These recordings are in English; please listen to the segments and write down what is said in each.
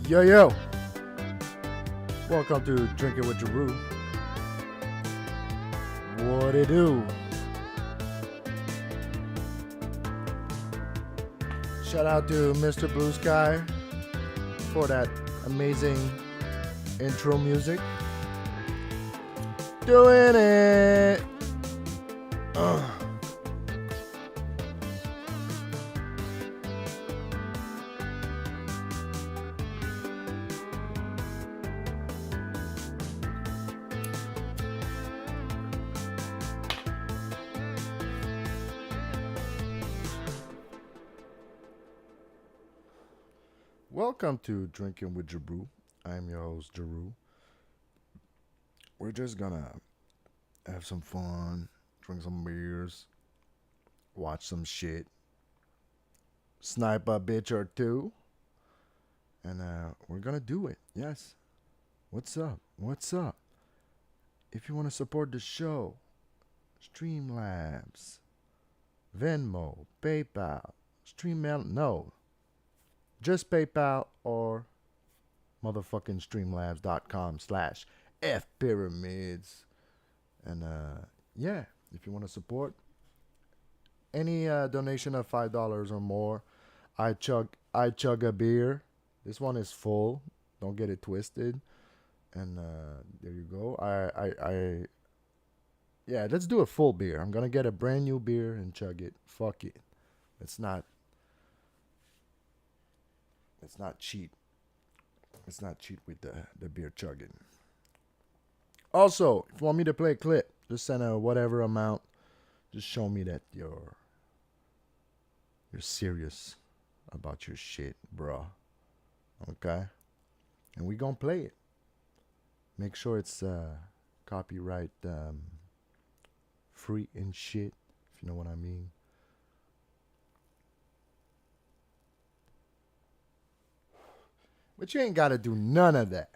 Yo, yo. Welcome to Drinking with GIROUX. What it do? Shout out to Mr. Blue Sky for that amazing intro music. Doing it. Welcome to Drinking with GIROUX. I'm your host, GIROUX. We're just gonna have some fun, drink some beers, watch some shit, snipe a bitch or two, and we're gonna do it. Yes. What's up? What's up? If you want to support the show, Streamlabs, Venmo, PayPal, Streammail, no. Just PayPal or motherfucking streamlabs.com/fpyramids. And yeah, if you want to support, any donation of $5 or more, I chug a beer. This one is full. Don't get it twisted. And there you go. Yeah, let's do a full beer. I'm gonna get a brand new beer and chug it. Fuck it. It's not cheap. It's not cheap with the beer chugging. Also, if you want me to play a clip, just send a whatever amount. Just show me that you're serious about your shit, bro. Okay? And we gonna play it. Make sure it's copyright free and shit, if you know what I mean. But you ain't got to do none of that.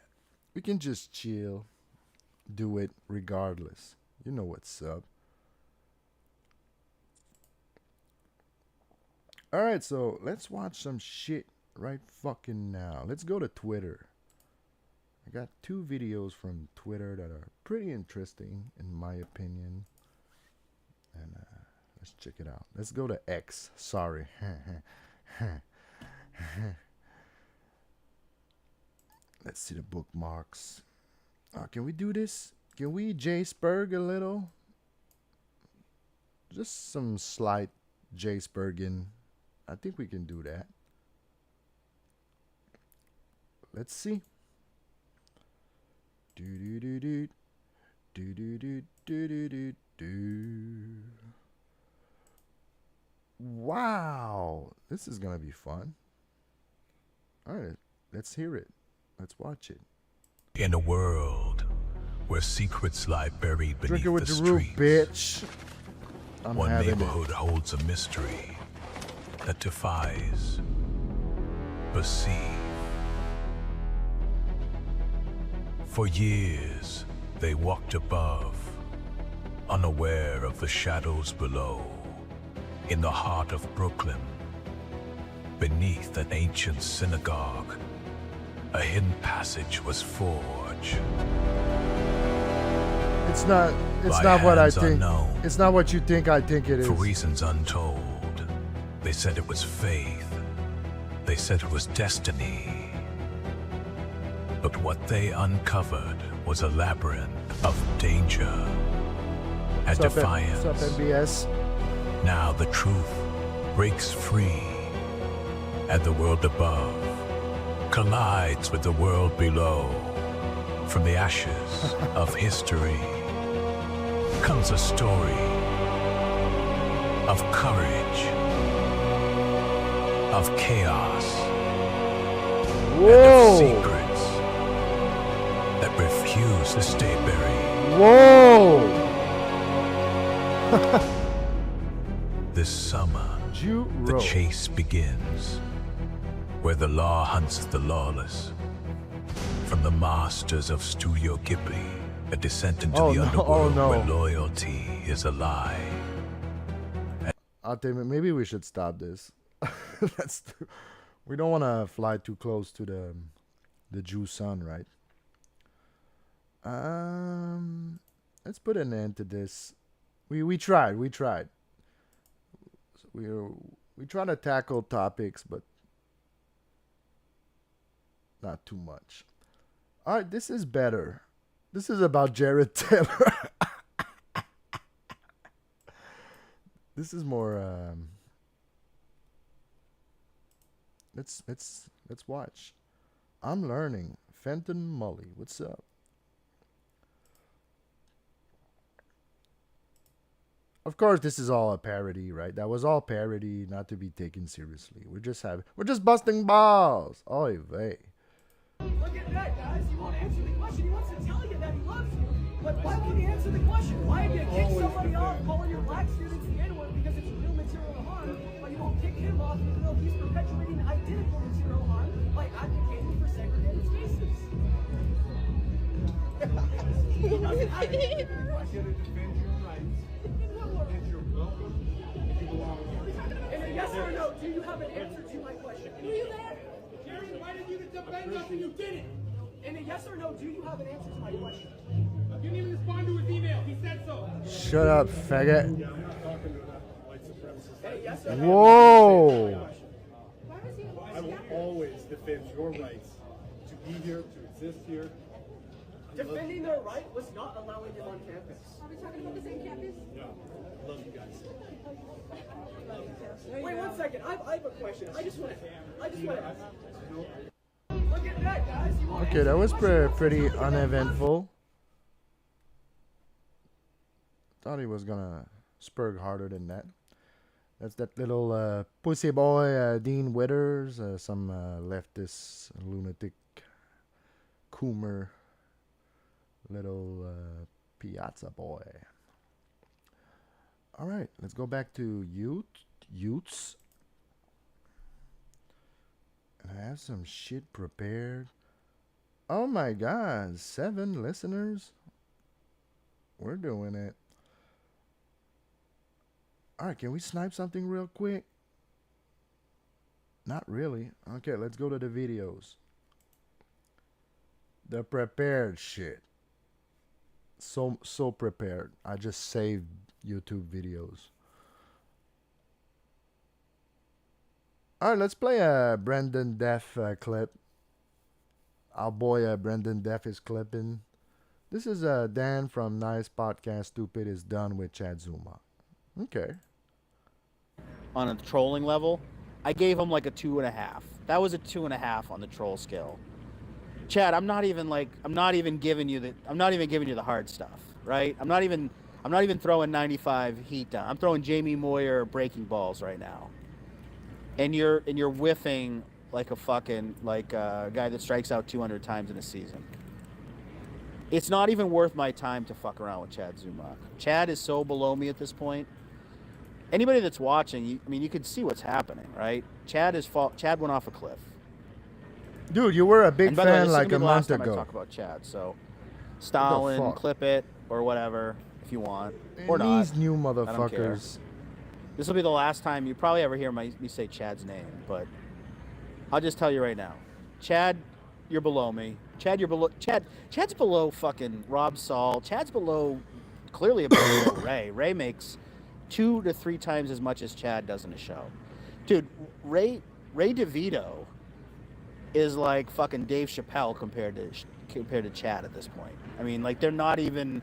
We can just chill, do it regardless. You know what's up. All right, so let's watch some shit right fucking now. Let's go to Twitter. I got 2 videos from Twitter that are pretty interesting, in my opinion. And let's check it out. Let's go to X. Sorry. Let's see the bookmarks. Can we do this? Can we J-Spurg a little? Just some slight J-Spurging. I think we can do that. Let's see. Do. Wow, this is gonna be fun. All right, let's hear it. Let's watch it. In a world where secrets lie buried beneath Drinking with the GIROUX, streets, bitch. one neighborhood holds a mystery that defies perceive. For years, they walked above, unaware of the shadows below. In the heart of Brooklyn, beneath an ancient synagogue, a hidden passage was forged. It's not what I think. Unknown, it's not what you think I think it is. For reasons untold. They said it was faith. They said it was destiny. But what they uncovered was a labyrinth of danger and defiance. What's up, MBS? Now the truth breaks free, and the world above collides with the world below. From the ashes of history comes a story of courage, of chaos, and of secrets that refuse to stay buried. Whoa! This summer, the chase begins, where the law hunts the lawless. From the masters of Studio Ghibli, a descent into the underworld where loyalty is a lie. Maybe we should stop this. We don't want to fly too close to the Jew sun, right? Let's put an end to this. We tried. We tried to tackle topics, but not too much. All right, this is better. This is about Jared Taylor. This is more. Let's watch. I'm learning. Fenton Mully, what's up? Of course, this is all a parody, right? That was all parody, not to be taken seriously. We're just busting balls. Oy vey. Look at that, guys. He won't answer the question. He wants to tell you that he loves you. But why won't he answer the question? Why have you kicked somebody off calling your black students the N-word because it's real material harm, but you won't kick him off even though he's perpetuating identical material harm by advocating for segregated spaces? He doesn't have to answer the question. Defend your rights. And you're welcome. And you belong here. And a yes or no, do you have an answer to my question? Do you there? Jerry invited you to defend us and you didn't. And a yes or no, do you have an answer to my question? You didn't even respond to his email. He said so. Shut up, faggot. Yeah, I'm not talking to that white supremacist. Yes or no? Whoa! I will always defend your rights to be here, to exist here. Defending their right was not allowing them on campus. Are we talking about the same campus? Yeah. I love you guys. Wait 1 second. I have a question. I just want to ask. Look at that, guys. Okay, that was pretty uneventful. Thought he was gonna spurg harder than that. That's that little pussy boy Dean Withers, some leftist lunatic Coomer little piazza boy. All right, let's go back to Utes. And I have some shit prepared. Oh my God, 7 listeners. We're doing it. All right, can we snipe something real quick? Not really. Okay, let's go to the videos. The prepared shit. So prepared. I just saved YouTube videos. All right, let's play a Brendan Deaf clip. Our boy Brendan Deaf is clipping. This is Dan from Nice Podcast. Stupid is done with Chad Zuma. Okay. On a trolling level, I gave him like a 2.5. That was a 2.5 on the troll scale. Chad, I'm not even giving you the hard stuff, right? I'm not even throwing 95 heat down. I'm throwing Jamie Moyer breaking balls right now. And you're whiffing like a fucking guy that strikes out 200 times in a season. It's not even worth my time to fuck around with Chad Zuma. Chad is so below me at this point. Anybody that's watching, you can see what's happening, right? Chad went off a cliff. Dude, you were a big fan like a month ago. I talk about Chad, so Stalin, clip it or whatever if you want, or not. These new motherfuckers. This will be the last time you probably ever hear me say Chad's name, but I'll just tell you right now, Chad, you're below me. Chad, you're below. Chad's below fucking Rob Saul. Chad's clearly below Ray. Ray makes 2 to 3 times as much as Chad does in a show. Dude, Ray DeVito is like fucking Dave Chappelle compared to Chad at this point. I mean, like, they're not even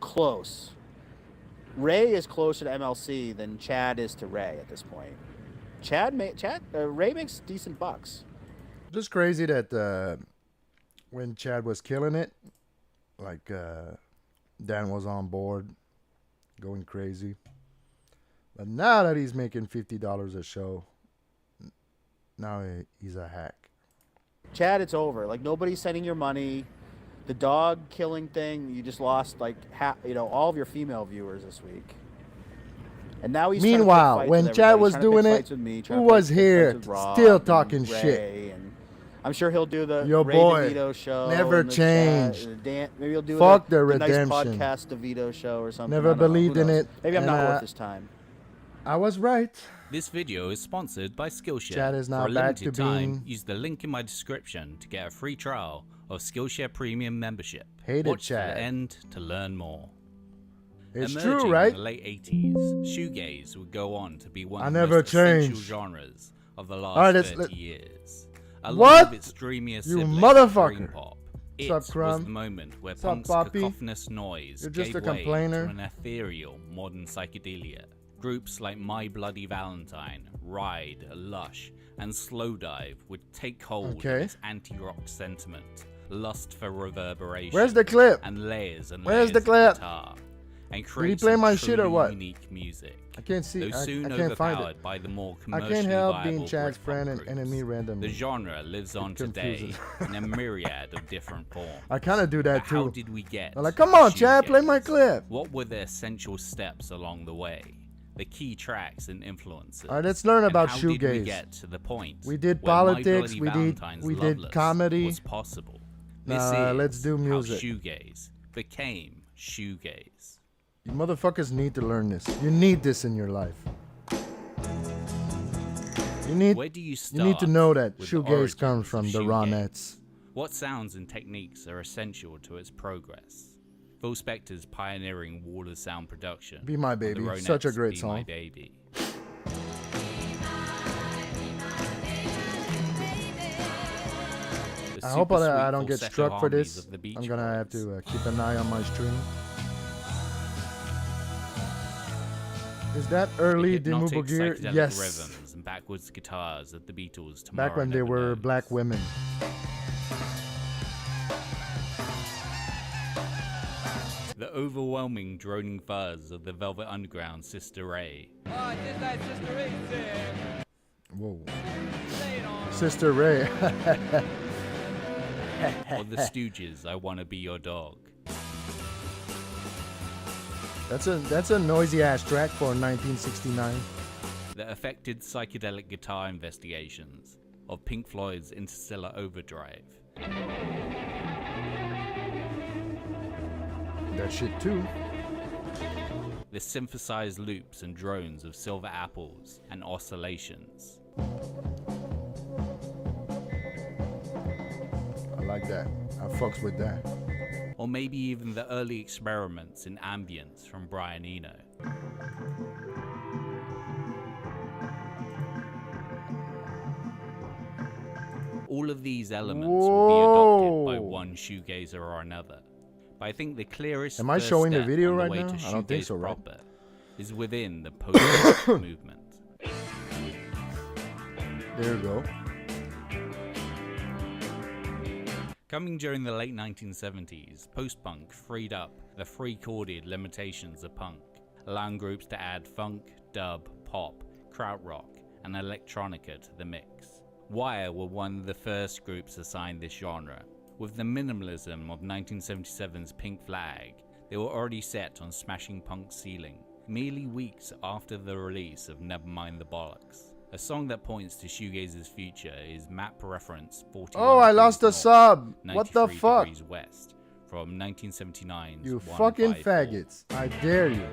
close. Ray is closer to MLC than Chad is to Ray at this point. Ray makes decent bucks. Just crazy that when Chad was killing it, like Dan was on board, going crazy. But now that he's making $50 a show, now he's a hack. Chad, it's over. Like, nobody's sending your money. The dog killing thing, you just lost like all of your female viewers this week. And now he's Meanwhile, when Chad was doing it, who was here still talking shit? And I'm sure he'll do the Your Ray boy DeVito show. never and the changed. Maybe he'll do Fuck the the nice redemption. podcast DeVito show or something. Never I don't know. believed Who in knows? it. Maybe I'm and, not worth his time. I was right. This video is sponsored by Skillshare. Chad is now For a back limited to time, being- use the link in my description to get a free trial of Skillshare Premium membership. Hated Watch to Chad. the end to learn more. It's Emerging true, right? in the late 80s, shoegaze would go on to be one I of the never most essential changed. genres of the last All right, 30 years. Along What? with its dreamier You sibling, motherfucker. dream pop, it Sup, was Crumb? the moment where Sup, punk's Poppy? cacophonous noise You're just gave a way complainer. to an ethereal modern psychedelia. Groups like My Bloody Valentine, Ride, Lush, and Slowdive would take hold of Okay. its anti-rock sentiment, lust for reverberation, Where's the clip? and layers and Where's layers the clip? of guitar, and create he play some my shit or truly what? unique music. I can't see. Though I soon can't find overpowered it. by the more I commercially can't help viable being Chad's Britpop friend and groups, enemy random. the genre lives on today confuses. in a myriad of different forms. I kind of do that But how too. did we get? I'm like, come on, to Chad, play my shoegaze? clip. What were the essential steps along the way? The key tracks and influences. All right, let's learn And about how did we shoegaze. get to the point We did where My politics, Bloody we did- Valentine's we did Loveless comedy. was possible? Nah, This let's is do how music. shoegaze became shoegaze. You motherfuckers need to learn this. You need this in your life. You need. Where do you You start? need to know that with the shoegaze origins comes of from the shoegaze? Ronettes. What sounds and techniques are essential to its progress? Phil Spector's pioneering wall of sound production. Be My or the Baby, such a Ronettes' great Be song. My Baby. The I hope super I sweet don't get falsetto struck for harmonies this. of the Beach I'm gonna have Boys. to keep an eye on my stream. Is that The early hypnotic Demu Gear? psychedelic Yes. rhythms and backwards guitars of the Beatles. Tomorrow Back when they Never were Knows. black women. The overwhelming droning fuzz of the Velvet Underground Sister Ray. Whoa. Sister Ray. Or the Stooges, I Wanna Be Your Dog. That's a noisy ass track for 1969. The affected psychedelic guitar investigations of Pink Floyd's Interstellar Overdrive. That shit too. The synthesized loops and drones of Silver Apples and Oscillations. I like that. I fucks with that. Or maybe even the early experiments in ambience from Brian Eno. All of these elements will be adopted by Whoa. one shoegazer or another. But I think the clearest Am I first showing the step video on right way now? to I don't think shoegaze so, right? proper is within the post-punk movement. There you go. Coming during the late 1970s, post-punk freed up the free-chorded limitations of punk, allowing groups to add funk, dub, pop, krautrock, and electronica to the mix. Wire were one of the first groups assigned this genre. With the minimalism of 1977's Pink Flag, they were already set on Smashing Punk's ceiling, merely weeks after the release of Nevermind the Bollocks. A song that points to shoegaze's future is map reference 41 Oh, I lost degrees a sub. north, What the 93 fuck? degrees west from 1979's You fucking 154. faggots. I dare you.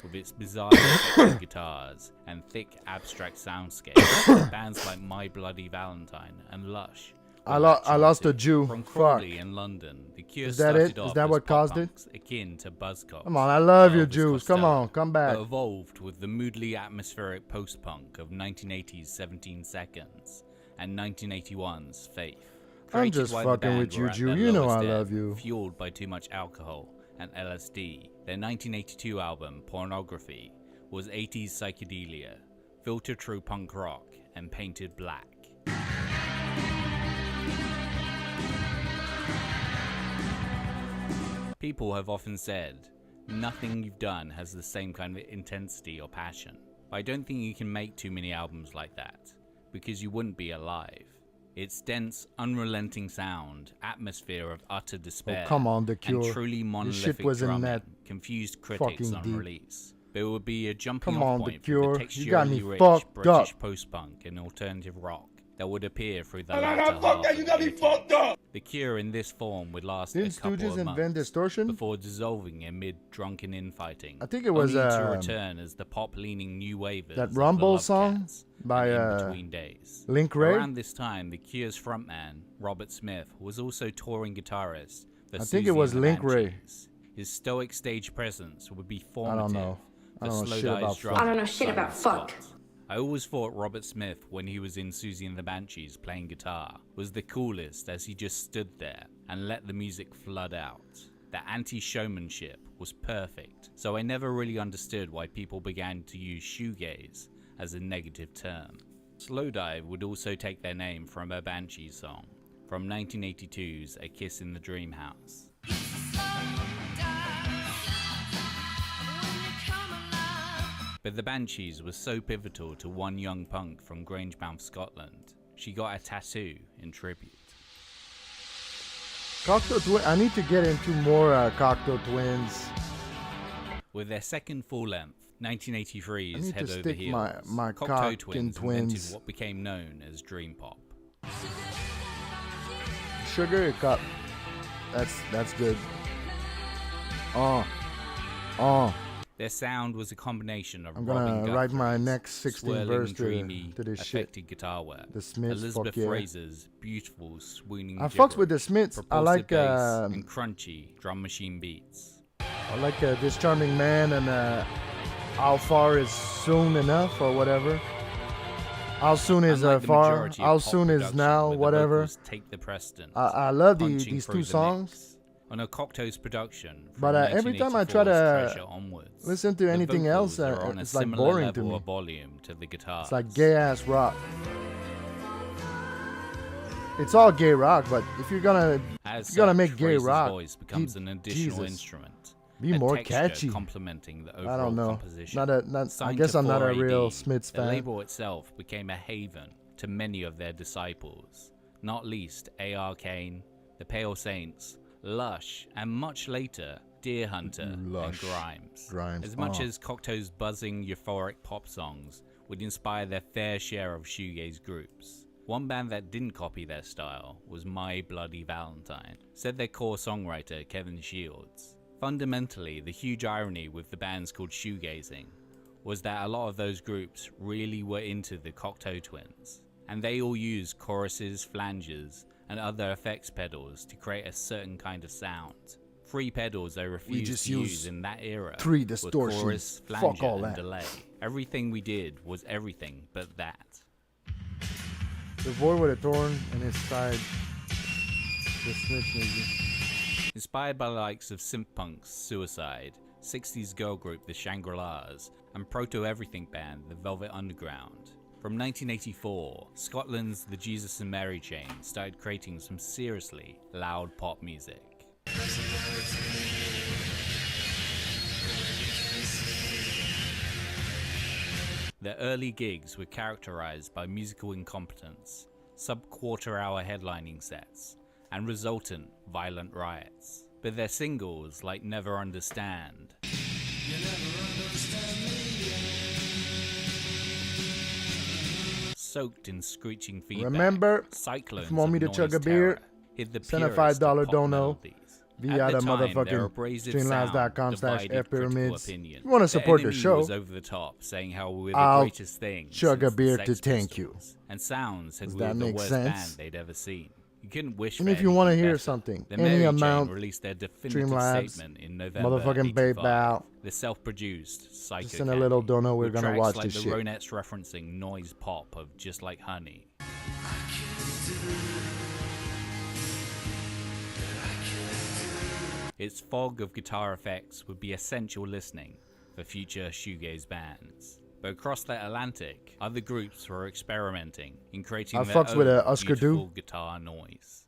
With its bizarre electric guitars and thick abstract soundscapes, bands like My Bloody Valentine and Lush. I were lost a latched Jew. onto. From Fuck. Crawley in London, the Cure Is that it? started Is off that as what pop caused it? punks akin to Buzzcocks. Come on, I love or you, Elvis Jews. Come Costello, on, come back. but evolved with the moodily atmospheric post-punk of 1980's 17 Seconds and 1981's Faith. I'm Created just while the fucking band with you, were at Jew. their You know lowest I ebb, love you. Fueled by too much alcohol and LSD, their 1982 album Pornography was 80s psychedelia, filtered through punk rock and painted black. People have often said, nothing you've done has the same kind of intensity or passion. But I don't think you can make too many albums like that, because you wouldn't be alive. Its dense, unrelenting sound, atmosphere of utter despair, Oh, come on, The Cure. and truly This monolithic shit was in drumming that confused critics fucking on deep. release. But it would be a jumping Come off on, The point Cure. for the You got me texturally rich fucked British up. post-punk and alternative rock that would appear through the I latter got half fucked up. of You the got me 80s. fucked up. The Cure in this form would last Didn't a couple Stooges of invent months distortion? before dissolving amid drunken infighting. I think it was, only to return as the pop-leaning new wavers that of the Rumble Love song Cats by, and In Between Days. Link Wray? Around this time, the Cure's frontman, Robert Smith, was also touring guitarist for I think Susie it was and the Link Wray. Banshees. His stoic stage presence would be I formative don't know. I for don't know Slow shit Die's about drummer, fuck. I don't know shit Simon about fuck. Scott. I always thought Robert Smith, when he was in Susie and the Banshees playing guitar, was the coolest as he just stood there and let the music flood out. The anti-showmanship was perfect, so I never really understood why people began to use shoegaze as a negative term. Slowdive would also take their name from a Banshees song from 1982's A Kiss in the Dream House. But the Banshees was so pivotal to one young punk from Grangemouth, Scotland, she got a tattoo in tribute. Cocteau Twins. I need to get into more Cocteau Twins. With their second full-length, I 1983's need Head to Over stick Heels, my Cocteau cock Twins in invented twins. what became known as dream pop. Sugar cup. That's good. Oh. Their sound was a combination of I'm Robin gonna write my Guthrie's next 16 swirling, verse dreamy, to this shit. affected guitar work, The Smiths, Elizabeth fuck yeah. Fraser's beautiful, swooning I fucks with the gibberish, Smiths. I propulsive like bass, and crunchy drum machine beats. This charming man and how far is soon enough or whatever. How soon is Unlike the far? majority of How pop soon is production now? where the Whatever. vocals take the precedence, I love punching these through two the songs. mix. On a Cocteau's production, from But every time I try 1984's to Treasure onwards, listen to the anything else, vocals are on a it's like similar boring to level me. of volume to the guitar. It's like gay ass rock. It's all gay rock, but if you're gonna make gay rock, voice becomes an additional Jesus. instrument. Be a more texture catchy. complementing the overall I don't know. composition. I Signed guess to I'm not a 4AD, real Smiths the fan. label itself became a haven to many of their disciples, not least A.R. Kane, the Pale Saints, Lush, and much later, Deer Hunter Lush. and Grimes. As Oh. much as Cocteau's buzzing, euphoric pop songs would inspire their fair share of shoegaze groups, one band that didn't copy their style was My Bloody Valentine, said their core songwriter Kevin Shields. Fundamentally, the huge irony with the bands called shoegazing was that a lot of those groups really were into the Cocteau Twins, and they all used choruses, flanges, and other effects pedals to create a certain kind of sound. Three pedals they refused just to use use in that era 3 were distortions. chorus, Fuck flanger, all and that. delay. Everything we did was everything but that. The boy with a thorn in his side. The Smith movie. Inspired by the likes of synth-punk's Suicide, 60s girl group the Shangri-Las, and proto-everything band the Velvet Underground. From 1984, Scotland's The Jesus and Mary Chain started creating some seriously loud pop music. Their early gigs were characterized by musical incompetence, sub-quarter-hour headlining sets, and resultant violent riots. But their singles, like Never Understand, soaked in screeching feedback, Remember, cyclones if you want me of to chug a noise beer, terror hid the send a purest of $5 pop dono melodies. via At the time, their motherfucking abrasive streamlabs.com/fpyramids. sound divided critical opinion. If you want to The support the Enemy show, was over the top, saying how we're the I'll greatest thing chug a since the beer Sex to thank you. Pistols. And Sounds said Does we that were the make worst sense? band they'd ever seen. You couldn't wish And for if you want to anything hear better. something, The any Mary Chain amount, released their definitive Streamlabs, statement in November motherfucking 85. PayPal. The self-produced Psycho Just send a little Candy, dono, we're with gonna tracks watch like this the shit. Ronettes referencing noise pop of Just Like Honey. Its fog of guitar effects would be essential listening for future shoegaze bands. But across the Atlantic, other groups were experimenting in creating their fucks own with Oscar beautiful guitar noise.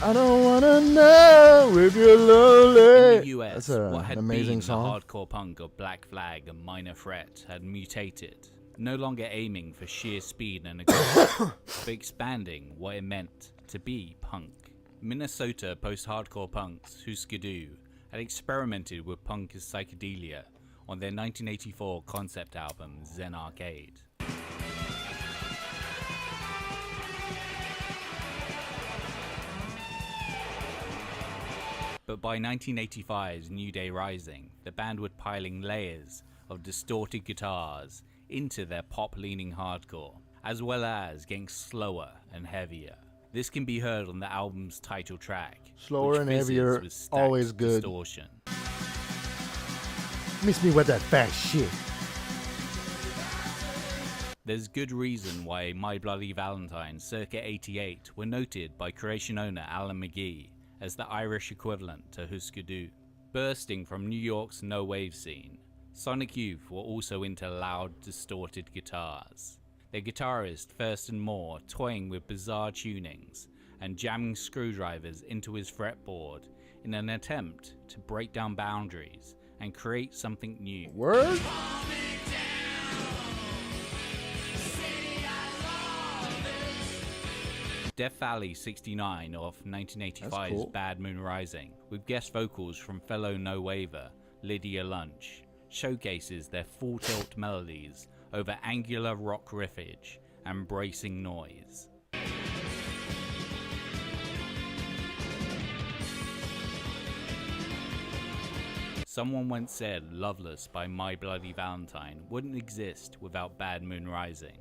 I don't wanna know if you're lonely. In the US, That's what had an amazing been song. the hardcore punk of Black Flag and Minor Threat had mutated, no longer aiming for sheer speed and aggression, but expanding what it meant to be punk. Minnesota post-hardcore punks Huskadoo had experimented with punk as psychedelia on their 1984 concept album Zen Arcade. But by 1985's New Day Rising, the band were piling layers of distorted guitars into their pop-leaning hardcore, as well as getting slower and heavier. This can be heard on the album's title track, Slower which and fizzes heavier, with stacked always good. distortion. Miss me with that fast shit. There's good reason why My Bloody Valentine circa 88 were noted by Creation owner Alan McGee as the Irish equivalent to Huskadoo. Bursting from New York's no-wave scene, Sonic Youth were also into loud, distorted guitars. Their guitarist Thurston Moore toying with bizarre tunings and jamming screwdrivers into his fretboard in an attempt to break down boundaries and create something new. Word? Death Valley 69 of 1985's cool. Bad Moon Rising, with guest vocals from fellow no-waver Lydia Lunch, showcases their full tilt melodies over angular rock riffage and bracing noise. Someone once said Loveless by My Bloody Valentine wouldn't exist without Bad Moon Rising.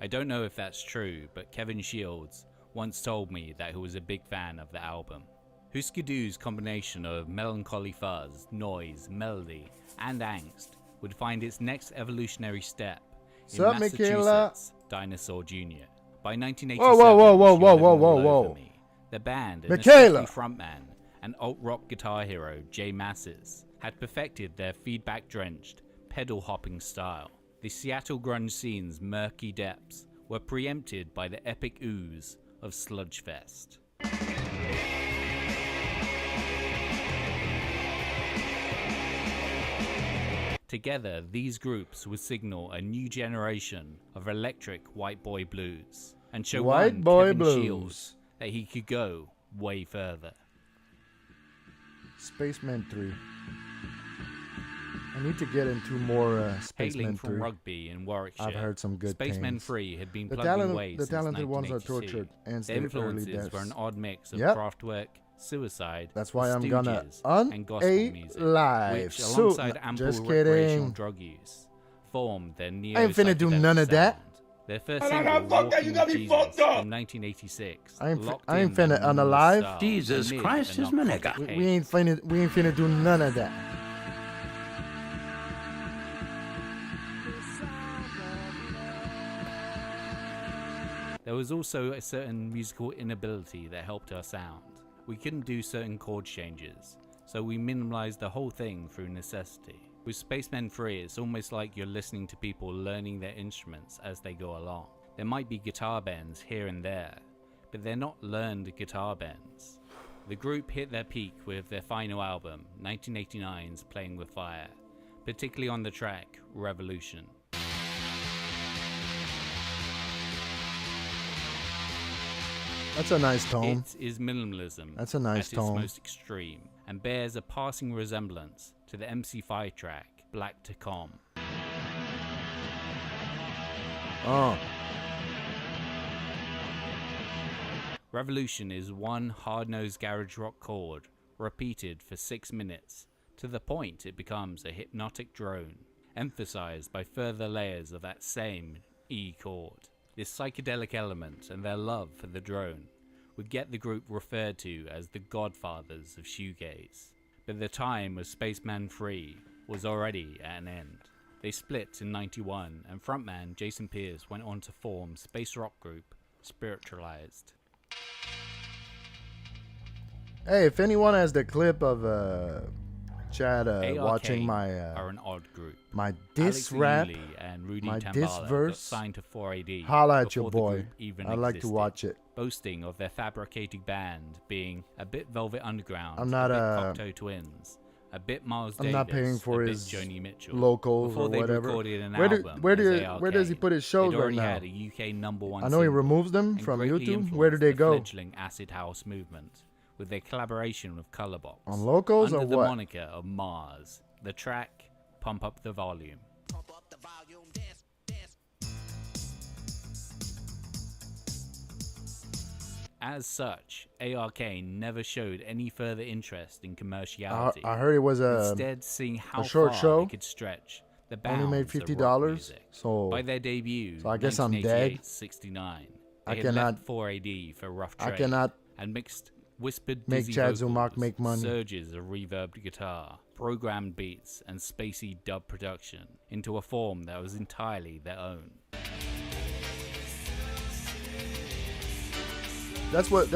I don't know if that's true, but Kevin Shields once told me that he was a big fan of the album. Huskadoo's combination of melancholy fuzz, noise, melody, and angst would find its next evolutionary step in Sup, Massachusetts' Michaela? Dinosaur Jr. By 1987, Whoa, whoa, whoa, whoa, She whoa, Living whoa, All whoa, Over whoa. Me, the band and Michaela! especially frontman and alt-rock guitar hero Jay Masses had perfected their feedback-drenched, pedal-hopping style. The Seattle grunge scene's murky depths were preempted by the epic ooze of Sludgefest. Together, these groups would signal a new generation of electric white boy blues and show White one boy Kevin blues. Shields that he could go way further. Spaceman 3. I need to get into more Spaceman Hailing from 3. Rugby in Warwickshire, I've heard some good Spacemen things. 3 had been The plugging away the since talented ones are 1982. tortured and Their early influences deaths. were an odd mix of Yep. Kraftwerk, Suicide, That's why the I'm gonna Stooges, and gospel music, live which, soon. alongside ample Just recreational kidding. drug use, formed their neo I ain't finna do none of that. Their first And I single, got fucked up, you Walking got with me Jesus, fucked up. from 1986, I ain't locked finna in their unalive. minimalist style Jesus amid Christ a is my narcotic nigga. We ain't finna do none of that. There was also a certain musical inability that helped our sound. We couldn't do certain chord changes, so we minimalized the whole thing through necessity. With Spacemen 3, it's almost like you're listening to people learning their instruments as they go along. There might be guitar bends here and there, but they're not learned guitar bends. The group hit their peak with their final album, 1989's Playing with Fire, particularly on the track Revolution. That's a nice tone. It is minimalism That's a nice at tone. its most extreme and bears a passing resemblance to the MC5 track Black to Calm. Oh, Revolution is one hard-nosed garage rock chord repeated for 6 minutes to the point it becomes a hypnotic drone, emphasized by further layers of that same E chord. This psychedelic element and their love for the drone would get the group referred to as the godfathers of shoegaze. But the time of Spaceman 3 was already at an end. They split in 91 and frontman Jason Pierce went on to form space rock group Spiritualized. hey, if anyone has the clip of Chad watching my are an odd group. my diss Alex rap, Uli and Rudy my Tambala diss got verse. signed to 4AD Holla at your before the boy. group even I'd like to existed, watch it. boasting of their fabricated band being a bit Velvet Underground, I'm not a bit Cocteau Twins, a bit Miles I'm Davis, not paying for a bit his Joni Mitchell. locals Before or they whatever. recorded an Where album where does he put his shows they'd right already now? had a UK #1 I know he single removes them and from greatly YouTube. Where do influenced they the go? fledgling acid house movement with their collaboration with Colorbox On locals under or the what? moniker of Mars. The track "Pump Up the Volume." As such, ARK never showed any further interest in commerciality. I heard it was Instead, seeing how short far show. they could stretch the bounds only made of rock $50. music. So By their debut, I guess I'm dead. 1968-69, I they had cannot- left 4AD for Rough I Trade cannot and mixed whispered make dizzy Chad vocals, Zumock make money. surges of reverbed guitar, programmed beats, and spacey dub production into a form that was entirely their own. that's what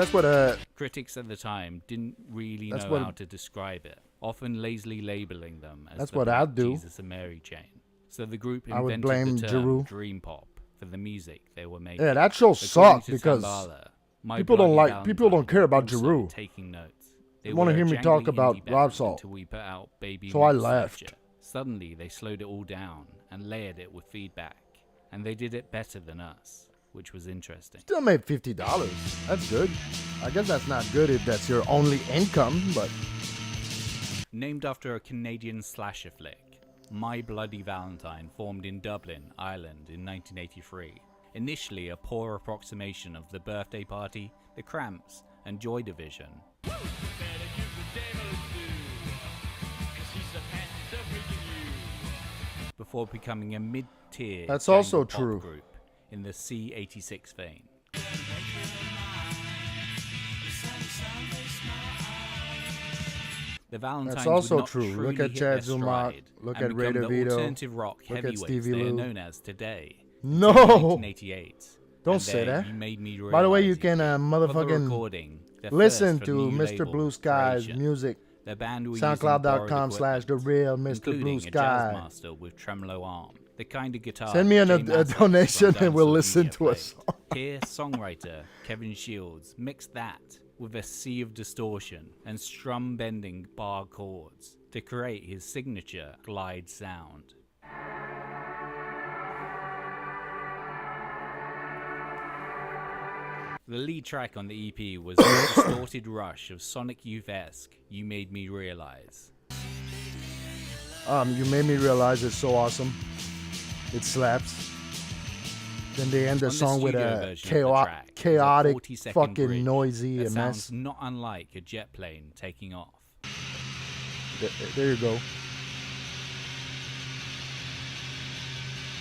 Critics at the time didn't really know That's what- how to describe it, often lazily labeling them as That's the what Black I'd do. Jesus and Mary chain. So the group I would invented blame the term Giroux. dream pop for the music they were making. yeah, that show According sucked to because Tambala, My people don't Bloody like- people don't care about also Giroux. taking notes. They wanna were a hear me talk jangly about indie band Rob Salt. until we put out Baby So I Meets left. Nature. Suddenly they slowed it all down and layered it with feedback, and they did it better than us, which was interesting. still made $50. That's good. I guess that's not good if that's your only income, but Named after a Canadian slasher flick, My Bloody Valentine formed in Dublin, Ireland in 1983. Initially a poor approximation of the Birthday Party, the Cramps, and Joy Division. Before becoming a mid-tier That's jangle also pop true. group in the C86 vein. The Valentines That's also would not true. Look truly at hit Chad their Zumock, stride look and at Ray become the DeVito, alternative rock look at heavyweights Stevie they are Lou. known as today. No. Until 1988. Don't And say there that. You made me By the way, you realize can for the motherfucking recording, their listen first to for new Mr. label, Blue Sky's Creation, music. the band were using borrowed SoundCloud.com/the equipment, real Mr. including Blue a Sky. Jazzmaster with tremolo arm, the kind of guitar Send me a Jay Mascis donation from and we'll Dinosaur listen Media to a played. song. Here, songwriter Kevin Shields mixed that with a sea of distortion and strum-bending bar chords to create his signature glide sound. The lead track on the EP was a distorted rush of Sonic Youth-esque You Made Me Realize. You made me realize it's so awesome. It slaps. Then they end the On song with studio a version of the track, there's a chaotic, 40-second fucking bridge noisy that mess. sounds not unlike a jet plane taking off. There you go.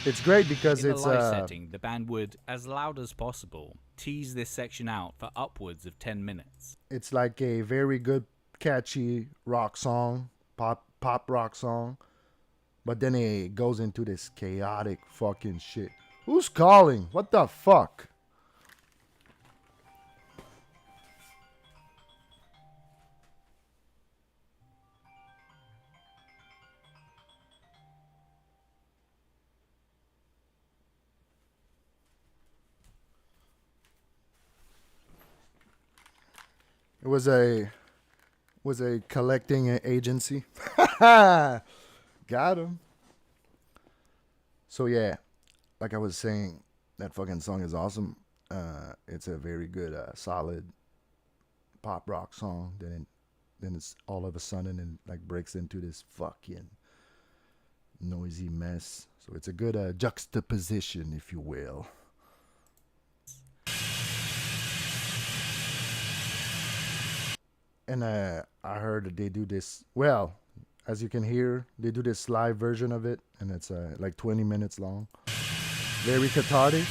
It's great because In it's a live setting, the band would, as loud as possible, tease this section out for upwards of 10 minutes. it's like a very good, catchy rock song, pop rock song, but then it goes into this chaotic fucking shit. Who's calling? What the fuck? It was a collecting agency. Got him. So yeah, like I was saying, that fucking song is awesome. It's a very good, solid pop rock song. Then it's all of a sudden it like breaks into this fucking noisy mess. So it's a good juxtaposition, if you will. And I heard that they do this, well, as you can hear, they do this live version of it, and it's like 20 minutes long. Very cathartic.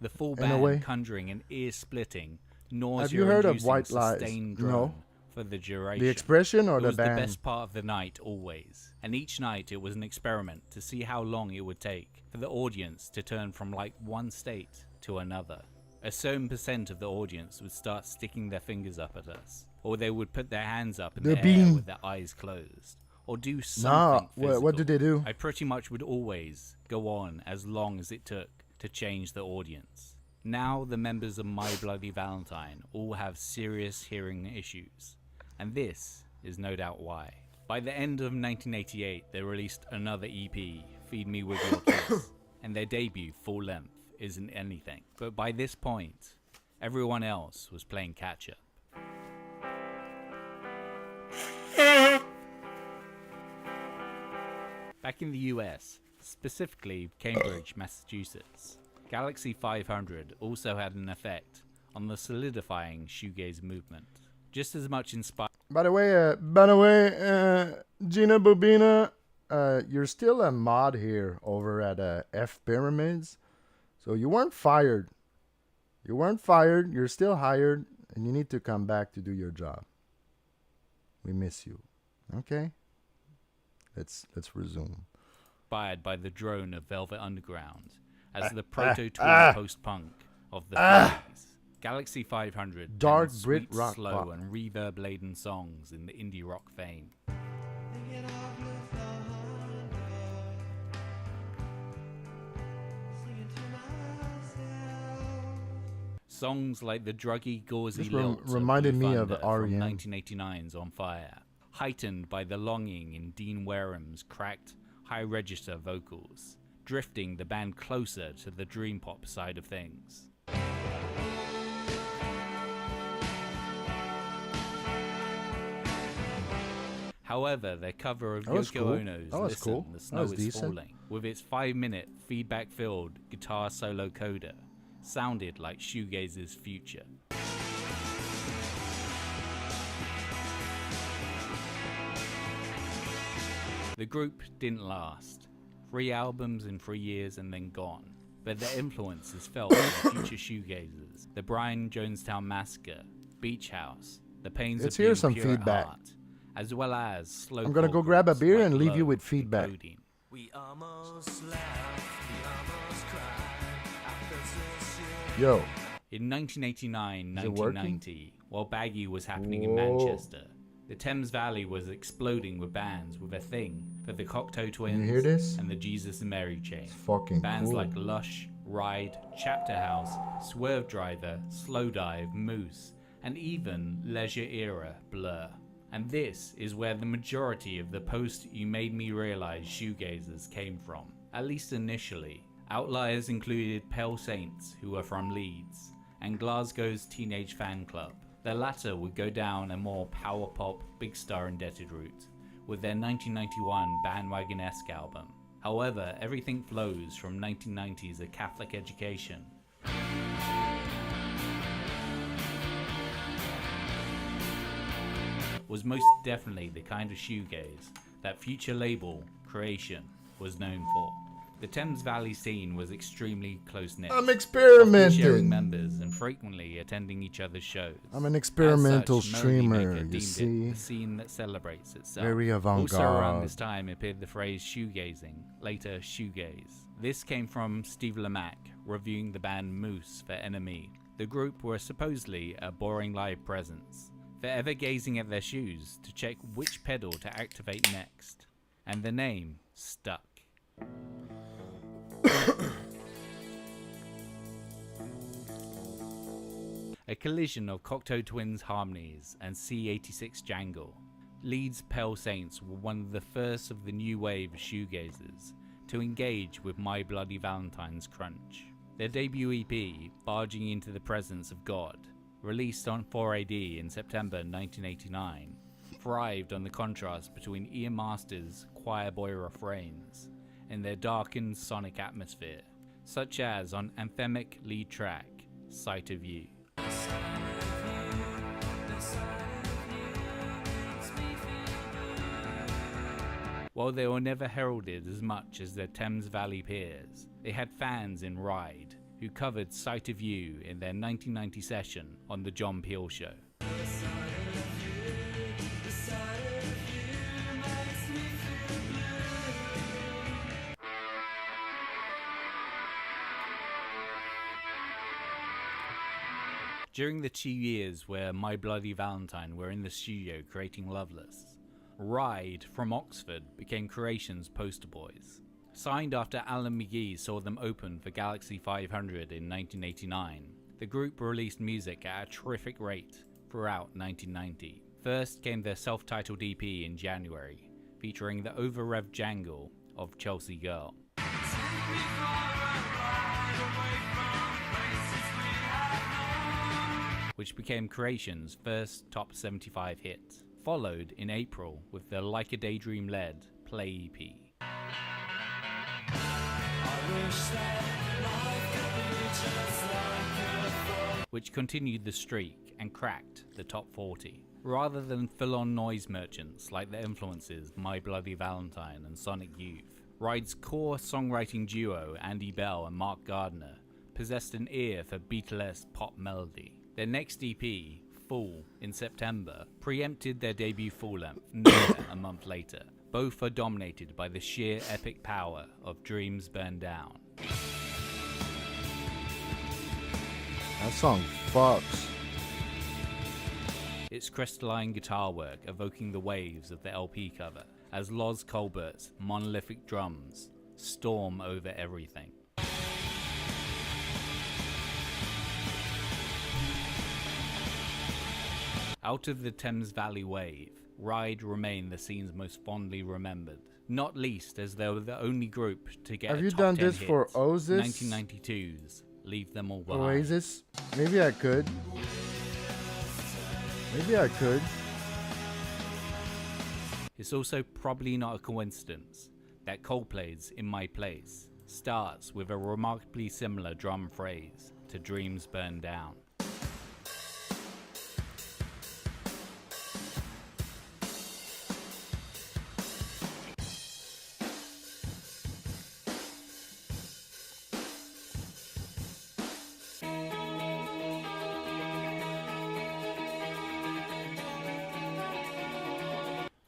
The full In a way. band conjuring an ear-splitting, Have you heard of nausea-inducing White Lies? sustained No. drone for the duration. The expression or It the was the band? best part of the night always, and each night it was an experiment to see how long it would take for the audience to turn from like one state to another. A certain percent of the audience would start sticking their fingers up at us, or they would put their hands up in The the air beam. with their eyes closed, or do Nah, something physical. what did they do? I pretty much would always go on as long as it took to change the audience. Now the members of My Bloody Valentine all have serious hearing issues, and this is no doubt why. By the end of 1988, they released another EP, Feed Me With Your Kiss, and their debut full length Isn't Anything. But by this point, everyone else was playing catch up. Back in the US, specifically Cambridge, Massachusetts, Galaxy 500 also had an effect on the solidifying shoegaze movement. Just as much inspired. By the way, Gina Bobina, you're still a mod here over at F Pyramids. So you weren't fired. You're still hired, and you need to come back to do your job. We miss you. Okay? Let's resume. Inspired by the drone of Velvet Underground as the proto-twin post-punk of the 50s. Galaxy 500 Dark penned Brit sweet, rock slow pop. and reverb-laden songs in the indie rock vein. Songs like the druggy, gauzy This lilt of reminded Blue me of Thunder R.E.M. from 1989's On Fire, heightened by the longing in Dean Wareham's cracked, high-register vocals, drifting the band closer to the dream pop side of things. However, their cover of That was Yoko cool. Ono's That was Listen, cool. The That Snow was is decent. Falling, with its 5-minute feedback-filled guitar solo coda, sounded like shoegaze's future. The group didn't last. 3 albums in 3 years and then gone. But their influence is felt in future shoegazers. The Brian Jonestown Massacre, Beach House, The Pains Let's of hear Being some Pure at feedback. Heart, as well as slow. I'm gonna go grab a beer and leave you with feedback. We almost laughed, we almost cried after this year. Yo, In 1989, Is it working? 1990, while Baggy was happening in Whoa. Manchester, the Thames Valley was exploding with bands with a thing for the Cocteau Twins hear this? and the Jesus and Mary chain. it's fucking Bands cool. like Lush, Ride, Chapter House, Swerve Driver, Slowdive, Moose, and even Leisure Era Blur. And this is where the majority of the post You Made Me Realize shoegazers came from, at least initially. Outliers included Pale Saints, who are from Leeds, and Glasgow's Teenage Fan Club. The latter would go down a more power pop, big star indebted route, with their 1991 Bandwagon-esque album. However, everything flows from 1990's A Catholic Education. Was most definitely the kind of shoegaze that future label Creation was known for. The Thames Valley scene was extremely close-knit, I'm often sharing experimenting. members and frequently attending each other's shows. I'm an experimental As such, Melody streamer, Maker you deemed see. it the scene that celebrates itself. Very Also around avant-garde. this time appeared the phrase shoegazing, later shoegaze. This came from Steve Lamacq reviewing the band Moose for NME. The group were supposedly a boring live presence, forever gazing at their shoes to check which pedal to activate next. And the name stuck. A collision of Cocteau Twins harmonies and C86 jangle. Leeds Pale Saints were one of the first of the new wave of shoegazers to engage with My Bloody Valentine's crunch. Their debut EP, Barging Into the Presence of God, released on 4AD in September 1989, thrived on the contrast between Ian Masters' choir boy refrains and their darkened sonic atmosphere, such as on anthemic lead track, Sight of You. While they were never heralded as much as their Thames Valley peers, they had fans in Ride, who covered Sight of You in their 1990 session on The John Peel Show. During the 2 years where My Bloody Valentine were in the studio creating Loveless, Ride from Oxford became Creation's poster boys. Signed after Alan McGee saw them open for Galaxy 500 in 1989, the group released music at a terrific rate throughout 1990. First came their self-titled EP in January, featuring the over-revved jangle of Chelsea Girl. Which became Creation's first top 75 hit, followed in April with the Like a Daydream-led Play EP. Which continued the streak and cracked the top 40. Rather than full-on noise merchants like the influences My Bloody Valentine and Sonic Youth, Ride's core songwriting duo Andy Bell and Mark Gardner possessed an ear for Beatlesque pop melody. Their next EP, Full, in September, preempted their debut full-length, Nowhere, a month later. Both are dominated by the sheer epic power of Dreams Burn Down. That song fucks. Its crystalline guitar work evoking the waves of the LP cover, as Loz Colbert's monolithic drums storm over everything. Out of the Thames Valley wave, Ride remain the scene's most fondly remembered, not least as they were the only group to get Have a you top done 10 this hit. for Oasis? 1992's Leave Them All Behind. Oasis? Maybe I could. Maybe I could. It's also probably not a coincidence that Coldplay's In My Place starts with a remarkably similar drum phrase to Dreams Burn Down.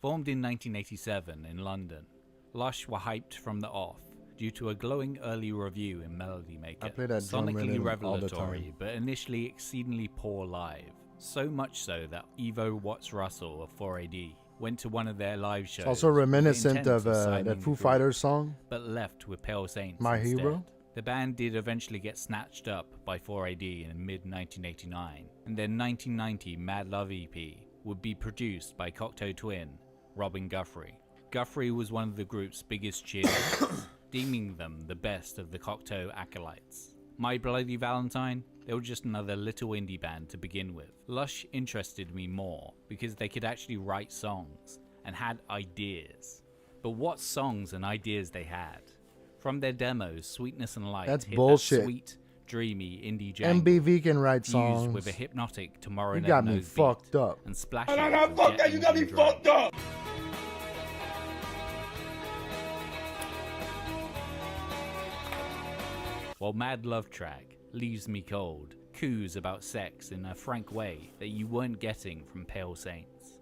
Formed in 1987 in London, Lush were hyped from the off due to a glowing early review in Melody Maker. I play that drum sonically rhythm all the revelatory, time. but initially exceedingly poor live. So much so that Evo Watts-Russell of 4AD went to one of their live shows. It's also with the reminiscent intent of signing that the Foo group, Fighters song. but left with Pale Saints My instead. Hero? The band did eventually get snatched up by 4AD in mid-1989, and their 1990 Mad Love EP would be produced by Cocteau twin Robin Guthrie. Guthrie was one of the group's biggest cheerleaders, deeming them the best of the Cocteau acolytes. My Bloody Valentine, they were just another little indie band to begin with. Lush interested me more because they could actually write songs and had ideas. But what songs and ideas they had. From their demos, Sweetness and Light That's hit bullshit. that sweet, dreamy indie jangle MBV can write fused songs. with a hypnotic Tomorrow You Never got me Knows beat fucked up. and splashes And I got of fucked jet up. You got me engine drums. fucked up. While Mad Love Track leaves me cold, coos about sex in a frank way that you weren't getting from Pale Saints.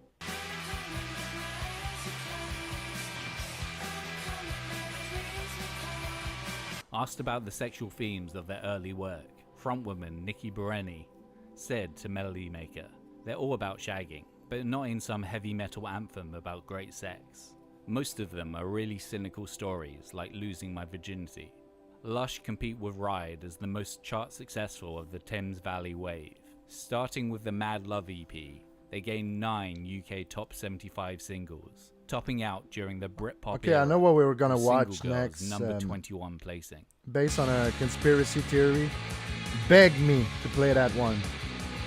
Asked about the sexual themes of their early work, frontwoman Nikki Bereni said to Melody Maker, "They're all about shagging, but not in some heavy metal anthem about great sex. Most of them are really cynical stories like losing my virginity." Lush compete with Ride as the most chart successful of the Thames Valley wave. Starting with the Mad Love EP, they gained 9 UK top 75 singles, topping out during the Britpop Okay, era. I know what we were gonna with Single watch Girls next. number 21 placing. Based on a conspiracy theory, begged me to play that one.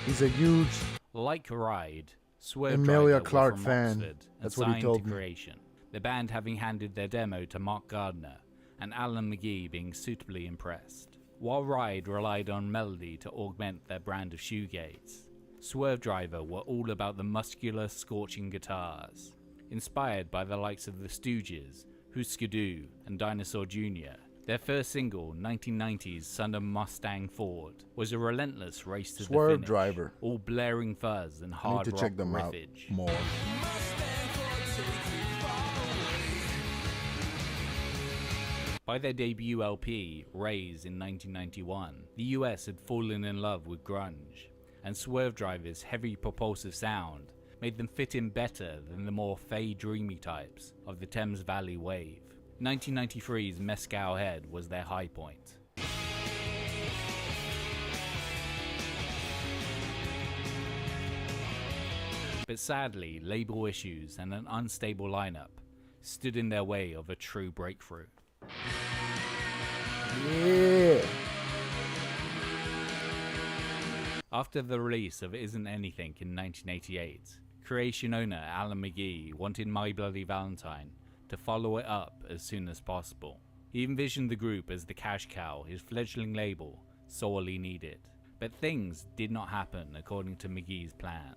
He's a huge Like Ride, Swerve Emilia Driver were Clarke from fan. Oxford and That's what he signed told to me. Creation, the band having handed their demo to Mark Gardner and Alan McGee being suitably impressed. While Ride relied on melody to augment their brand of shoegaze, Swerve Driver were all about the muscular, scorching guitars. Inspired by the likes of the Stooges, Husker Du, and Dinosaur Jr., their first single, 1990's Son of Mustang Ford, was a relentless race to Swerve the finish, Driver. all blaring fuzz and I need hard to rock check them out riffage. more. By their debut LP, Raise, in 1991, the US had fallen in love with grunge, and Swerve Driver's heavy propulsive sound made them fit in better than the more fey dreamy types of the Thames Valley wave. 1993's Mescal Head was their high point. But sadly, label issues and an unstable lineup stood in their way of a true breakthrough. Yeah. After the release of Isn't Anything in 1988, Creation owner Alan McGee wanted My Bloody Valentine to follow it up as soon as possible. He envisioned the group as the cash cow his fledgling label sorely needed. But things did not happen according to McGee's plan.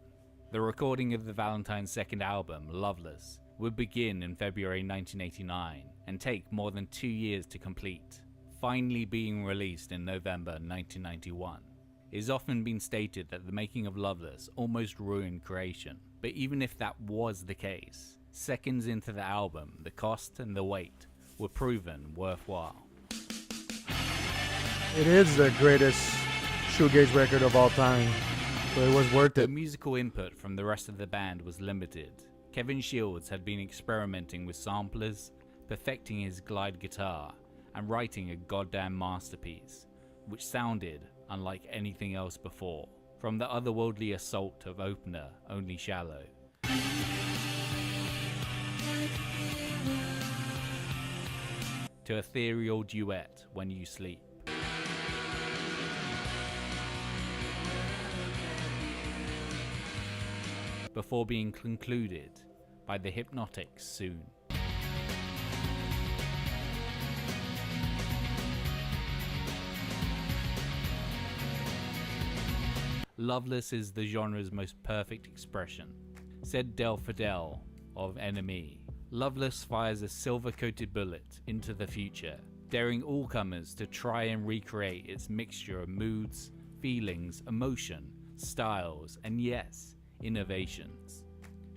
The recording of the Valentine's second album, Loveless, would begin in February 1989 and take more than 2 years to complete, finally being released in November 1991. It has often been stated that the making of Loveless almost ruined Creation, but even if that was the case, seconds into the album, the cost and the wait were proven worthwhile. It is the greatest shoegaze record of all time, so it was worth The it. musical input from the rest of the band was limited. Kevin Shields had been experimenting with samplers, perfecting his glide guitar, and writing a goddamn masterpiece, which sounded unlike anything else before, from the otherworldly assault of opener Only Shallow. To ethereal duet When You Sleep. Before being concluded by the hypnotic Soon. Loveless is the genre's most perfect expression, said Del Fidel of NME. Loveless fires a silver-coated bullet into the future, daring all comers to try and recreate its mixture of moods, feelings, emotion, styles, and yes, innovations.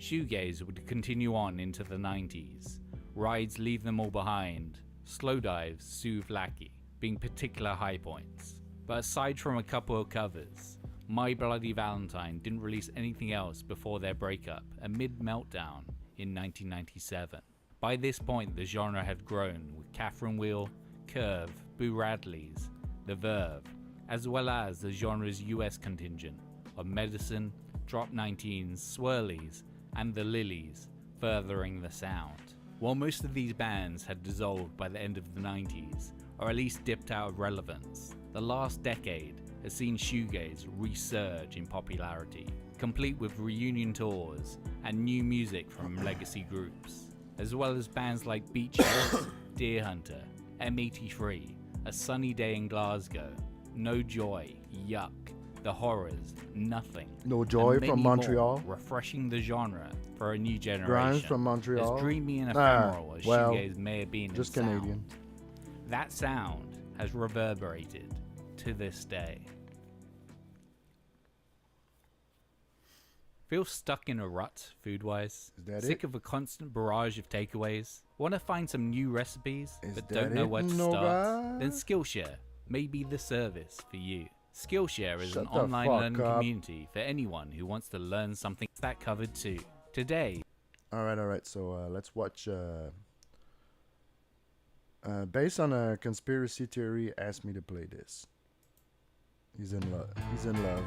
Shoegaze would continue on into the 90s. Rides Leave Them All Behind, Slow Dives Soothe Lackey being particular high points. But aside from a couple of covers, My Bloody Valentine didn't release anything else before their breakup amid Meltdown in 1997. By this point, the genre had grown with Catherine Wheel, Curve, Boo Radley's, The Verve, as well as the genre's US contingent of Medicine, Drop 19's, Swirlies, and The Lilies, furthering the sound. While most of these bands had dissolved by the end of the 90s, or at least dipped out of relevance, the last decade has seen shoegaze resurge in popularity, complete with reunion tours and new music from legacy groups, as well as bands like Beach House, Deer Hunter, M83, A Sunny Day in Glasgow, No Joy, Yuck, The Horrors, Nothing, No Joy and many from Montreal. more, refreshing the genre for a new generation. Grimes from Montreal. As dreamy and ephemeral as well, shoegaze may have been just in sound, Canadian. that sound has reverberated to this day. Feel stuck in a rut food-wise? Is that Sick it? of a constant barrage of takeaways? Want to find some new recipes Is but that don't know it, where to Nova? start? Then Skillshare may be the service for you. Skillshare is Shut an the online fuck learning up. community for anyone who wants to learn something that covered too. Today, All right. So let's watch. Based on a conspiracy theory, asked me to play this. He's in love. He's in love.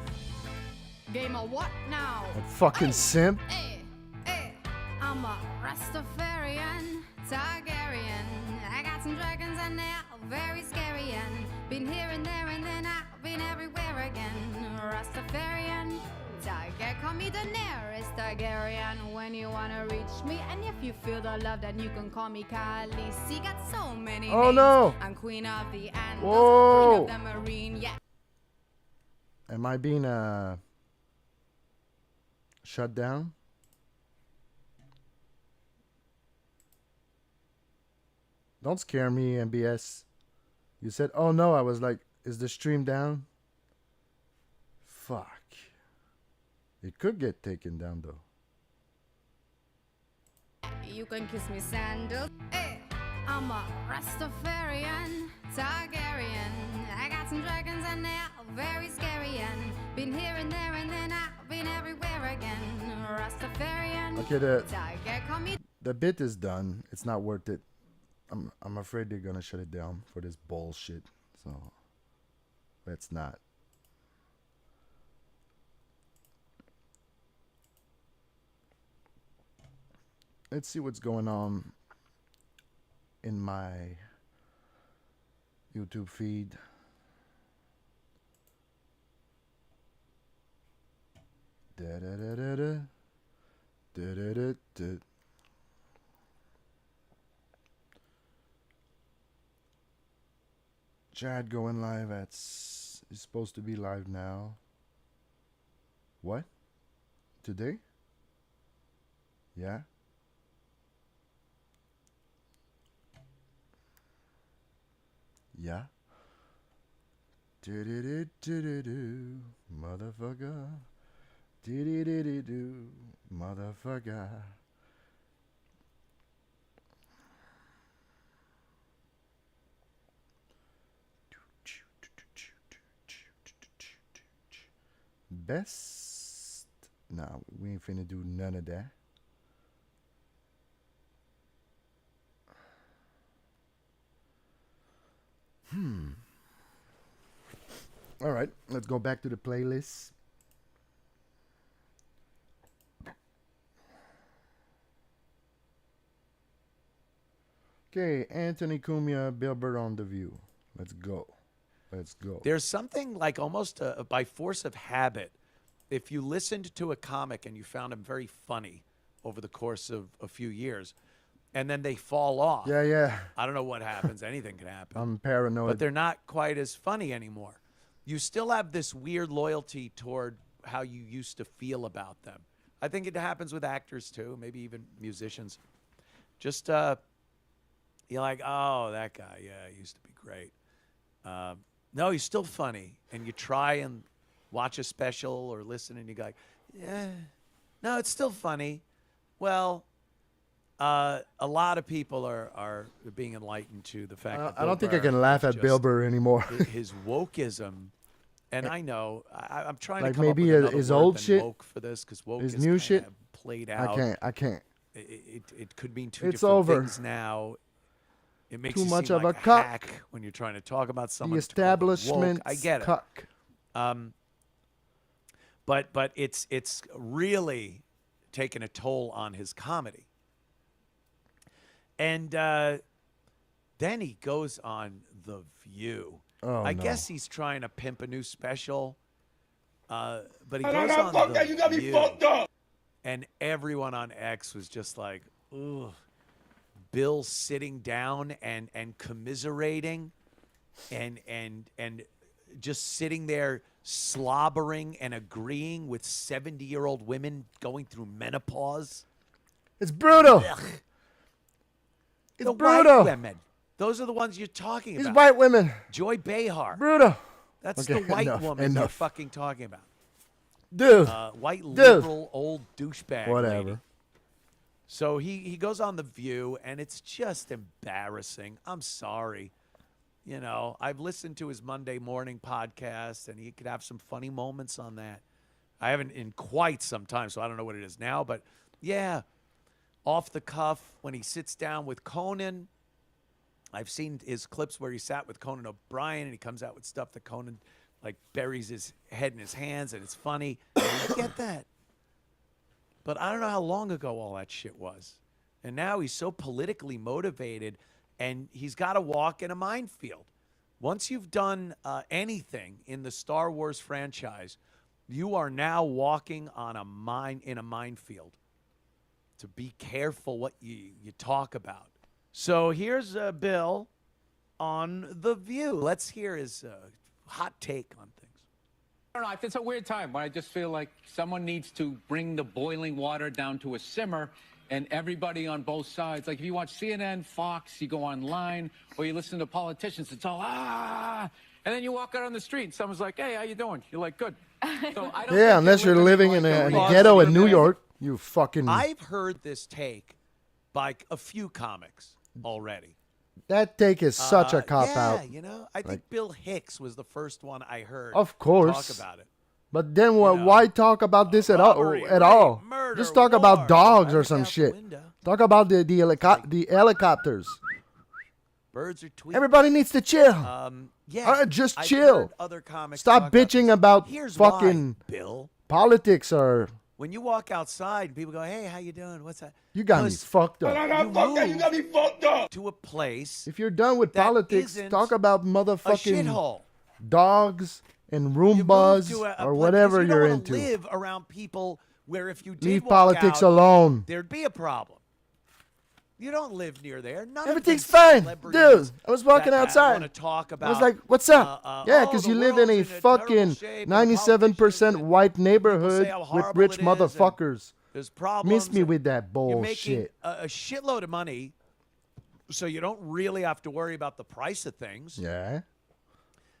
Game of what now? That fucking simp. I'm a Rastafarian, Targaryen. I got some dragons and they're very scary. And been here and there and then I've been everywhere again. Rastafarian, Targaryen, call me Daenerys Targaryen. When you wanna reach me and if you feel the love, then you can call me Khaleesi. Got so many Oh, names. no. I'm Queen of the Andals, Whoa. Queen of the Marine. Yeah. Am I being shut down? Don't scare me, MBS. You said, oh no, I was like, is the stream down? Fuck. It could get taken down though. You can kiss me sandals. I'm a Rastafarian, Targaryen. I got some dragons and they're very scary and been here and there and then I've been everywhere again. Rastafarian. Okay, Tiger, call me the bit is done. It's not worth it. I'm afraid they're gonna shut it down for this bullshit. So let's not. Let's see what's going on in my YouTube feed. Da da da da da. Da da da da. Chad going live at is supposed to be live now. What? Today? Yeah. Yeah. Do-do-do-do-do-do, motherfucker. Do-do-do-do-do, motherfucker. Best. Nah, we ain't finna do none of that. All right, let's go back to the playlist. Okay, Anthony Cumia, Bill Burr on The View. Let's go. Let's go. There's something like almost by force of habit. If you listened to a comic and you found him very funny over the course of a few years, and then they fall off. Yeah, yeah. I don't know what happens. Anything can happen. I'm paranoid. But they're not quite as funny anymore. You still have this weird loyalty toward how you used to feel about them. I think it happens with actors too, maybe even musicians. Just you're like, oh, that guy, yeah, he used to be great. No, he's still funny. And you try and watch a special or listen, and you go, yeah, no, it's still funny. Well, a lot of people are being enlightened to the fact that I don't think I Burr can laugh is at Bill just- Burr anymore. his wokeism, and I know I'm trying Like to come maybe up with another his word old than shit, woke for this, because woke his is new kinda shit. played out. I can't. It could mean two It's different over. things now. It makes Too you much seem of like a cuck. hack when you're trying to talk about The someone. establishment. I get it. Cuck. But it's really taken a toll on his comedy. And then he goes on The View. Oh, I no. guess he's trying to pimp a new special. But he goes on The View. And everyone on X was just like, ugh. Bill sitting down and commiserating and just sitting there slobbering and agreeing with 70-year-old women going through menopause. It's brutal. Ugh. It's The brutal. white women. Those are the ones you're talking These about. white women. Joy Behar. Brutal. That's Okay, the white enough, woman you're enough. fucking talking about. Dude. White Dude. liberal old douchebag Whatever. lady. So he goes on The View, and it's just embarrassing. I'm sorry. You know, I've listened to his Monday morning podcast, and he could have some funny moments on that. I haven't in quite some time, so I don't know what it is now. But, yeah, off the cuff, when he sits down with Conan, I've seen his clips where he sat with Conan O'Brien, and he comes out with stuff that Conan, like, buries his head in his hands, and it's funny. I get that. But I don't know how long ago all that shit was. And now he's so politically motivated, and he's got to walk in a minefield. Once you've done anything in the Star Wars franchise, you are now walking on in a minefield. To be careful what you talk about. So here's Bill on The View. Let's hear his hot take on things. I don't know. It's a weird time when I just feel like someone needs to bring the boiling water down to a simmer, and everybody on both sides. Like if you watch CNN, Fox, you go online, or you listen to politicians, it's all and then you walk out on the street, and someone's like, "Hey, how you doing?" You're like, "Good." So I don't Yeah, think unless they're you're living in like a the ghetto in reality New of York, you fucking. I've heard this take by a few comics already. That take is such a cop yeah, out. you know, I think Bill Hicks was the first one I heard. Of course. Talk about it. But then know, why talk about this robbery, at all? rape, murder, Just talk war, about dogs or everything some out the shit. window. Talk about the helicopters. Birds are tweeting. Everybody needs to chill. Yeah, just I've chill. heard other comics Stop talk bitching this. about Here's fucking why, Bill. politics or When you walk outside and people go, "Hey, how you doing? What's that?" you got me 'Cause fucked up. you got me fucked up. To a place If you're done with that politics, isn't talk about a motherfucking shithole. dogs and You move Roombas to a or place- whatever because you're you don't into. wanna live around people where if you did Leave walk politics out, alone. there'd be a problem. You don't live near there. None Everything's of these fine, celebrities dude. I was walking that outside. wanna talk about, I was like, "What's up?" Yeah, because the you live in a world's in terrible fucking shape, and the 97% politicians white and neighborhood people say how with horrible rich it is, and motherfuckers. There's problems. Miss me and with that You're making bullshit. a shitload of money, so you don't really have to worry about the price of things. Yeah.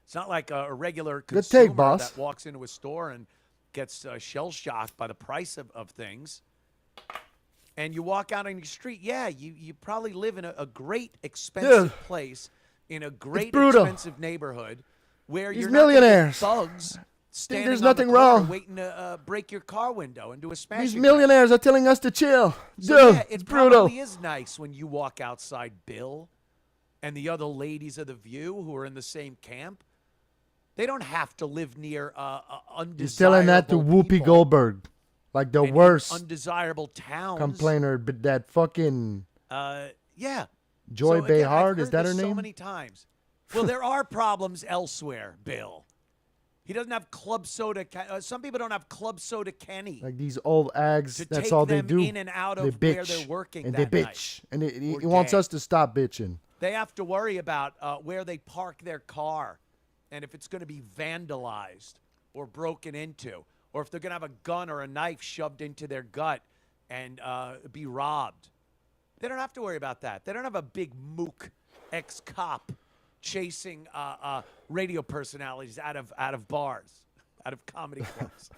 It's not like a regular Good consumer take, boss. that walks into a store and gets shell-shocked by the price of things. And you walk out on the street, yeah, you probably live in a great, expensive place in a great, brutal. expensive neighborhood where These you're not gonna get millionaires thugs standing there's on the nothing corner wrong. waiting to break your car window and do a smash. These millionaires are telling us to chill. So Dude, yeah, it's it brutal. probably is nice when you walk outside, Bill, and the other ladies of the View who are in the same camp. They don't have to live near undesirable He's telling that to Whoopi people Goldberg. Like the and in worst undesirable towns. complainer, but that fucking Yeah. Joy So, again, Behar, I've is heard that this her so name? many times. Well, there are problems elsewhere, Bill. He doesn't have club soda. Some people don't have club soda Kenny. Like these old ags, To that's take all they them do. in and out They of where bitch, they're working and they that night bitch, and he or wants day. us to stop bitching. They have to worry about where they park their car and if it's going to be vandalized or broken into, or if they're going to have a gun or a knife shoved into their gut and be robbed. They don't have to worry about that. They don't have a big mook ex-cop chasing radio personalities out of bars, out of comedy clubs.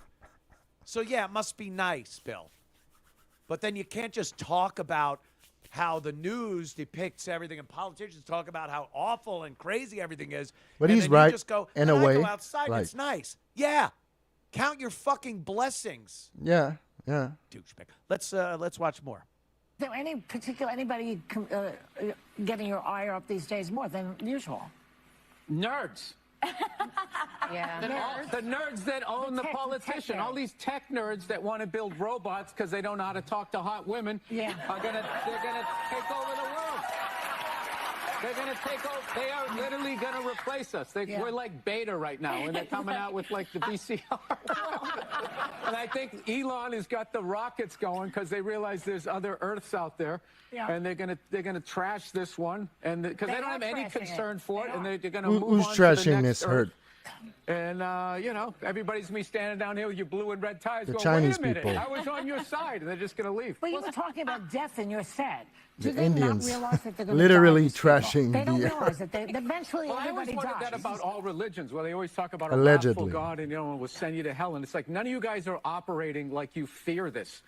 So, yeah, it must be nice, Bill. But then you can't just talk about how the news depicts everything and politicians talk about how awful and crazy everything is. But and he's then right, You just go, in "And a I way, go outside, and right. it's nice." Yeah. Count your fucking blessings, Yeah, yeah. douchebag. Let's watch more. Is there anybody getting your ire up these days more than usual? Nerds. Yeah. The nerds that own the tech politician, all nerds. these tech nerds that want to build robots because they don't know how to talk to hot women, Yeah. they're gonna take over the world. They're gonna take over. They are literally gonna replace us. Yeah. We're like beta right now, and they're coming out with like the VCR. And I think Elon has got the rockets going because they realize there's other Earths out there, Yeah. and they're gonna trash this one, and because they They don't are have any trashing it. concern for it, They and are. they're gonna Who's move on to trashing the next this Earth. herd? And, everybody's gonna be standing down here with your blue and red ties The going, Chinese wait a minute, people. I was on your side, and they're just going to leave. Well, you were talking about death in your set. Do The they Indians not realize that they're going literally to die? trashing They don't the realize that eventually Well, I always everybody wondered dies. that about all religions, where they always talk about a Allegedly. wrathful God and, will send you to hell. And it's like, none of you guys are operating like you fear this,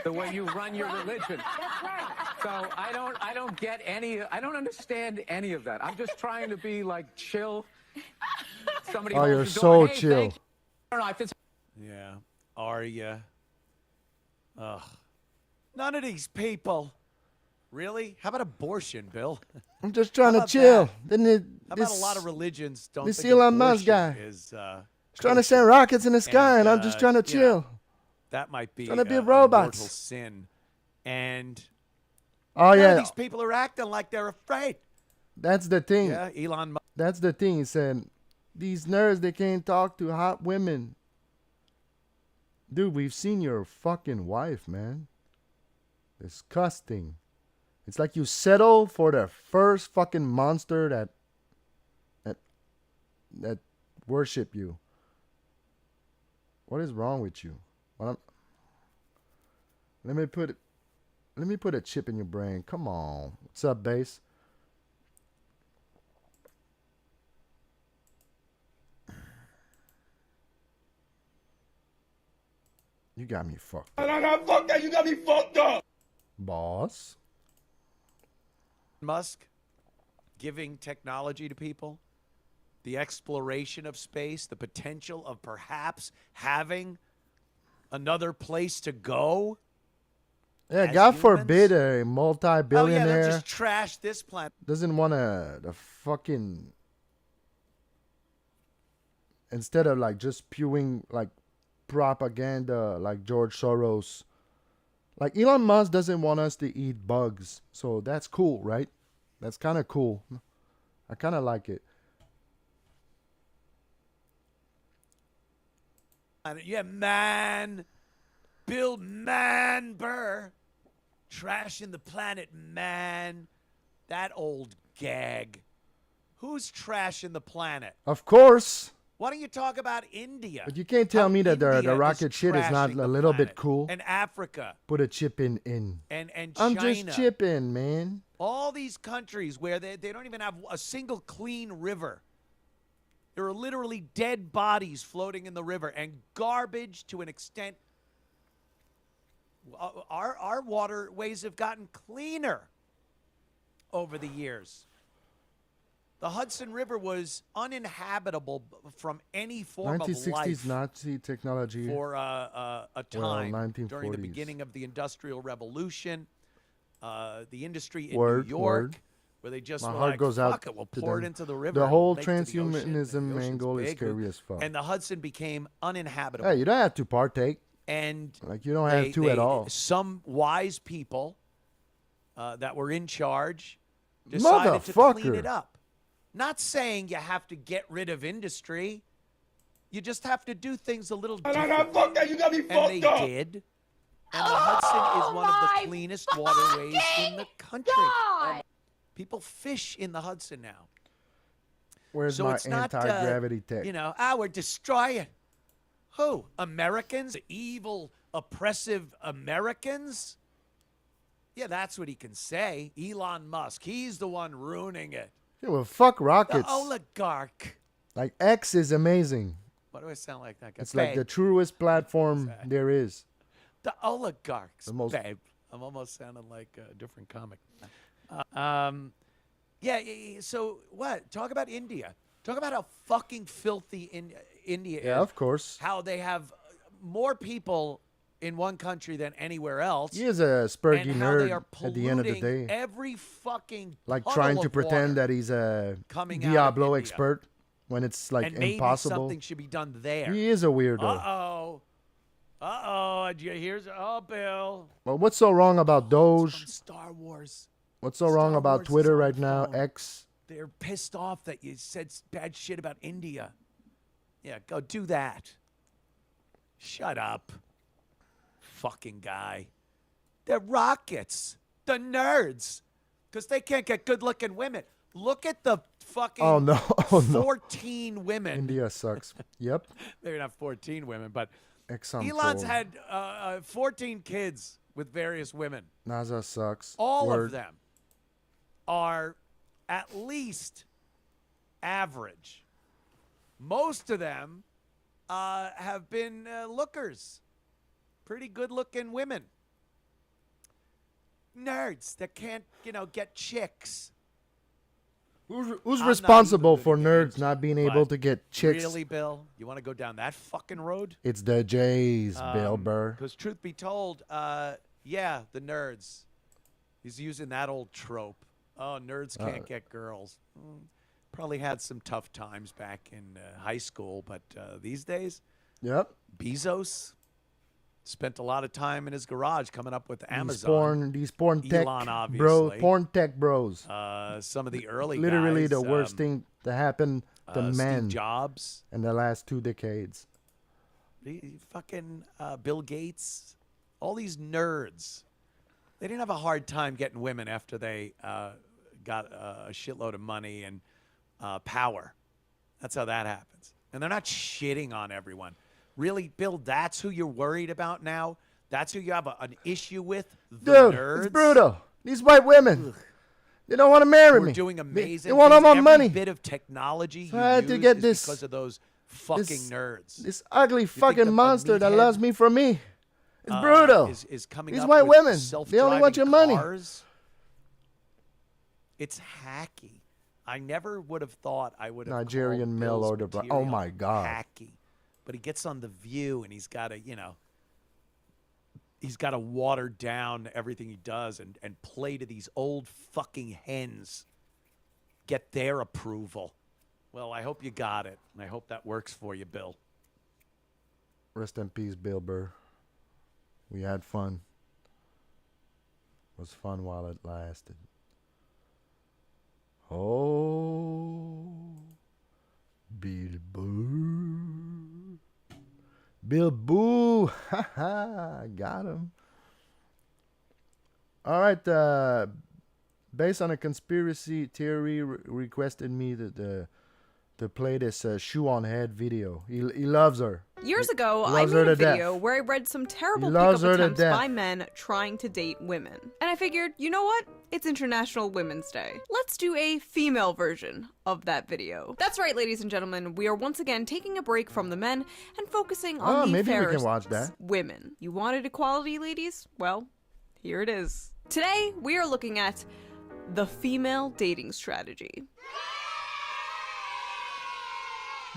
the way you run your religion. That's right. So I don't get I don't understand any of that. I'm just trying to be, like, chill. Somebody Oh, holds you're the so door, hey, chill. thank you. I don't know if it's Yeah. Are you? Ugh. None of these people. Really? How about abortion, Bill? I'm just trying to about chill. that? Then it, How this, about a lot of religions don't this think Elon Musk abortion guy. is he's trying to send rockets in the sky, and I'm And, just trying to you know, chill. that might be, Trying to be a robots. mortal sin. And Oh none of yeah, these people are acting like they're afraid. that's the thing. Yeah, Elon Musk. That's the thing. He said, these nerds, they can't talk to hot women. Dude, we've seen your fucking wife, man. Disgusting. It's like you settle for the first fucking monster that worship you. What is wrong with you? Let me put a chip in your brain. Come on. What's up, bass? You got me fucked up. I got fucked up. You got me fucked up. Boss. Musk giving technology to people, the exploration of space, the potential of perhaps having another place to go. Yeah, as God humans. forbid a Oh yeah, multi-billionaire they'll just trash this planet. doesn't want the fucking, instead of like just spewing like propaganda like George Soros. Like Elon Musk doesn't want us to eat bugs. So that's cool, right? That's kind of cool. I kind of like it. Yeah, man. Bill Man Burr. Trashing the planet, man. That old gag. Who's trashing the planet? Of course. Why don't you talk about India? But you can't tell How me that the India rocket shit is not trashing a the little bit planet. cool. And Africa. Put a chip in. And I'm China. just chipping, man. All these countries where they don't even have a single clean river. There are literally dead bodies floating in the river and garbage to an extent. Our waterways have gotten cleaner over the years. The Hudson River was uninhabitable from any form of 1960s life Nazi technology. for a time during the 1940s. beginning of the Industrial Revolution. The industry in Word, New York, word. where they just My were heart like, goes out fuck it, we'll to pour them. it into the river. The and whole make it to the ocean, and the transhumanism ocean's angle is big. scary as fuck. And the Hudson became uninhabitable. Hey, you don't have to partake. And Like, you don't have to at all. Some wise people that were in charge decided to clean Motherfucker. it up. Not saying you have to get rid of industry. You just have to do things a little different. You got me And they did. And the Hudson is one of the cleanest waterways in the country. And people fish in the Hudson now. Where's So my it's not, anti-gravity tech? You know, we're destroying. Who? Americans? Evil, oppressive Americans? Yeah, that's what he can say. Elon Musk. He's the one ruining it. Yeah, well, fuck The rockets. oligarch. Like, X is amazing. Why do I sound like that guy? It's like the truest platform there is. The oligarchs. The most- Babe. I'm almost sounding like a different comic. Yeah, so what? Talk about India. Talk about how fucking filthy India is. Yeah, of course. How they have more people in one country than anywhere else. He is a spurgy and how they nerd are at the end of the polluting day. every fucking Like puddle trying to of pretend water. that he's a coming out of Diablo India. expert when it's like and maybe impossible. something should be done there. He is a weirdo. Uh-oh. Here's Bill. Well, what's so wrong about From Doge? Star Wars. What's so wrong Star about Wars is Twitter on right the now? phone. X. They're pissed off that you said bad shit about India. Yeah, go do that. Shut up. Fucking guy. They're rockets. The nerds. Because they can't get good-looking women. Look at the fucking Oh, no. Oh, no. 14 women. India sucks. Yep. Maybe not 14 women, but X on Elon's troll. had 14 kids with various women. NASA sucks. All Word. of them are at least average. Most of them have been lookers, pretty good-looking women. Nerds that can't, get chicks. Who's I'm responsible not for even gonna nerds get into not being it, able but to get chicks? Really, Bill? You want to go down that fucking road? It's the Jays, Bill Burr. Because truth be told, yeah, the nerds. He's using that old trope. Oh, nerds can't get girls. Probably had some tough times back in high school, but these days, Yep. Bezos spent a lot of time in his garage coming up with Amazon. These porn tech Elon, bros, obviously. porn tech bros. Some of the early Literally guys, the worst thing to happen to men Steve Jobs, in the last 2 decades. fucking Bill Gates, all these nerds. They didn't have a hard time getting women after they got a shitload of money and power. That's how that happens. And they're not shitting on everyone. Really, Bill, that's who you're worried about now? That's who you have an issue with? The Dude, nerds? it's brutal. These white women, they don't want to marry We're me. doing amazing They want all things. my Every money. bit of technology So you I had to use get is this- because of those fucking this- nerds. This ugly think fucking the monster that meathead, loves me for me. It's brutal. Is coming These up white with women, they only want your self-driving money. cars. It's hacky. I never would have thought I would have Nigerian called mail Bill's order. Oh material my God. hacky. But he gets on The View and he's got to, he's got to water down everything he does and play to these old fucking hens. Get their approval. Well, I hope you got it. And I hope that works for you, Bill. Rest in peace, Bill Burr. We had fun. It was fun while it lasted. Oh, Bill Burr. Bill Boo. Ha ha. Got him. All right. Based on a conspiracy theory, requested me to play this shoe on head video. He loves her. Years ago, I loves made her a to death. video where I read some terrible He loves pickup her to attempts death. by men trying to date women. And I figured, you know what? It's International Women's Day. Let's do a female version of that video. That's right, ladies and gentlemen. We are once again taking a break from the men and focusing on the maybe we fairest can watch that. women. You wanted equality, ladies? Well, here it is. Today, we are looking at the female dating strategy.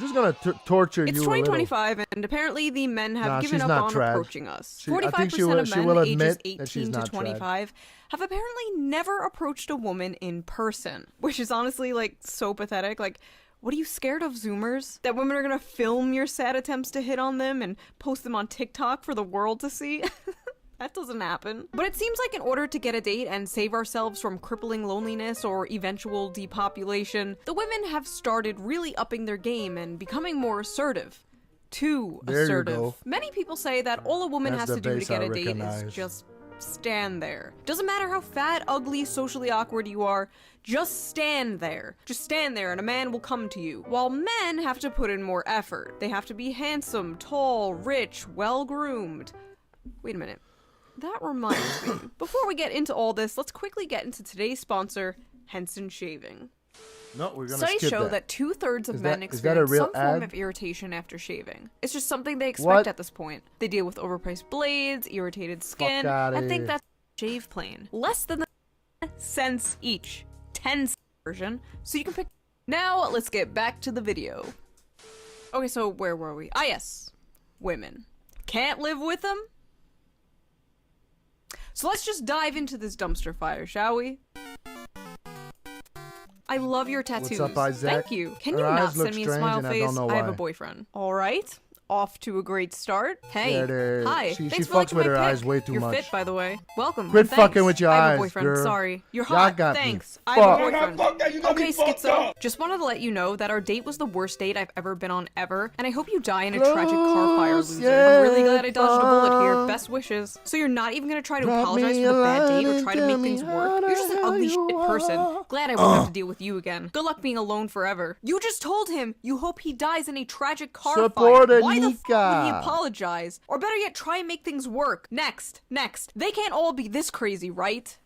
Just gonna torture It's you a little. 2025, and apparently the men have Nah, given she's up not on trash. approaching us. I think 45% of she men will ages admit that she's 18 to not trash. 25 have apparently never approached a woman in person, which is honestly, like, so pathetic. Like, what are you scared of, Zoomers? That women are gonna film your sad attempts to hit on them and post them on TikTok for the world to see? That doesn't happen. But it seems like in order to get a date and save ourselves from crippling loneliness or eventual depopulation, the women have started really upping their game and becoming more assertive. Too There you assertive. go. Many people say that all a woman That's has the to do to base get I a date recognize. is just stand there. Doesn't matter how fat, ugly, socially awkward you are, just stand there. Just stand there and a man will come to you. While men have to put in more effort. They have to be handsome, tall, rich, well-groomed. Wait a minute. That reminds me. Before we get into all this, let's quickly get into today's sponsor, Henson Shaving. No, we're gonna Studies skip show that. that 2/3 of Is men that- is that a experience real some form ad? of irritation after shaving. It's just something they expect What? at this point. They deal with overpriced blades, irritated skin, outta and think here. that's shave plane. Less than 10 cents each. 10 cent version, so you can pick. Now, let's get back to the video. Okay, so where were we? Ah, yes. Women. Can't live with them? So let's just dive into this dumpster fire, shall we? I love your tattoos. up, Isaac? Thank you. Can you Her not eyes look send me a strange smile and I face? don't know I have a why. boyfriend. All right. Off to a great start. Hey, Yeah, they're- hi. she Thanks for fucks liking with my her pic. eyes way too You're much. fit, by the way. Welcome. Quit and thanks. fucking with your I have eyes, a boyfriend. girl. Sorry. You're Y'all hot. got me. Thanks. I have a Fuck. boyfriend. Okay, Schizo. Just wanted to let you know that our date was the worst date I've ever been on ever, and I hope you die in a tragic car fire, loser. I'm really glad I dodged a bullet here. Best wishes. So you're not even gonna try to Drop apologize me for the a bad date line or try to and make tell things me work? how You're the just an hell ugly you shit person. are. Glad I won't have to deal with you again. Good luck being alone forever. You just told him you hope he dies in a tragic car Support fire. Why the f Anika. would he apologize? Or better yet, try and make things work. Next. They can't all be this crazy, right?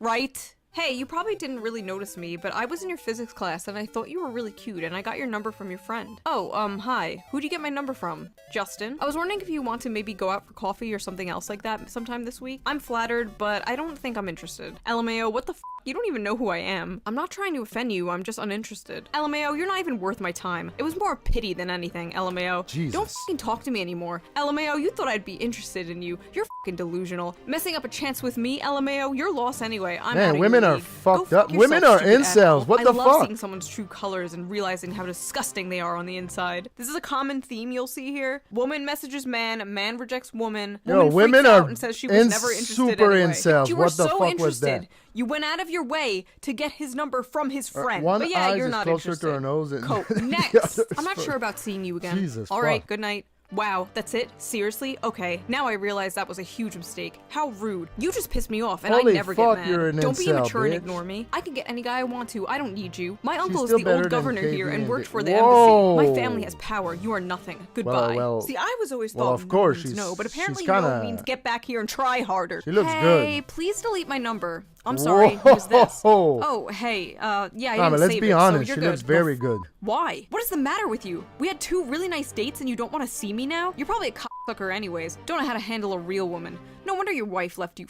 Right? Hey, you probably didn't really notice me, but I was in your physics class and I thought you were really cute and I got your number from your friend. Oh, hi. Who'd you get my number from? Justin? I was wondering if you want to maybe go out for coffee or something else like that sometime this week. I'm flattered, but I don't think I'm interested. LMAO, what the f? You don't even know who I am. I'm not trying to offend you, I'm just uninterested. LMAO, you're not even worth my time. It was more pity than anything, LMAO. Jesus. Don't f***ing talk to me anymore. LMAO, you thought I'd be interested in you. You're f***ing delusional. Messing up a chance with me, LMAO, you're lost anyway. I'm Man, outta women your are league. fucked Go up. fuck Women yourself, are stupid incels. asshole. What I the love fuck? seeing someone's true colors and realizing how disgusting they are on the inside. This is a common theme you'll see here. Woman messages man, man rejects woman. Yo, Woman women freaks out are and says she was never interested super anyway. incels. You were What the so fuck was interested. that? You went out of your way to get his number from his friend. One But yeah, eye you're is not closer interested. to her nose and Cool. the Next. other I'm not is sure about seeing you again. Jesus, All right, fuck. good night. Wow, that's it? Seriously? Okay, now I realize that was a huge mistake. How rude. You just pissed me off, and Holy I never fuck, get you're mad. an Don't be incel, immature and bitch. ignore me. I can get any guy I want to. I don't need you. My uncle is still the better old than governor here KB and and worked Dick. for the Whoa. embassy. My family has power. You are nothing. Goodbye. well, See, I was always well, thought of course, no means she's- no, but apparently she's kinda- no means get back here and try harder. She looks hey, good. please delete my number. I'm sorry. Who's this? Whoa. Oh, hey. Yeah, I Nah, didn't but let's save be it, honest. so She you're looks good. very good. Why? What is the matter with you? We had 2 really nice dates and you don't want to see me now? You're probably a cocksucker anyways. Don't know how to handle a real woman. No wonder your wife left you.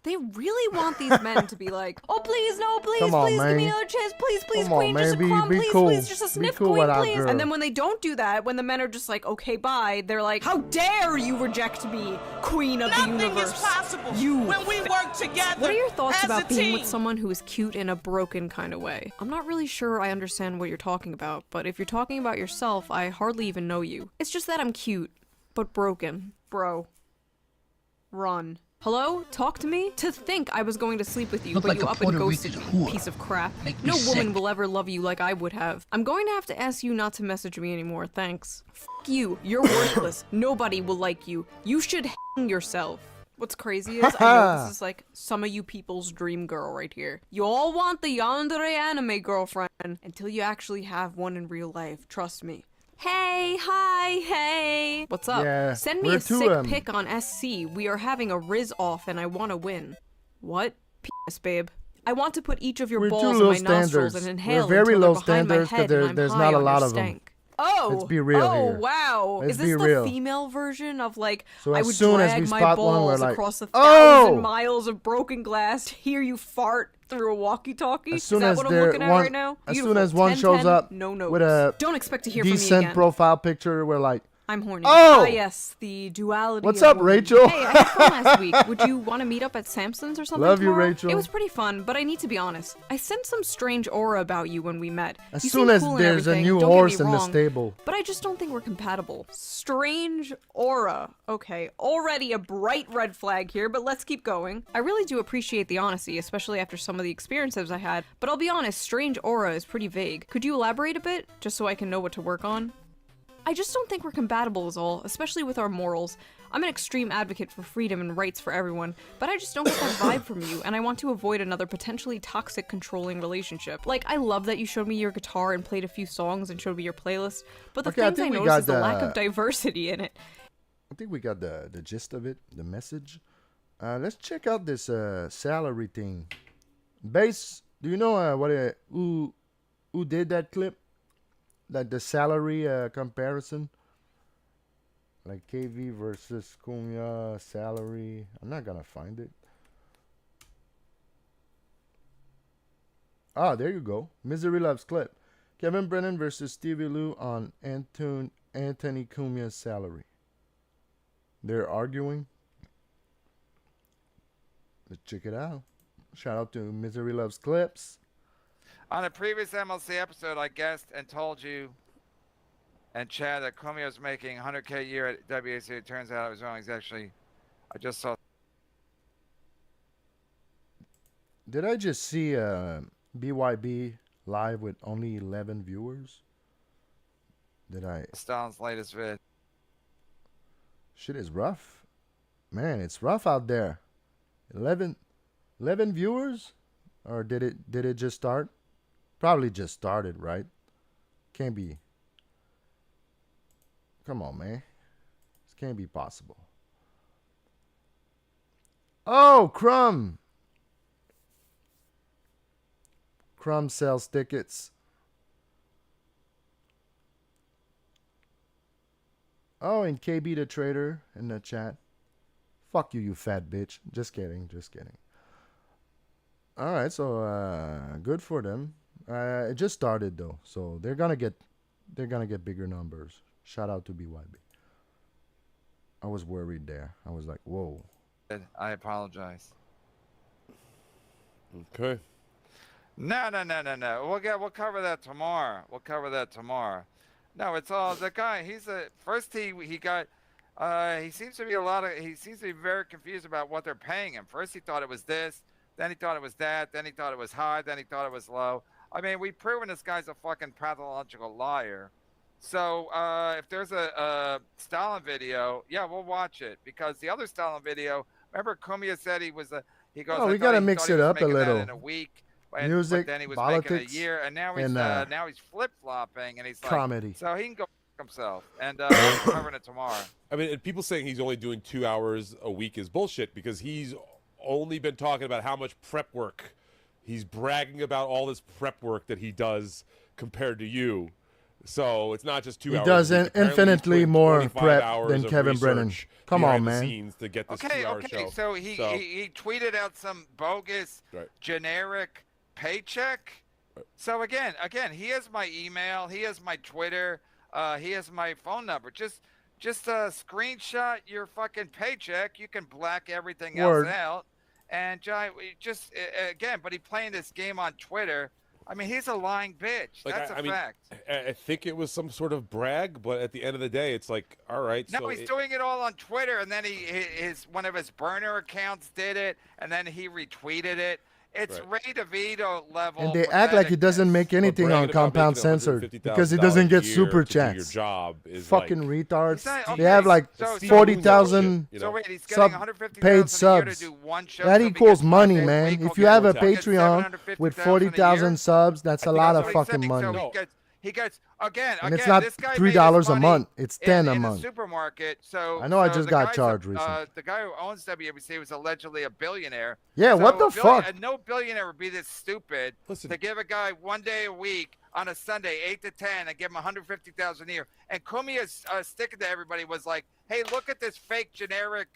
They really want these men to be like, oh, please, no, please, Come on, please, give me man. another chance, please, please, Come on, queen, just a man, crumb, be please, cool. please, just a Be sniff, cool queen, with our please. girl. And then when they don't do that, when the men are just like, okay, bye, they're like, how dare you reject me, queen of the universe. is possible You when we work together. What are your thoughts as about a being team. with someone who is cute in a broken kind of way? I'm not really sure I understand what you're talking about, but if you're talking about yourself, I hardly even know you. It's just that I'm cute, but broken. Bro. Run. Hello? Talk to me? To think I was going to sleep with you, Look but like you a up and Puerto ghosted Rican me, whore. piece of crap. Make me No woman sick. will ever love you like I would have. I'm going to have to ask you not to message me anymore, thanks. F you. You're worthless. Nobody will like you. You should hang yourself. What's crazy is, I know this is like some of you people's dream girl right here. You all want the yandere anime girlfriend until you actually have one in real life, trust me. Hey, hi, hey. What's up? Yeah, Send me where a to, sick pic on SC. We are having a Riz off and I want to win. What? Penis, babe. I want to put each of your We're too balls in low my nostrils standards. and We're inhale very until low they're behind my standards 'cause head and I'm there's high not a on lot your of 'em. stank. Oh, Let's be real oh here. wow. Let's Is this be the real. female version of like, So I as would soon as drag we my spot one, we're balls like, across 1,000 "Oh!" miles of broken glass to hear you fart through a walkie-talkie? As soon Is that as what I'm there looking at one, right now? as soon Beautiful. as one 10, shows 10, up no notes. with a Don't expect to hear from me decent again. profile picture, we're like, I'm horny. Oh! Ah, yes, the duality. What's of up, woman. Rachel? Hey, I had fun last week. Would you want to meet up at Samson's or something? Love you, tomorrow? Rachel. It was pretty fun, but I need to be honest. I sensed some strange aura about you when we met. as You soon seem as cool and there's a everything, new don't get me horse in the wrong, stable. but I just don't think we're compatible. Strange aura. Okay, already a bright red flag here, but let's keep going. I really do appreciate the honesty, especially after some of the experiences I had, but I'll be honest, strange aura is pretty vague. Could you elaborate a bit, just so I can know what to work on? I just don't think we're compatible is all, especially with our morals. I'm an extreme advocate for freedom and rights for everyone, but I just don't get that vibe from you, and I want to avoid another potentially toxic, controlling relationship. Like, I love that you showed me your guitar and played a few songs and showed me your playlist, but the Okay, I things I think we noticed got is the lack the- of diversity in it. I think we got the gist of it, the message. Let's check out this salary thing. Base, do you know who did that clip? Like the salary comparison? Like KV versus Kumya salary. I'm not gonna find it. Ah, there you go. Misery Loves clip. Kevin Brennan versus Stevie Lou on Anthony Kumya's salary. They're arguing. Let's check it out. Shout out to Misery Loves Clips. On a previous MLC episode, I guessed and told you and Chad that Comey was making 100K a year at WAC. It turns out I was wrong. He's actually, I just saw. Did I just see BYB live with only 11 viewers? Did I? Stalin's latest vid. Shit is rough. Man, it's rough out there. 11 viewers? Or did it just start? Probably just started, right? Can't be. Come on, man. This can't be possible. Oh, Crumb. Crumb sells tickets. Oh, and KB the Trader in the chat. Fuck you, you fat bitch. Just kidding, just kidding. All right, so good for them. It just started though, so they're gonna get bigger numbers. Shout out to BYB. I was worried there. I was like, whoa. I apologize. Okay. No. We'll cover that tomorrow. No, it's all the guy. He seems to be very confused about what they're paying him. First he thought it was this, then he thought it was that, then he thought it was high, then he thought it was low. I mean, we've proven this guy's a fucking pathological liar. So if there's a Stalin video, yeah, we'll watch it, because the other Stalin video, remember Kumya said he goes. Oh, we gotta mix it up a little. In a week. Music, but then he was politics, making a year, and now he's flip flopping, and he's like, comedy. So he can go himself, and we're covering it tomorrow. I mean, and people saying he's only doing 2 hours a week is bullshit, because he's only been talking about how much prep work. He's bragging about all this prep work that he does compared to you. So it's not just 2 He hours. does Apparently he's infinitely putting more 25 prep hours than of Kevin Brennan. research Come behind on, the man. scenes to get this Okay, 2-hour show. so he tweeted out some bogus generic paycheck. So again, he has my email, he has my Twitter, he has my phone number. Just screenshot your fucking paycheck. You can black everything Word. else out, and just again. But he playing this game on Twitter. I mean, he's a lying bitch. Like, That's I a mean, fact. I think it was some sort of brag, but at the end of the day, it's like, all right. No, so he's doing it all on Twitter, and then one of his burner accounts did it, and then he retweeted it. It's Ray DeVito level. And they act like he doesn't make anything on bragging about Compound making Censored because he $150,000 doesn't get a year super to do your chats. job is Fucking like, retards. Okay, They have like so 40,000 So wait, he's getting $150,000 paid a year to subs. do one show, That so he equals gets money, 5 days a man. week, If okay, you have a he gets Patreon with 750,000 a 40,000 year. subs, that's a lot of That's what he's fucking saying. money. So he gets again. And it's not this guy $3 a made his month. money It's 10 a in month. the supermarket. So I know I so just the got guy's charged recently. The guy who owns WBC was allegedly a billionaire. Yeah, what the fuck? No billionaire would be this stupid to give a guy 1 day a week on a Sunday, 8 to 10, and give him $150,000 a year. And Kumia's sticking to everybody was like, "Hey, look at this fake generic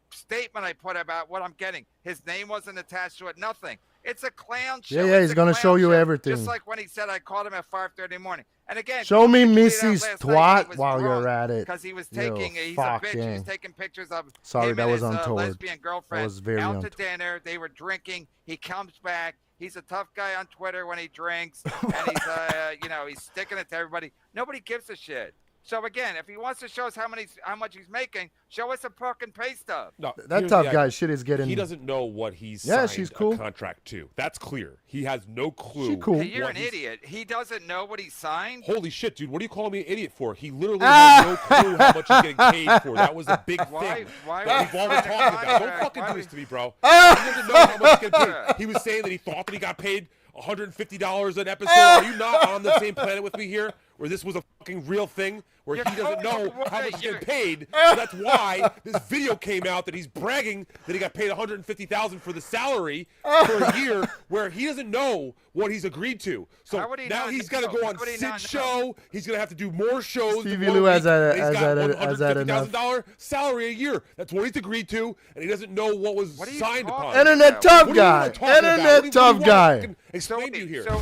statement I put about what I'm getting. His name wasn't attached to it. Nothing. It's a clown show. Yeah, It's he's a gonna clown show you show. everything. Just like when he said I called him at 5:30 in the morning. And again, Show me Kumia tweeted out Missy's last night twat he was while you're drunk at it. because he was Yo, taking. He's fuck, a bitch. yeah. He was taking pictures of Sorry, him that and was his untoward. lesbian That girlfriend was very out to untoward. dinner. They were drinking. He comes back. He's a tough guy on Twitter when he drinks, and he's he's sticking it to everybody. Nobody gives a shit. So again, if he wants to show us how much he's making, show us a fucking pay stub. No, That here's tough the guy idea. shit is getting. He doesn't know what he's Yeah, signed she's cool. a contract to. That's clear. He has no clue. She cool. Hey, you're what an idiot. He doesn't know what he signed. Holy shit, dude! What are you calling me an idiot for? He literally has no clue how much he's getting paid for. That was the big thing Why that we've all been talking about. Don't fucking do this to me, bro. He doesn't know how much he's getting paid. He was saying that he thought that he got paid $150 an episode. Are you not on the same planet with me here? Where this was a fucking real thing, where he doesn't know how much he's getting paid. So that's why this video came out that he's bragging that he got paid $150,000 for the salary for a year, where he doesn't know what he's agreed to. So How would he now not he's got to know? go on How would he Sid's not show. He's gonna have to do more shows. Stevie more Lou has weeks, that- and he's has got that- has that enough. $150,000 salary a year. That's what he's agreed to, and he doesn't know what was What are you signed talking upon. about? Internet tough What do you guy. want to talk about? Internet What do you tough want guy. to fucking explain to you here? So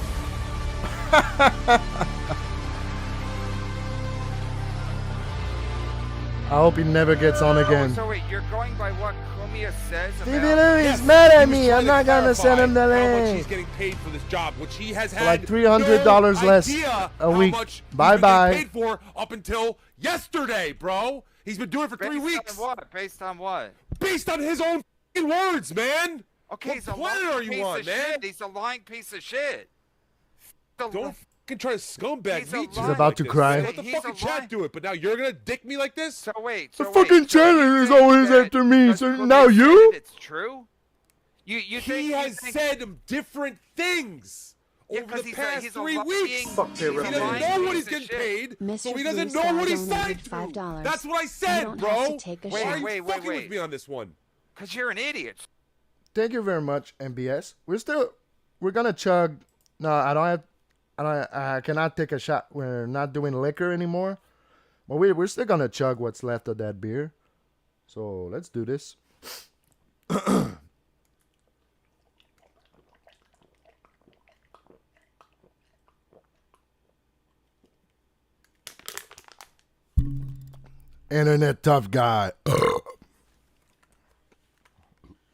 I hope he never gets on again. So wait, you're going by what Kumia says Stevie about... Lou is Yes, mad at he was me. trying I'm to not gonna send him the clarify how much link. he's getting paid for this job, which he has had like $300 no less idea a how week. much he's Bye-bye. been getting paid for up until yesterday, bro. He's been doing it for 3 weeks. On what? Based on what? Based on his own fucking words, man. Okay, What he's a planet lying are you piece on, of man? shit. He's a lying piece of shit. Don't fucking try to scumbag He's a me. liar. She's about to cry. Let the He's fucking a chat liar. do it, but now you're gonna dick me like this? So wait, The so fucking wait, so channel you is think always that after me, because so Kumia now said you? it, It's true. You He think has think- said different things Yeah, over 'cause the he's past a 3 lying- weeks. Fuck He doesn't lying know what piece he's of getting shit. paid, Mr. so he Blue doesn't know Sky what he donated signed to. $5. That's what I You said, don't bro. have to take a Why are you Wait, fucking wait. with me on this one? Because you're an idiot. Thank you very much, MBS. We're gonna chug. No, I cannot take a shot. We're not doing liquor anymore. But we're still gonna chug what's left of that beer. So let's do this. Internet tough guy.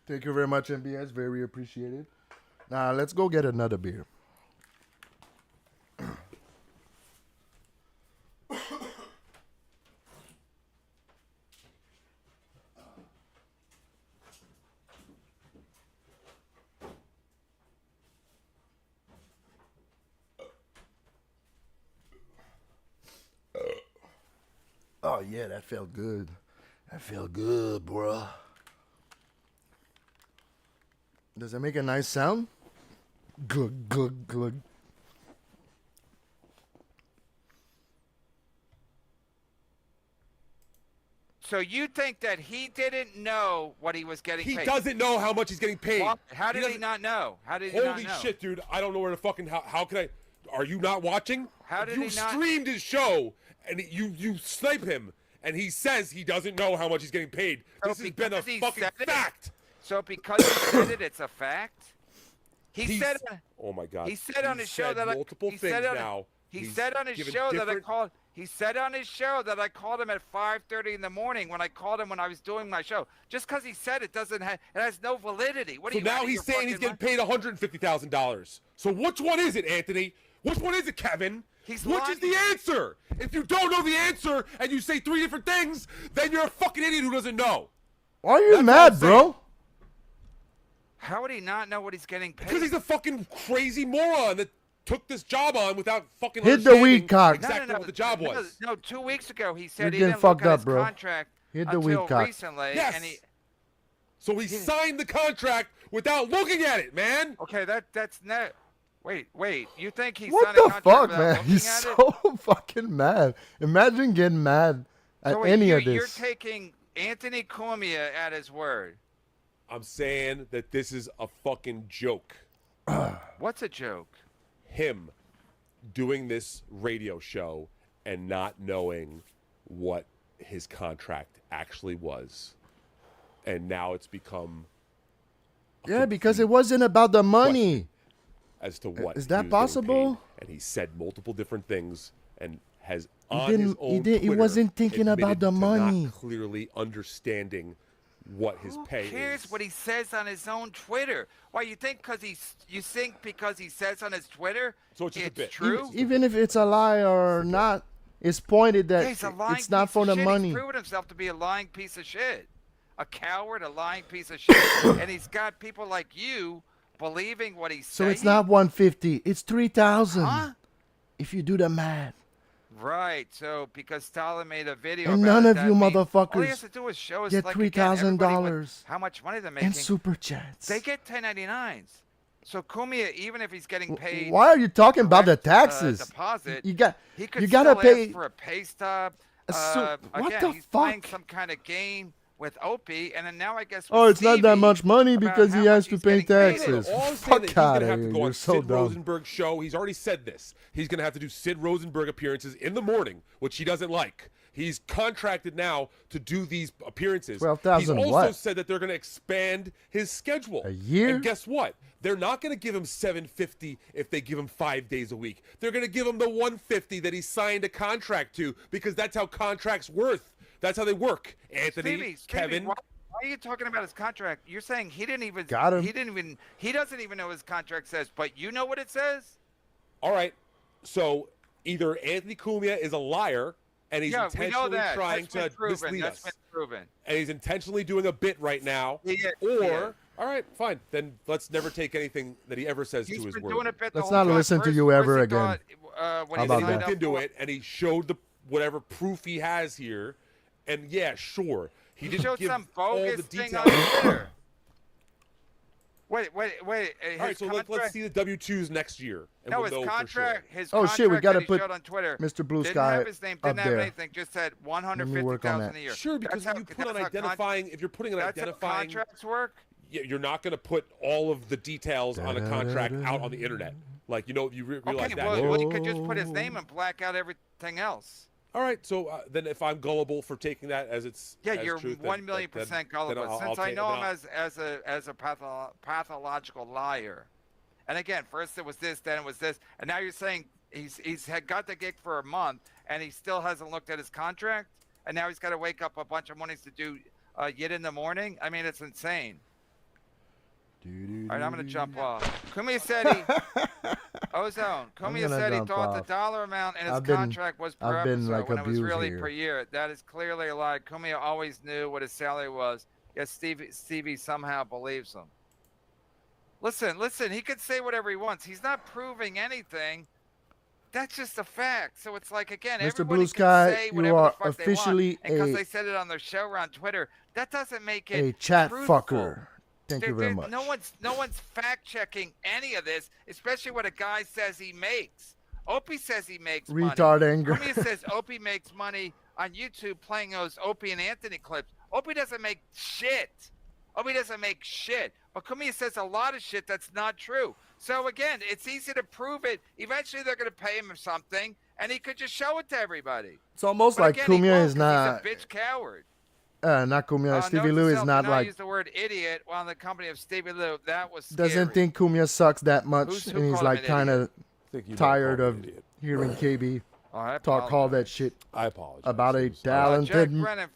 Thank you very much, MBS. Very appreciated. Now let's go get another beer. Oh yeah, that felt good. That felt good, bruh. Does it make a nice sound? Glug, glug, glug. So you think that he didn't know what he was getting He paid? doesn't know how much he's getting paid. What? How did he doesn't- not know? How did he not Holy know? shit, dude. I don't know where to fucking... How can I... Are you not watching? How did you he not? streamed his show, and you snipe him, and he says he doesn't know how much he's getting paid. So This has been a because he fucking said it- fact. So because he said it, it's a fact. He said. Oh my God. He said on his show said that multiple he things said on, now. He He's said on his given show that I different- called. He said on his show that I called him at 5:30 in the morning when I called him when I was doing my show. Just because he said it doesn't have, it has no validity. What So are you? now he's saying he's getting paid $150,000. So which one is it, Anthony? Which one is it, Kevin? Which is the answer? If you don't know the answer and you say 3 different things, then you're a fucking idiot who doesn't know. Why are you That's mad, all I'm bro? How would he not know what he's getting paid? Because he's a fucking crazy moron that took this job on without fucking Hit the understanding weed cock. exactly what the job was. No, 2 weeks ago he You're said he getting didn't look fucked at up, his bro. contract Hit the until weed cock. recently. Yes. And he, So he signed the contract without looking at it, man. okay, that's not. Wait. You think he What signed a the contract fuck, without man? looking He's at it? so fucking mad. Imagine getting mad at So wait, any of You're this. taking Anthony Cumia at his word. I'm saying that this is a fucking joke. What's a joke? Him doing this radio show and not knowing what his contract actually was. And now it's become Yeah, because it wasn't about the money. as to what Is he that was getting possible? paid. And he said multiple different things and has He on his didn't- own he didn't- he Twitter wasn't thinking about admitted the to money. not clearly understanding what his pay Here's is. what he says on his own Twitter. Why you think because he says on his Twitter So it's just a bit. true? Even if it's a lie or not, it's pointed that Yeah, he's a lying it's not piece for of the shit. money. He's proven himself to be a lying piece of shit. A coward, a lying piece of shit. And he's got people like you believing what he's So saying. it's not 150, it's 3,000. Huh? If you do the math. Right. So because Stalin made a video And about none it, of that you means all he motherfuckers has to do is show us get like, again, everybody with $3,000 how much money they're making. and super chats. They get 1099s. So Cumia, even if he's getting paid, Why are you talking about the taxes? deposit, You got he could you gotta still pay. ask for a pay stub. What Again, the he's playing fuck? some kind of game with Opie, and then now I guess. Oh, with it's not that Stevie much money about because how he has much to he's pay getting paid. taxes. All I'm saying that Fuck he's gonna out of have to here. go You're on so Sid dumb. Rosenberg's show. He's already said this. He's gonna have to do Sid Rosenberg appearances in the morning, which he doesn't like. He's contracted now to do these appearances. 12,000 He's also what? said that they're gonna expand his schedule. A year? And guess what? They're not gonna give him $750 if they give him 5 days a week. They're gonna give him the $150 that he signed a contract to because that's how contracts worth. That's how they work. Anthony, Stevie, Kevin. why are you talking about his contract? You're saying he didn't even. Got him. He doesn't even know his contract says, but you know what it says. All right. So either Anthony Cumia is a liar and he's Yeah, we know intentionally that. trying That's been to proven. mislead That's us. been proven. And he's intentionally doing a bit right now. Yeah, or, yeah. all right, fine. Then let's never take anything that he ever says He's to his been word. doing a bit the Let's whole not time. listen to First- you ever first he again. thought, when How he about He signed that? looked up into for- it and he showed the whatever proof he has here. And yeah, sure. He didn't showed give some all the bogus thing details. on Twitter. Wait. All right, so let's see the W-2s next year. And No, we'll know his for sure. contract. His Oh, shit, we contract gotta that he put showed on Twitter. Mr. Blue didn't Sky have his name. up Didn't have there. anything. Just said work on 150,000 that. a year. Sure, because when you put on identifying, if you're putting an that's identifying, how contracts work. you're not going to put all of the details on a contract out on the internet. Like, you know, you realize Okay, that. well, you could just put his name and black out everything else. All right, so then if I'm gullible for taking that as it's Yeah, as you're truth, 1,000,000% gullible. I'll Since I take- know then him I'll- as a pathological liar, and again, first it was this, then it was this, and now you're saying he's had got the gig for a month and he still hasn't looked at his contract, and now he's got to wake up a bunch of mornings to do Yit in the morning. I mean, it's insane. All right, I'm gonna jump off. Cumia said Ozone. Cumia gonna said he jump thought the off. dollar amount in his I've been- contract was per I've been, episode like, when it was abused really here. per year. That is clearly a lie. Cumia always knew what his salary was. Yet Stevie somehow believes him. Listen. He could say whatever he wants. He's not proving anything. That's just a fact. So it's like, again, Mr. everybody Blue can Sky, say you whatever are the fuck officially they want. And because a- they said it on their show or on Twitter, that doesn't make it A chat truthful. fucker. Thank you very much. No one's fact checking any of this, especially what a guy says he makes. Opie says he makes Retard money. anger. Cumia says Opie makes money on YouTube playing those Opie and Anthony clips. Opie doesn't make shit. Oh, he doesn't make shit. But Cumia says a lot of shit that's not true. So again, it's easy to prove it. Eventually, they're going to pay him something, and he could just show it to everybody. It's almost But like again, he Cumia won't is 'cause not. He's a bitch coward. Not Cumia. Stevie Note Lou to is self, not do not like. use the word idiot while in the company of Stevie Lou. That was scary. Doesn't think Cumia sucks that much, Who and he's called him like an kind of Think you might tired call of me an idiot. hearing KB Oh, I talk all that shit I apologize. about a Jack talented, Brennan,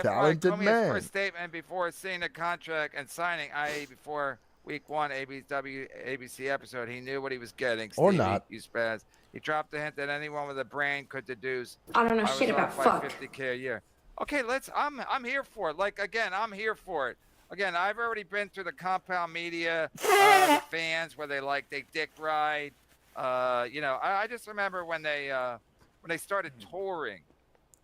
talented Cumia's man. first statement before seeing the contract and signing, i.e. before week 1 ABC episode, he knew what he was getting. Or Stevie, not. You spaz. He dropped the hint that anyone with a brain could deduce. I don't know was shit about off by fuck. $50K a year. Okay, I'm here for it. Like, again, I'm here for it. Again, I've already been through the compound media, the fans where they dick ride. I just remember when they started touring.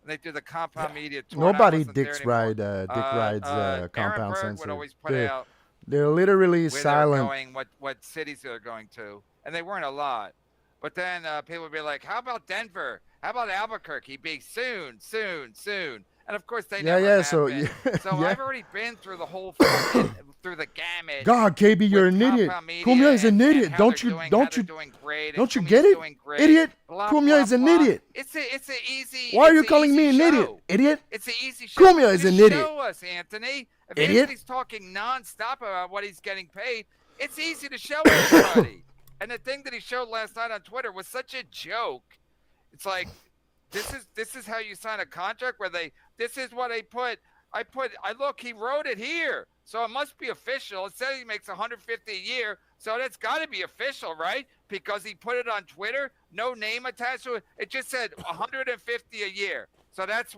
And they do the compound media tour. Nobody dicks ride Dick Ride's Aaron compound Berg sensor. would always put out They're literally where silent. they're going, what cities they're going to, and they weren't a lot. But then people would be like, "How about Denver? How about Albuquerque? Be soon." And of course they never happen. So So I've already been through the whole fucking through the gamut. God, KB, you're an idiot. Cumia is an idiot. Don't you get it, idiot? Cumia is an idiot. It's a easy. Why are you calling me an idiot, idiot? It's an easy show. Cumia is an idiot. Show us, Anthony. If Idiot. Anthony's talking nonstop about what he's getting paid, it's easy to show everybody. And the thing that he showed last night on Twitter was such a joke. It's like, this is how you sign a contract where this is what I look, he wrote it here. So it must be official. It says he makes $150 a year. So that's got to be official, right? Because he put it on Twitter, no name attached to it. It just said $150 a year. So that's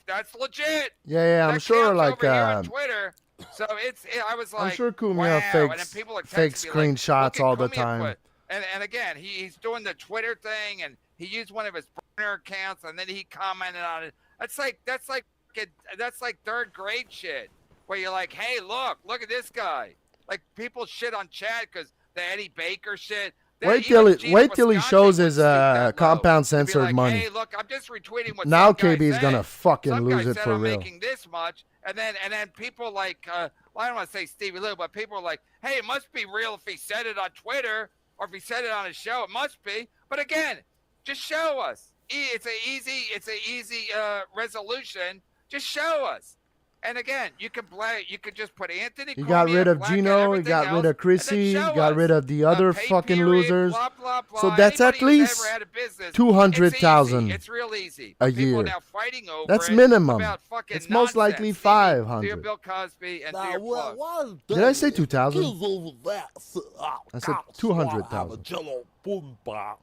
that's legit. Yeah, I'm That sure counts like over here on Twitter. So I was like, I'm sure Cumia wow. fakes And then people are fake texting me like, screenshots "Look at all the Cumia time. put-" And again, he's doing the Twitter thing, and he used one of his burner accounts, and then he commented on it. That's like third grade shit, where you're like, hey, look at this guy. Like people shit on Chad because the Eddie Baker shit. Wait till he shows his compound censored like, money. Hey, look, I'm just retweeting what Now some guy KB is said. gonna fucking Some lose guy it said for I'm real. making this much, and then people like, I don't want to say Stevie Lou, but people are like, hey, it must be real if he said it on Twitter or if he said it on his show. It must be. But again, just show us. It's an easy resolution. Just show us. And again, you could just put Anthony. He got rid of Gino. He got rid of Chrissy. He got rid of the other fucking losers. Blah, blah, blah. So that's at Anybody who's least ever had a business, 200,000 It's real easy. a People year. are now fighting over That's it minimum. about fucking It's most likely nonsense. 500. Do your Bill Cosby and do your plug. Did I say 2,000? I said 200,000. Jello boom bop,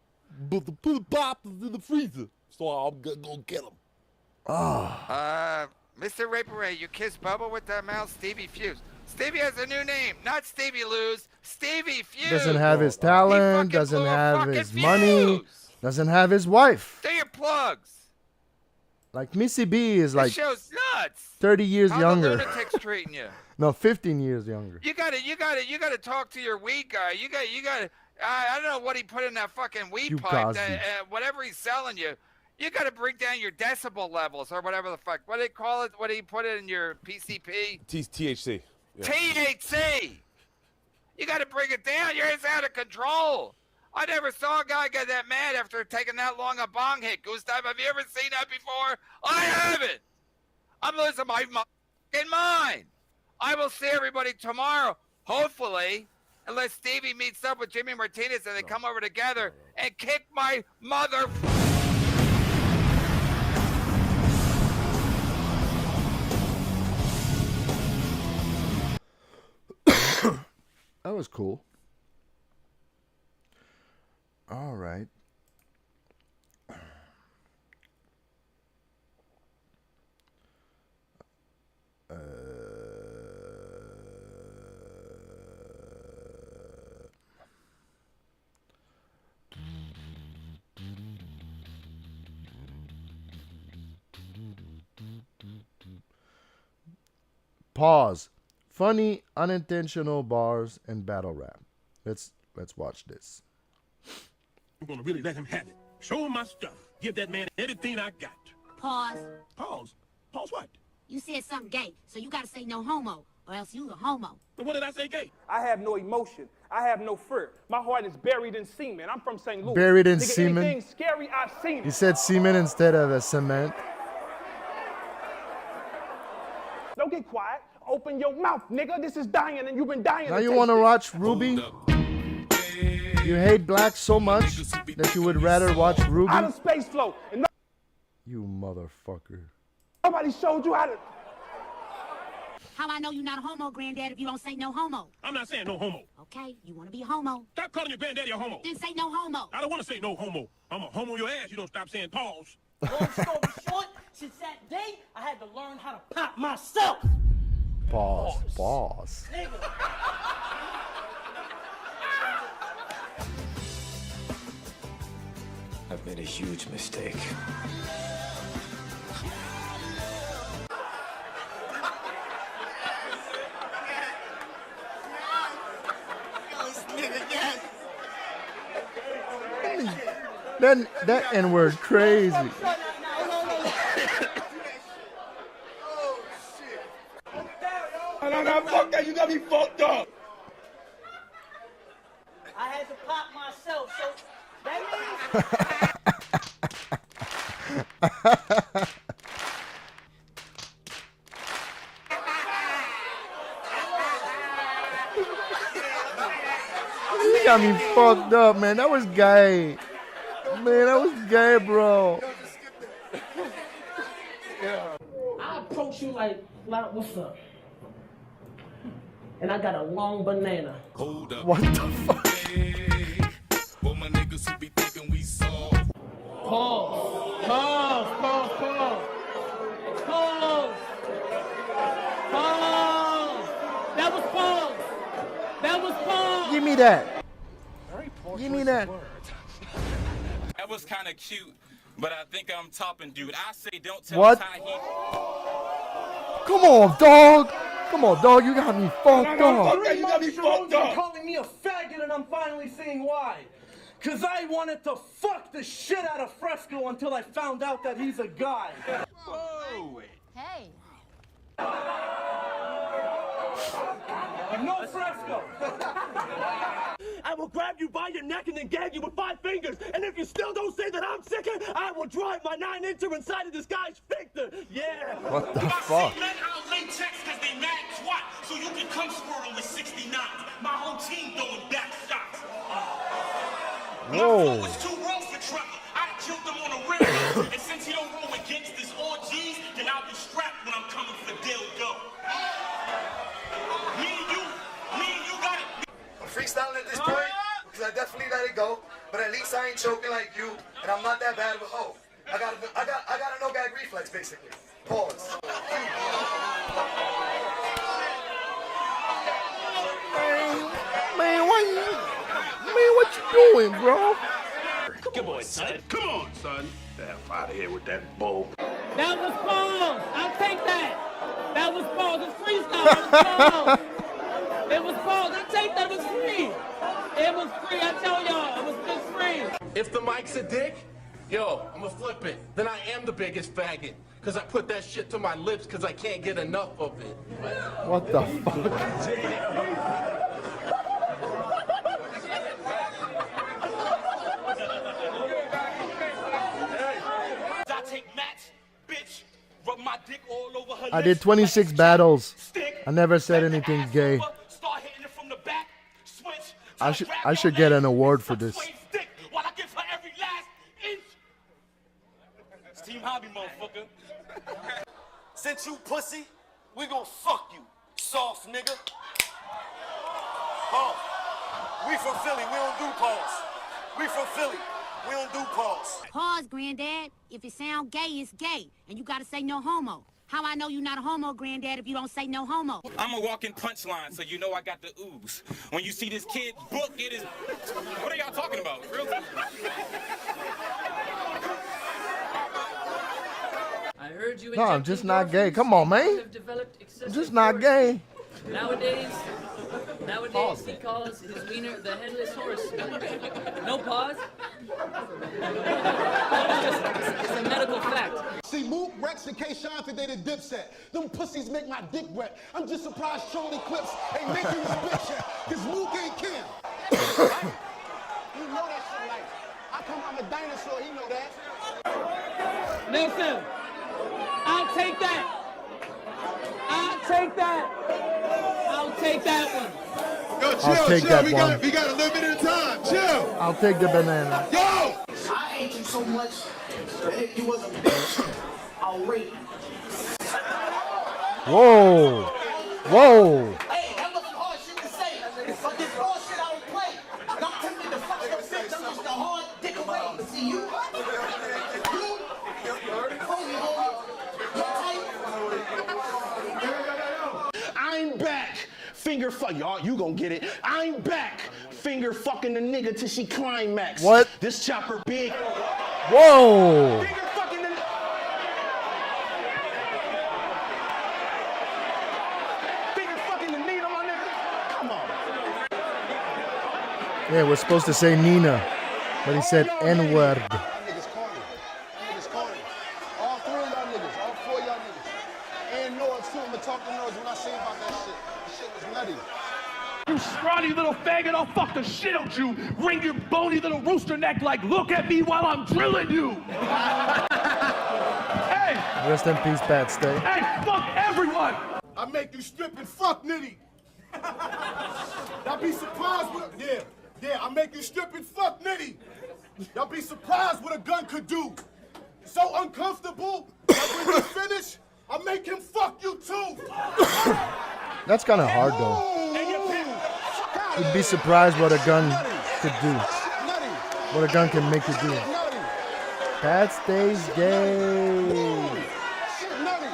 but the put pop is in the freezer, so I'm gonna go get him. Mr. Raperay, you kiss Bubba with that mouth, Stevie Fuse. Stevie has a new name, not Stevie Lou's, Stevie Fuse. Doesn't have his talent. Doesn't have his money. Doesn't have his wife. Do your plugs. Like Missy B is like This show's nuts. 30 years How younger. the lunatics treating you? No, 15 years younger. You gotta talk to your weed guy. You gotta. I don't know what he put in that fucking weed Hugh pipe. Cosby. Whatever he's selling you, you gotta bring down your decibel levels or whatever the fuck. What do they call it? What do you put it in your PCP? THC. Yeah. THC. You gotta bring it down. You're just out of control. I never saw a guy get that mad after taking that long a bong hit. Gustav, have you ever seen that before? I haven't. I'm losing my fucking mind. I will see everybody tomorrow, hopefully, unless Stevie meets up with Jimmy Martinez and they come over together and kick my mother. That was cool. All right. Pause. Funny, unintentional bars and battle rap. Let's watch this. I'm gonna really let him have it. Show him my stuff. Give that man everything I got. Pause. Pause. Pause what? You said something gay, so you gotta say no homo. or else you a homo. What did I say, gay? I have no emotion. I have no fear. My heart is buried in semen. I'm from St. Louis. Buried in Nigga, semen? Anything scary, I've seen He it. said semen instead of a cement. Don't get quiet. Open your mouth, nigga. This is dying, and you've been dying. Now to you taste want to it. watch Ruby? You hate blacks so much that you would rather watch Ruby? Out of space flow. And You motherfucker. nobody showed you how to. How I know you not a homo, granddad, if you don't say no homo? I'm not saying no homo. Okay, you want to be a homo? Stop calling your granddaddy a homo. Then say no homo. I don't want to say no homo. I'm a homo your ass. You don't stop saying pause. Long story short, since that day, I had to learn how to pop myself. Pause. I've made a huge mistake. That N-word crazy. Nah, fuck that. You got me fucked up. I had to pop myself, so that means You got me fucked up, man. That was gay. Man, that was gay, bro. I approach you like, what's up? And I got a long banana. Hold up. What the fuck? For my niggas who be thinking we soft. Pause. Pause. Pause. Pause. Pause. Pause. That was pause. That was pause. Give me that. Give me that. That was kind of cute, but I think I'm topping, dude. I say don't tell What? Ty Come on, dog. Come on, dog. You got me fucked up. You got me fucked up. Calling me a faggot, and I'm finally seeing why. Cause I wanted to fuck the shit out of Fresco until I found out that he's a guy. Whoa. Hey. No Fresco. I will grab you by your neck and then gag you with 5 fingers. And if you still don't say that I'm sicker, I will drive my 9-incher inside of this guy's sphincter. Yeah. What the fuck? Men out latex cause they mad twat. So you can come squirrel with 69. My whole team throwing back shots. Whoa. My flow is too raw for Trevor. I killed him on a river. And since he don't roll against his orgies, then I'll be strapped when I'm coming for dildo. Me and you got it. I'm freestyling at this point because I definitely let it go, but at least I ain't choking like you, and I'm not that bad of a hoe. I got a no gag reflex basically. Pause. Man, what you doing, bro? Come on, son. Come on, son. Get out of here with that bull. That was pause. I'll take that. That was pause. It's freestyle. It was pause. It was pause. I take that. It was free. It was free. I tell y'all, it was just free. If the mic's a dick, yo, I'ma flip it. Then I am the biggest faggot. Cause I put that shit to my lips cause I can't get enough of it. What the fuck? I take mats, bitch, rub my dick all over her I did 26 battles. I never said anything gay. Start hitting it from the back, switch. I should get an award for this. Stick while I give her every last inch. It's Team Hobby, motherfucker. Since you pussy, we gon' fuck you, soft nigga. Pause. We from Philly, we don't do pause. We from Philly, we don't do pause. Pause, granddad. If it sound gay, it's gay. And you gotta say no homo. How I know you not a homo, granddad, if you don't say no homo? I'm a walking punchline, so you know I got the ooze. When you see this kid book, it is. What are y'all talking about? Real talk. I heard you. No, I'm just not gay. Come on, man. I'm just not gay. Nowadays, he calls his wiener the headless horse. No pause. It's a a medical fact. See, Mook, Rex, and K-Shine think they the Dipset. Them pussies make my dick wet. I'm just surprised Charlie Clips ain't making this bitch yet. Cause Mook ain't Kim. Right? You know that shit, like, I'm a dinosaur, he know that. Listen, I'll take that. I'll take that. I'll take that one. Yo, chill, I'll take chill. that We one. got a little bit of time. Chill. I'll take the banana. Yo! I hate you so much that if you was a bitch, I'll rape you. Whoa. Whoa. Hey, that was hard shit to say, but this bullshit I don't play. And I'm tempted to fuck your bitch, I'm just a hard dick away. But see you, I'm back. Finger fuck y'all, you gon' get it. I'm back. Finger fucking the nigga till she climax. What? This chopper big. Whoa. Finger fucking the Finger fucking the needle, my nigga. Come on. Yeah, we're supposed to say Nina, but he said N-word. That nigga's corny. That nigga's corny. All three of y'all niggas, all four of y'all niggas. And Noah too, I'ma talk to Noah when I say about that shit. The shit was nutty. You scrawny little faggot, I'll fuck the shit out you. Wring your bony little rooster neck like, look at me while I'm drilling you. Hey, Rest in peace, Pat Stay. hey, fuck everyone. I make you strip and fuck Nitty. Y'all be surprised what I make you strip and fuck Nitty. Y'all be surprised what a gun could do. So uncomfortable that when you finish, I make him fuck you too. That's kind of hard, though. You'd be surprised what a gun could do. What a gun can make you do. Pat Stay's gay.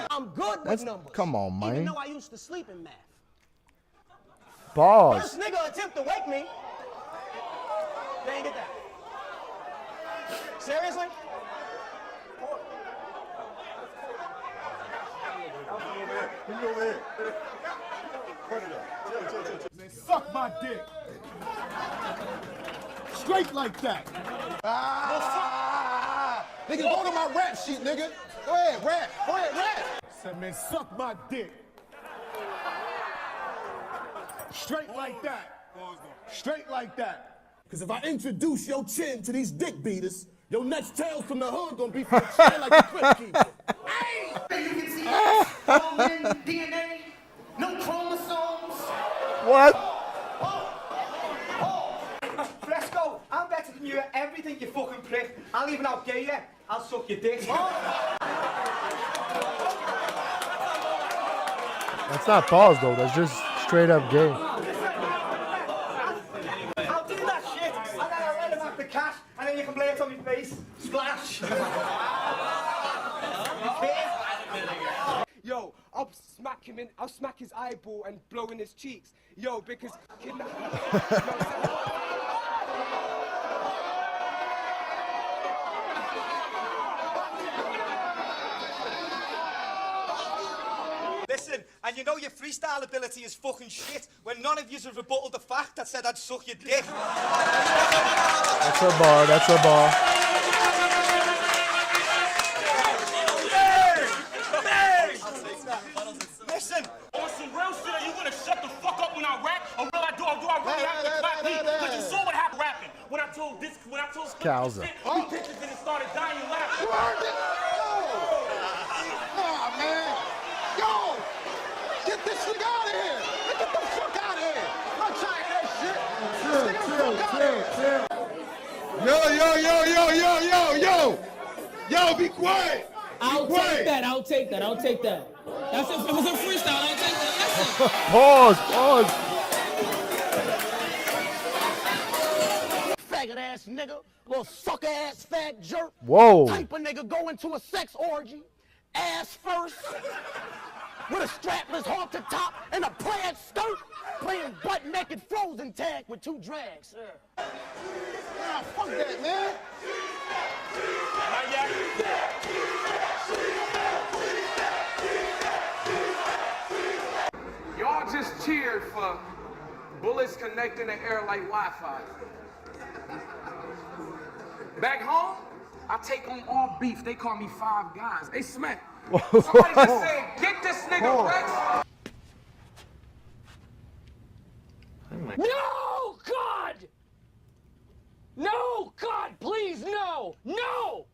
I'm good with numbers. Come on, Even man. though I used to sleep in math. Pause. First nigga attempt to wake me. They ain't get that. Seriously? Man, suck my dick. Straight like that. Nigga, go to my rap sheet, nigga. Go ahead, rap. Go ahead, rap. Said, man, suck my dick. Straight like that. Straight like that. Because if I introduce your chin to these dick beaters, your next tales from the hood gonna be from the chin like a crypt keeper. Hey! You can see all in DNA, no chromosomes. What? Fresco, I'm better than you at everything, you fucking prick. I'll even outgay you. I'll suck your dick. That's not pause, though. That's just straight up gay. I'll do that shit, and then I'll let him have the cash, and then you can play it on my face. Splash. Yo, I'll smack his eyeball and blow in his cheeks. Yo, because Listen, and you know your freestyle ability is fucking shit when none of yous have rebutted the fact that said I'd suck your dick. That's a bar. That's a bar. Listen, On some real shit, are you gonna shut the fuck up when I rap? Or do I really have to clap me? Because you saw what happened rapping. When I told Scouser. he pitches and it started dying laughing. Nah, man. Yo! Get this nigga out of here! Get the fuck out of here! I'm not trying to hear that shit! Get the fuck out of here! Yo, be quiet. I'll take that. I'll take that. I'll take that. That's if it was a freestyle. I'll take that. Listen. Pause. Pause. Faggot ass nigga, little sucker ass fat jerk. Whoa. Type of nigga go into a sex orgy, ass first, with a strapless halter top and a plaid skirt, playing butt naked frozen tag with 2 drags. Nah, fuck that, man. y'all just cheered for bullets connecting the air like Wi-Fi. Back home, I take on all beef. They call me Five Guys. Hey, Smack. Somebody just said, get this nigga Rex. No, God! No, God, please, no! No!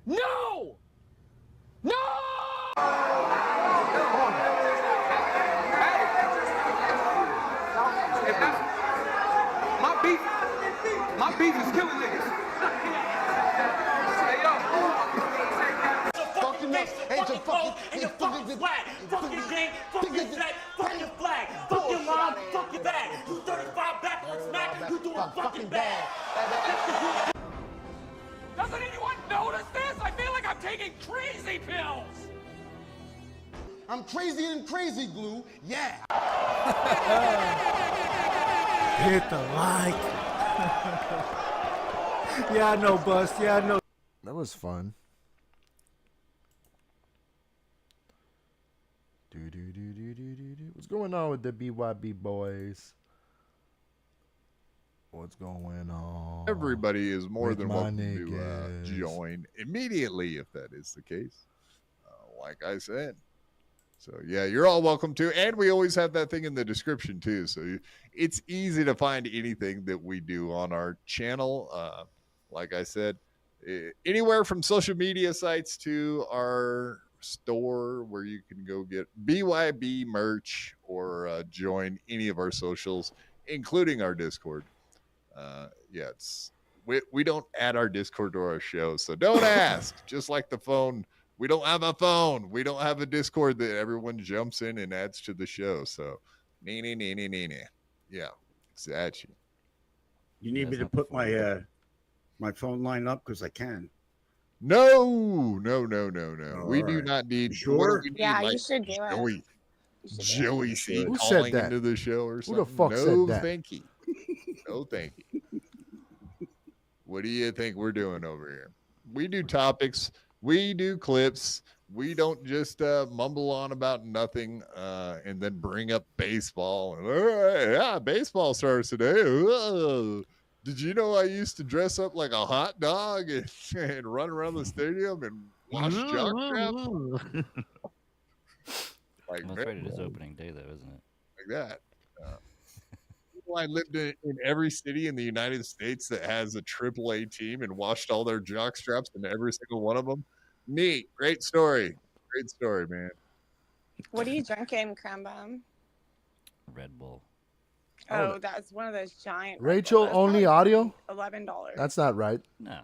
No! No! My beef is killing niggas. Hey, yo. Fucking face, fucking clothes, and your fucking flag. Fucking gang, fucking flag, fucking flag. Fuck your mom, fuck your bag. You 35 backwards smack, you doing fucking bad. Doesn't anyone notice this? I feel like I'm taking crazy pills. I'm crazier than crazy glue. Yeah. Hit the like. Yeah, I know, Bust. Yeah, I know. That was fun. What's going on with the BYB boys? What's going on? Everybody is more with than my welcome to niggas? join immediately if that is the case. Like I said. So, yeah, you're all welcome to. And we always have that thing in the description, too. So it's easy to find anything that we do on our channel. Like I said, anywhere from social media sites to our store where you can go get BYB merch or join any of our socials, including our Discord. Yeah, we don't add our Discord to our show, so don't ask. Just like the phone. We don't have a phone. We don't have a Discord that everyone jumps in and adds to the show. So, nee. Yeah, it's at you. You need me to put my my phone line up because I can. No. We do right. not need. Sure? What do we need, Yeah, like, you should do it. Joey C Who said calling that? into the show or Who something. the fuck no, said that? thank you. No, thank you. What do you think we're doing over here? We do topics. We do clips. We don't just mumble on about nothing and then bring up baseball. Yeah, baseball starts today. Did you know I used to dress up like a hot dog and run around the stadium and wash jockstraps? Like, Well, that's right. It is opening day, though, isn't it? like that. I lived in every city in the United States that has a AAA team and washed all their jock straps in every single one of them. Neat. Great story, man. What are you drinking, Crumb? Red Bull. Oh, that's one of those giant. Rachel, only audio? $11. That's not right. No.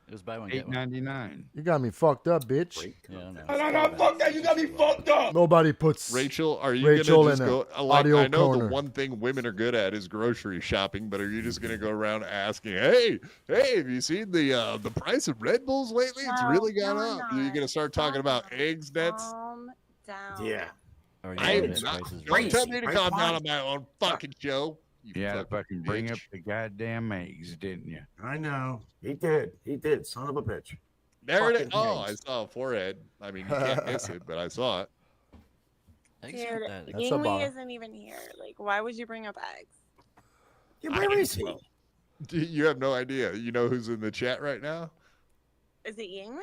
It was buy one, get one. $8.99. You got me fucked up, bitch. Yeah, no. I got fucked up. You got me fucked up. Nobody puts Rachel, are you Rachel gonna just in go? a Like, audio I know corner. the one thing women are good at is grocery shopping, but are you just gonna go around asking, "Hey, have you seen the price of Red Bulls lately? It's really gone up." Are you gonna start talking about eggs nets? Calm down. Yeah. Or I am it's not. prices Don't right. tell me to calm down on my own fucking show. You Yeah, fucking bring bitch. up the goddamn eggs, didn't you? I know. He did. Son of a bitch. There it is. Fucking Oh, I eggs. saw a forehead. I mean, you can't miss it, but I saw it. Dude, That's a Yingli bar. isn't even here. Like, why would you bring up eggs? Yeah, where is he? You have no idea. You know who's in the chat right now? Is it Yingli?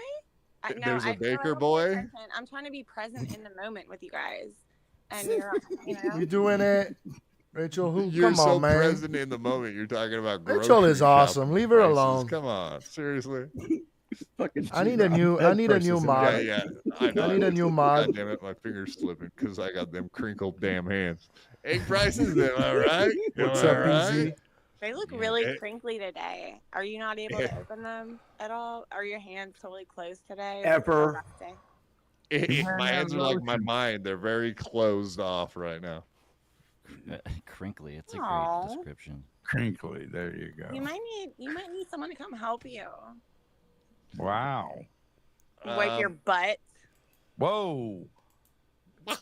There's a I Baker don't pay boy. attention. I'm trying to be present in the moment with you guys, and you're, You doing it, Rachel? Who? You're Come so on, man. present in the moment. You're talking about Rachel is grocery awesome. shopping Leave her prices. alone. Come on, seriously. I need a new mod. Yeah, I know. I need a new mod. God damn it, my finger's slipping because I got them crinkled damn hands. Egg prices, am I right? What's Am I up, right? BZ? They look really Eh. crinkly today. Are you not able to open them at all? Are your hands totally closed today? Ever. My hands are like my mind. They're very closed off right now. Crinkly. It's a Aw. great description. Crinkly. There you go. You might need someone to come help you. Wow. Wipe your butt. Whoa.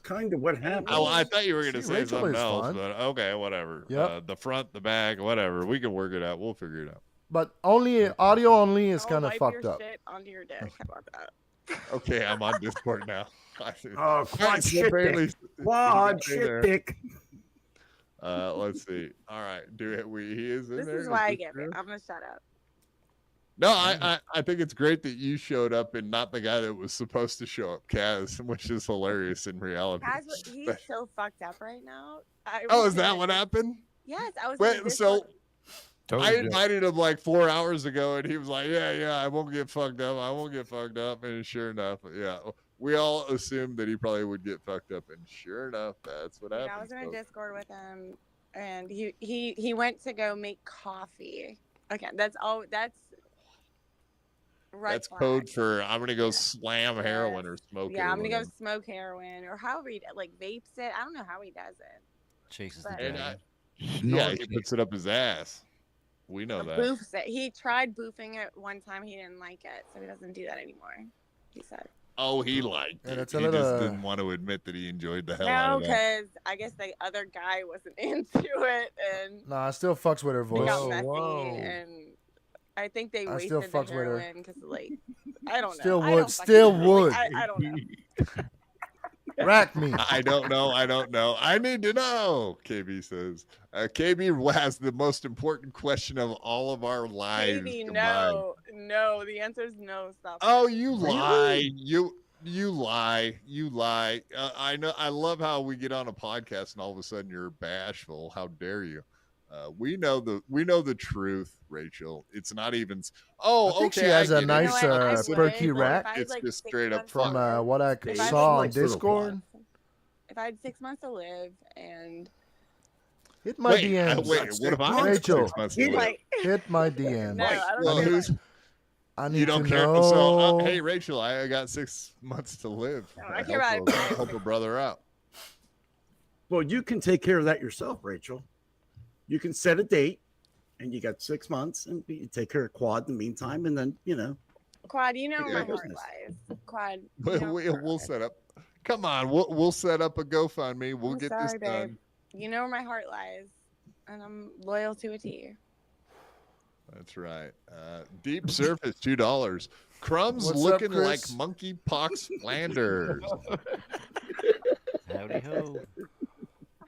Kind of what happened. Oh, I thought you were going to See, say Rachel something is else, fun. but okay, whatever. Yep. The front, the back, whatever. We can work it out. We'll figure it out. But only audio only is I'll kind of wipe fucked your up. shit onto your dick. How about that? Okay, I'm on Discord now. Oh, quad shit dick. Quad shit dick. Let's see. All right, he is in This there. is why I this get true? it. I'm gonna shut up. No, I think it's great that you showed up and not the guy that was supposed to show up, Kaz, which is hilarious in reality. He's so fucked up right now. Oh, is that what happened? Yes, I was. Wait, so I you. invited him like 4 hours ago, and he was like, "Yeah, I won't get fucked up. I won't get fucked up." And sure enough, yeah, we all assumed that he probably would get fucked up, and sure enough, that's what happened. I was in a Discord with him, and he went to go make coffee. Okay, that's all. That's That's code for I'm gonna go slam heroin or smoke it. Yeah, or I'm gonna go whatever. smoke heroin or however he like vapes it. I don't know how he does it. Chases But- the dragon. Yeah, he puts it up his ass. We know that. Boofs it. He tried boofing it one time. He didn't like it, so he doesn't do that anymore. He said. Oh, he liked it. that's He a just little- didn't want to admit that he enjoyed the hell No, out of that. because I guess the other guy wasn't into it, and Nah, I still fucks with her it voice. got messy, and I think they I still wasted fucks the with her. heroin because, like, I don't know. Still I would, don't fucking still know. would. Like, I don't know. Rack me. I don't know. I need to know, KB says. KB has the most important question of all of our lives. Maybe combined. no. The answer is no. Stop. Oh, it. you lie. You lie. You lie. I know. I love how we get on a podcast and all of a sudden you're bashful. How dare you? We know the truth, Rachel. It's not even. Oh, I think okay. she has I a get it. nice perky rack I had, It's like, just 6 straight up months fuck. from what I If I saw on had, Discord. If I had 6 months to live and Hit my Wait, DMs. wait, what if I had Rachel, 6 months to live? like, hit my DMs. no, I don't Well, care. who's I need you don't to care? know. So, hey, Rachel, I got 6 months to live. No, I care about help a brother out. Well, you can take care of that yourself, Rachel. You can set a date, and you got 6 months, and you take care of Quad in the meantime, and then Quad, you know Yeah, my heart business. lies. Quad, you know We'll set up. Come on, we'll set up a GoFundMe. We'll I'm get sorry, this babe. done. You know where my heart lies, and I'm loyal to a T. That's right. Deep surface, $2. Crumbs What's up, looking Chris? like monkeypox Flanders. Howdy ho.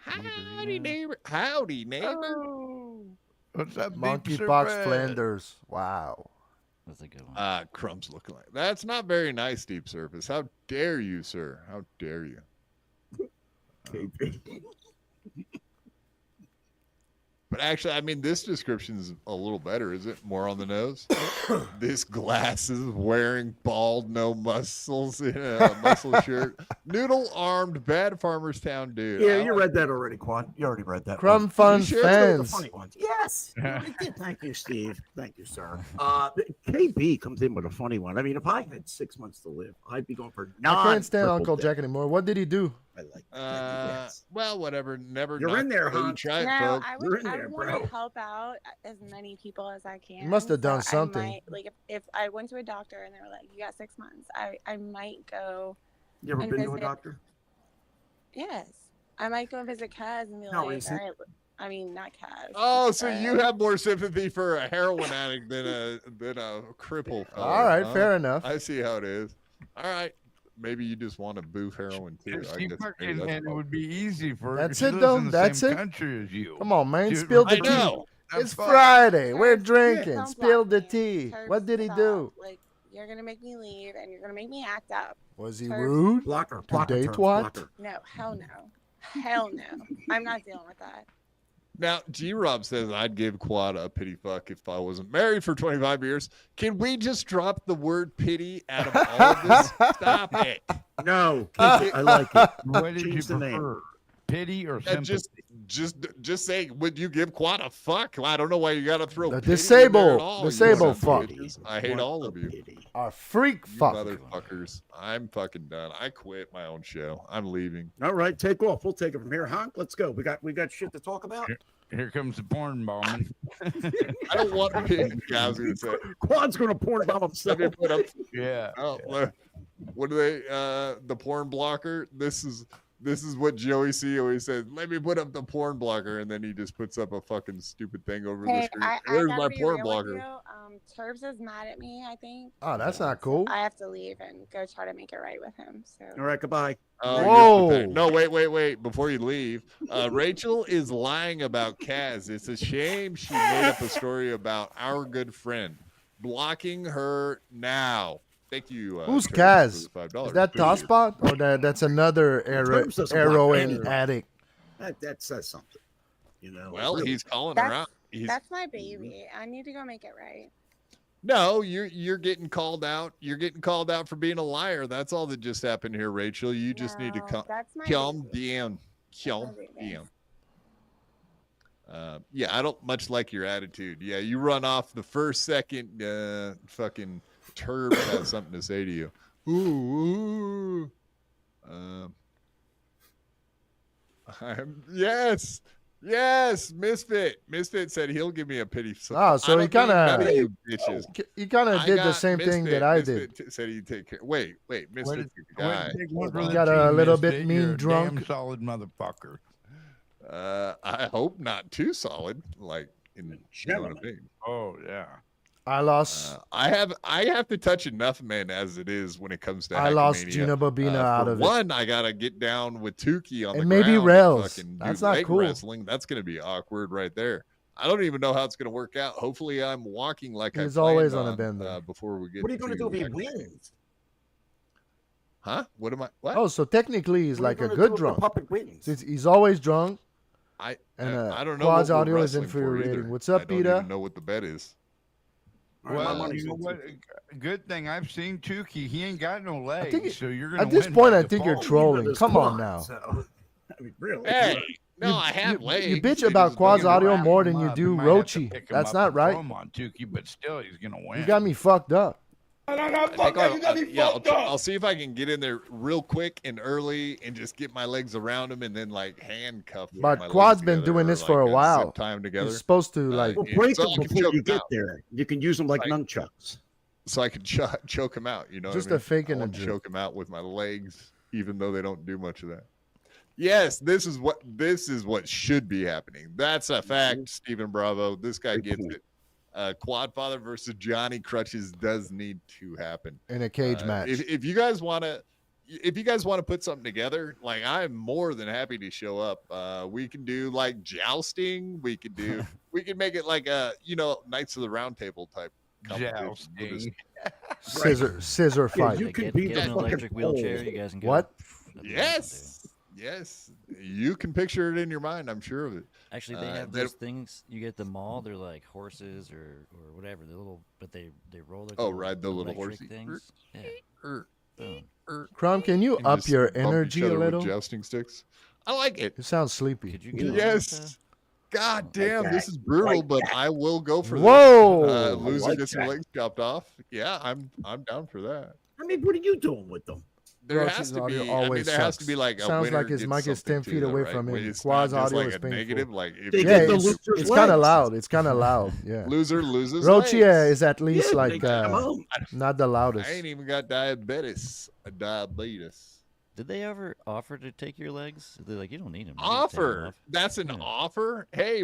Howdy neighbor. Howdy neighbor. Oh. What's up, deep Monkeypox surface? Flanders. Wow. That's a good one. Crumbs looking like. That's not very nice, deep surface. How dare you, sir? How dare you? But actually, I mean, this description is a little better, is it? More on the nose. This glasses wearing bald, no muscles in a muscle shirt, noodle armed, bad farmer's town dude. Yeah, you read that already, Quad. You already read that. Crumb one. Fun You sure? It's one of the fans. funny ones. Yes, I did. Thank you, Steve. Thank you, sir. KB comes in with a funny one. I mean, if I had 6 months to live, I'd be going for I can't stand non-triple Uncle dip. Jack anymore. What did he do? I like Well, whatever. Never. You're not in there, till you huh? Try it, No, folks. I You're would. in I there, want bro. to help out as many people as I can. You must have done so something. I might, like if I went to a doctor and they were like, "You got 6 months," I might go. You ever and been to a visit- doctor? Yes, I might go visit Kaz and be How like, recent? "All right, I mean, not Kaz." Oh, so you have more sympathy for a heroin addict than a cripple. fella, All right, huh? fair enough. I see how it is. All right, maybe you just want to boof heroin too. I She guess fucking- maybe that's and it would be easy for her. That's 'cause she it, lives though? in the That's same it? country as you. Come on, man. Dude, Spill the I tea. know. It's fuck. Friday. We're drinking. Don't Spill block the me. tea. Turf, What did he stop. do? Like, you're gonna make me leave, and you're gonna make me act up. Was he Turf. rude? Blocker. To date Turf, what? blocker. No, hell no, hell no. I'm not dealing with that. Now, G Rob says I'd give Quad a pity fuck if I wasn't married for 25 years. Can we just drop the word pity out of all of this? Stop it. No, keep it. I like it. What did you Change the name. prefer? Pity or And sympathy? just say, would you give Quad a fuck? I don't know why you got to throw The pity in there disable- at all, you disable son of fuck. bitches. I hate all of you. A freak You fuck. motherfuckers. I'm fucking done. I quit my own show. I'm leaving. All right, take off. We'll take it from here, Honk. Let's go. We got shit to talk about. Here comes the porn bombing. I don't want pity. Yeah, I was gonna say. Quad's gonna porn bomb himself. Let me put up. Yeah. Oh, what do they? The porn blocker. This is what Joey C always says. Let me put up the porn blocker, and then he just puts up a fucking stupid thing over the Hey, screen. I Where's gotta my be porn real blocker? with you. Turbs is mad at me, I think. Oh, that's not cool. I have to leave and go try to make it right with him. So. All right, goodbye. Oh, Whoa. you're pathetic. No, wait. Before you leave, Rachel is lying about Kaz. It's a shame she made up a story about our good friend. Blocking her now. Thank you. Who's Travis, Kaz? for the $5. Is that Tosspot? Or that's another Terms doesn't arrow block and anyone. addict? That says something. You know. Well, really. he's calling her out. That's my baby. I need to go make it right. No, you're getting called out. You're getting called out for being a liar. That's all that just happened here, Rachel. You just need to calm down. Calm down. Yeah, I don't much like your attitude. Yeah, you run off the first second. Fucking Turb has something to say to you. Ooh. Yes. Misfit said he'll give me a pity. Oh, so he kind of did the same thing that I did. Said he'd take care. Wait, Misfit guy. You got a little bit mean drunk. Damn solid motherfucker. I hope not too solid. Like in you know what I mean. Oh yeah. I lost. I have to touch enough men as it is when it comes to. I lost Hackmania. Gina Bobina out of it. One, I gotta get down with Tukey on the And ground. maybe and Rails. fucking That's do not leg cool. Wrestling. That's gonna be awkward right there. I don't even know how it's gonna work out. Hopefully, I'm walking like He's I always planned on a bend. before we get. What are you going to do if he Hackmania. wins? Huh? What am I? What? Oh, so technically he's What are like you a gonna good do if the drunk. puppet wins? He's always drunk. I And don't know. Quad's what we're audio is wrestling for infuriating. either. What's up, I don't Peter? even know what the bet is. Well, you know what? Good thing I've seen Tukey. He ain't got no legs, think so you're gonna At this win point, by I think you're default. trolling. Come on now. So, I mean, really. Hey, no, I have legs. You bitch They about just Quad's don't audio wrap more him than you up. do might have to Rochi. pick him That's up not and right. throw him on Tukey, but still, he's gonna win. You got me fucked up. I'll see if I can get in there real quick and early and just get my legs around him and then like handcuff. But my legs Quad's been together doing or, this for a like, while. zip time together. You're supposed to like. Well, break so I them can before choke you him get out. there. You can use them like Right. nunchucks. So I can choke him out. You know, Just what I a mean? fake and I a want to jerk. choke him out with my legs, even though they don't do much of that. Yes, this is what should be happening. That's a fact, Stephen Bravo. This guy gets it. Quadfather versus Johnny Crutches does need to happen In a cage match. If you guys want to put something together, like I'm more than happy to show up. We can do like jousting. We can make it like a Knights of the Round Table type competition. We'll just- Jousting. Scissor fight. you can be get the an electric fucking wheelchair. pole. You guys can go. What? That'd be awesome, dude. Yes, you can picture it in your mind. I'm sure of it. Actually, they have those things you get at the mall. They're like horses or whatever. They're little, but they roll. Like Oh, ride the little electric horsey. things. Yeah. Boom. Crumb, can you And up just your bump each energy a other with little? jousting sticks. I like it. You sound sleepy. Could you get Yes. God damn, this is brutal, but I will go for Whoa. this. Loser like gets their that. legs chopped off. Yeah, I'm down for that. I mean, what are you doing with them? There Roach's has to audio be. always there has to sucks. be like a Sounds winner like his gets mic is something 10 too, feet though, away right? from him. It's Quad's not just audio like is a painful. negative. Like if They you Yeah, get the lose, loser's it's kind of legs. loud. It's kind of loud. Yeah. loser loses. Rochi legs. is at least Yeah, like they got 'em home. not the I loudest. ain't even got diabetes. Diabetes. Did they ever offer to take your legs? They're like, you don't need them. Offer. That's an offer. Hey,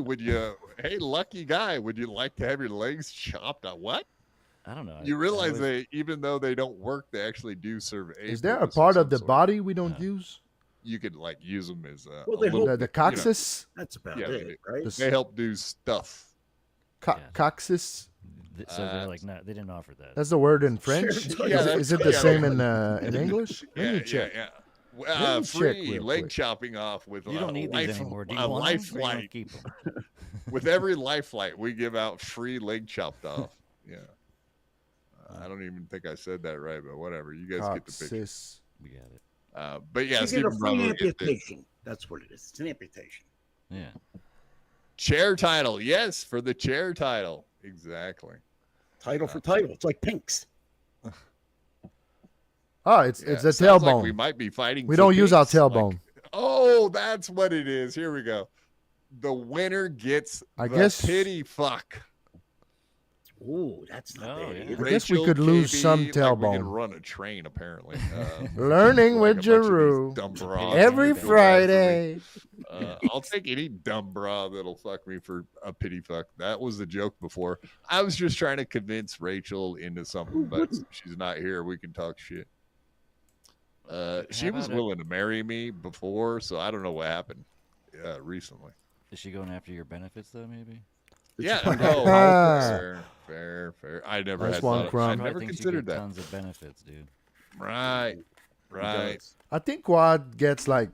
hey, lucky guy, would you like to have your legs chopped out? What? I don't know. You realize even though they don't work, they actually do serve a Is there a purpose part some of the sort. body we don't use? You could like use them as Well, a they little The bit, coccyx? That's about Yeah, it, right? The they help do stuff. Coccyx? So they're like, no, they didn't offer that. That's the word in French? Sure, Is it the same in English? Let me check. Yeah. Let me check Free real leg quick. chopping off with You don't need these anymore. Do you a want life them? Or you wanna flight. keep them? With every life flight, we give out free leg chopped off. Yeah. I don't even think I said that right, but whatever. You guys get the picture. Coccyx. We got it. But yeah, You get a Stephen free Bravo gets it. amputation. That's what it is. It's an amputation. Yeah. Chair title. Yes, for the chair title. Exactly. Title for title. It's like Pinks. Oh, it's Yeah, a sounds like tailbone. we might be fighting. We for don't use our peace, like- tailbone. Oh, that's what it is. Here we go. The winner gets I the guess- pity fuck. Ooh, that's not Oh, bad. yeah. I guess we Rachel, could lose KB, some like we can tailbone. run a train, apparently. Learning like with a bunch of these Giroux. dumb bras Every that feel bad for me. Friday. I'll take any dumb bra that'll fuck me for a pity fuck. That was the joke before. I was just trying to convince Rachel into something, but she's not here. We can talk shit. She was willing to marry me before, so I don't know what happened recently. Is she going after your benefits though? Maybe. Yeah, Ah. no. Fair. I never Nice had one, thought- Crumb. I Probably never thinks you considered get that. tons of benefits, dude. Right. I think Quad gets like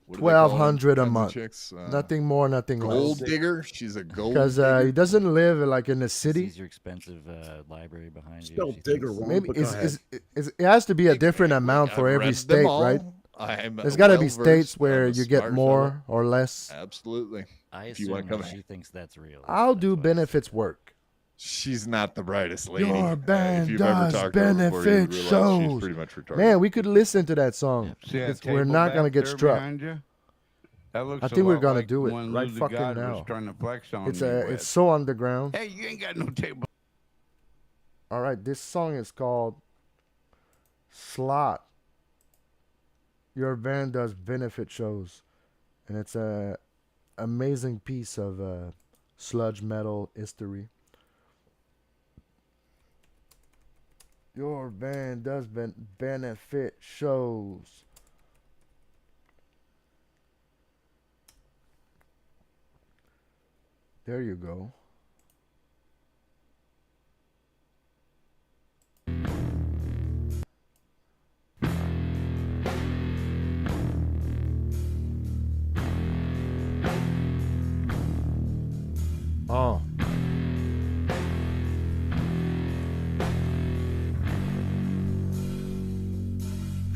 What do they call them? 1,200 a Tons of month. chicks? Nothing more, nothing Gold less. digger? She's a gold Because digger? he doesn't live like in the city. Sees your expensive library behind you. Spelled she digger thinks- wrong, Maybe but go ahead. it has to be a different amount for I've every read them state, all. right? I'm There's got to be well-versed. states where I'm a you get smart more fellow. or less. Absolutely. I If you assume want to that come, she thinks that's real. How do benefits work? she's not the brightest lady. Your if band you've ever does talked to her before, you benefit realize shows. she's pretty much retarded. Man, we could listen to that song. See that We're table not gonna back get there struck. behind you? That looks I a think we're lot gonna like do the it one right Lou the fucking God now. was trying to flex on It's you it's with. so underground. Hey, you ain't got no table. All right, this song is called Slot. Your band does benefit shows, and it's a amazing piece of sludge metal history. Your band does benefit shows. There you go. Oh.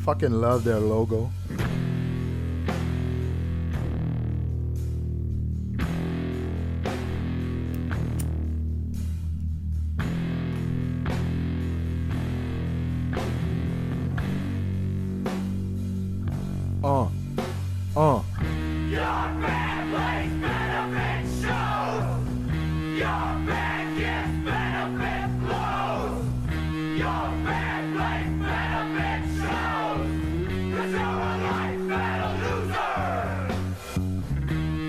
Fucking love their logo. Oh. Oh. Your band plays benefit shows. Your band gives benefit blows. Your band plays benefit shows. 'Cause you're a life metal loser.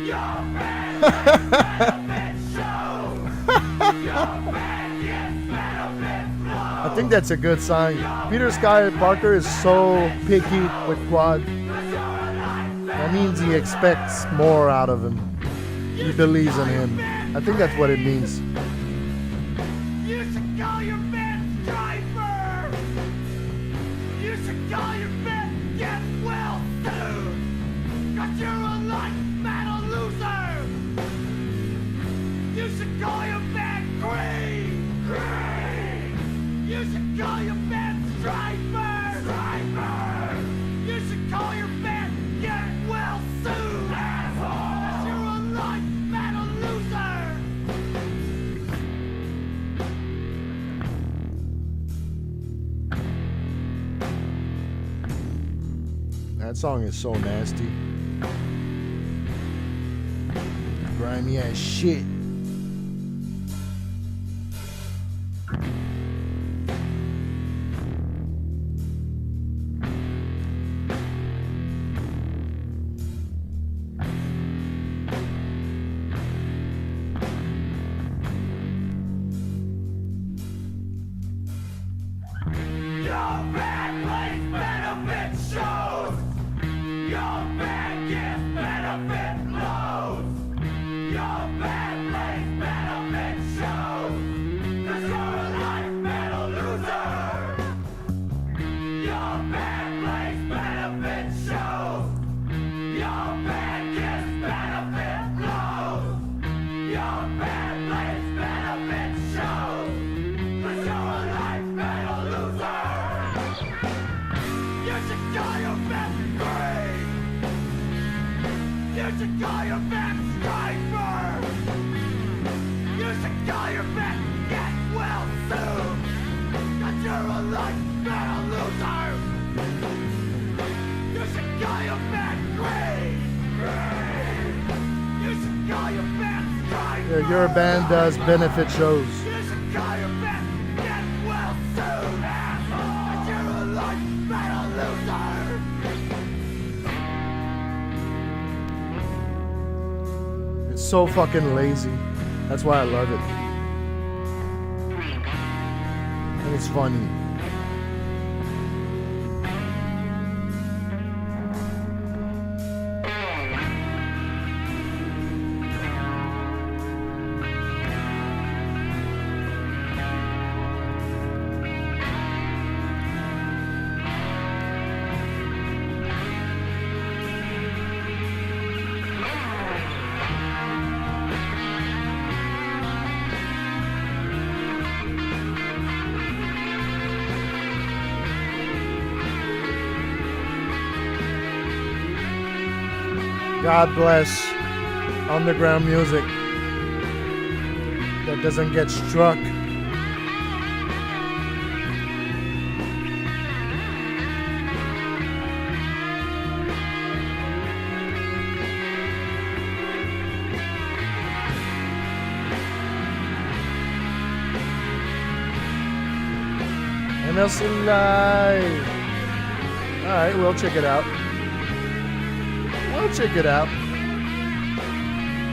Your band plays benefit shows. Your band gives benefit blows. I think that's a good sign. Peter Sky Parker is so picky with Quad. That means he expects more out of him. He believes in him. I think that's what it means. You should call your band driver. You should call your band get well soon. 'Cause you're a life metal loser. You should call your band green. You should call your band striper. You should call your band get well soon. 'Cause you're a life metal loser. That song is so nasty. Grimy as shit. Your band plays benefit shows. Your band gives benefit blows. Your band plays benefit shows. 'Cause you're a life metal loser. Your band plays benefit shows. Your band gives benefit blows. Your band plays benefit shows. 'Cause you're a life metal loser. You should call your band green. You should call your band striper. You should call your band get well soon. 'Cause you're a life metal loser. You should call your band green. You should call your band striper. Yeah, your band does benefit shows. You should call your band get well soon. 'Cause you're a life metal loser. It's so fucking lazy. That's why I love it. And it's funny. God bless underground music that doesn't get struck. MLC Live. Alright, we'll check it out. We'll check it out.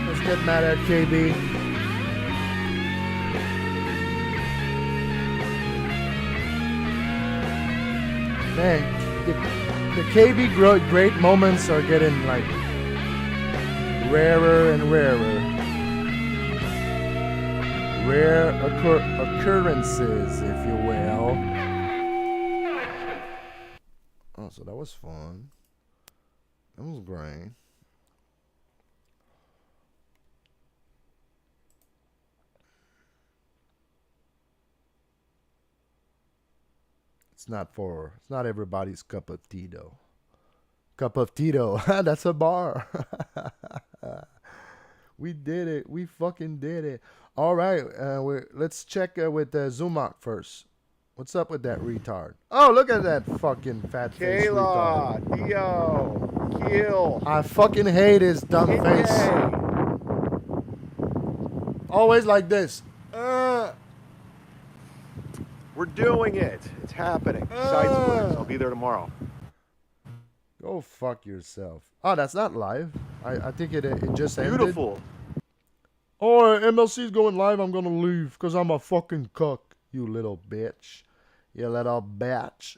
Let's get mad at KB. Man, the KB great moments are getting like rarer and rarer. Rare occurrences, if you will. Oh, so that was fun. That was great. It's not everybody's cup of tea though. Cup of tea though. That's a bar. We did it. We fucking did it. All right. Let's check with Zumok first. What's up with that retard? Oh, look at that fucking fat face retard. Kayla, Theo, Kill. I fucking hate his dumb face. Always like this. We're doing it. It's happening. Sites first. I'll be there tomorrow. Go fuck yourself. Oh, that's not live. I think it just ended. Beautiful. Oh, MLC's going live. I'm gonna leave because I'm a fucking cuck. You little bitch. You little bitch.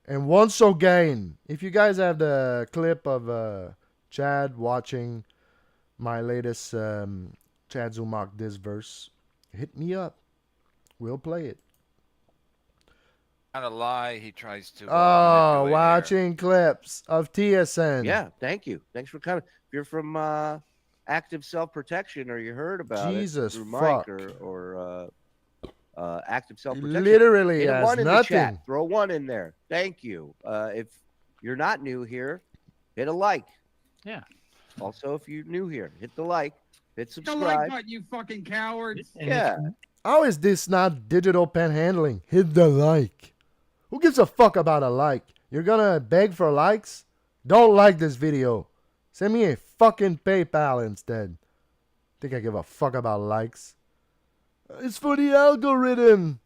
And once again, if you guys have the clip of Chad watching my latest Chad Zumok this verse, hit me up. We'll play it. Not a lie. He tries to. Oh, watching clips of TSN. Yeah, thank you. Thanks for coming. If you're from Active Self-Protection or you heard about Jesus it through fuck. Mike or Active Self-Protection, literally hit a has one in the nothing. chat. Throw one in there. Thank you. If you're not new here, hit a like. Yeah. Also, if you're new here, hit the like. Hit The subscribe. like button, you fucking cowards. Yeah. How is this not digital panhandling? Hit the like. Who gives a fuck about a like? You're gonna beg for likes? Don't like this video. Send me a fucking PayPal instead. Think I give a fuck about likes? It's for the algorithm.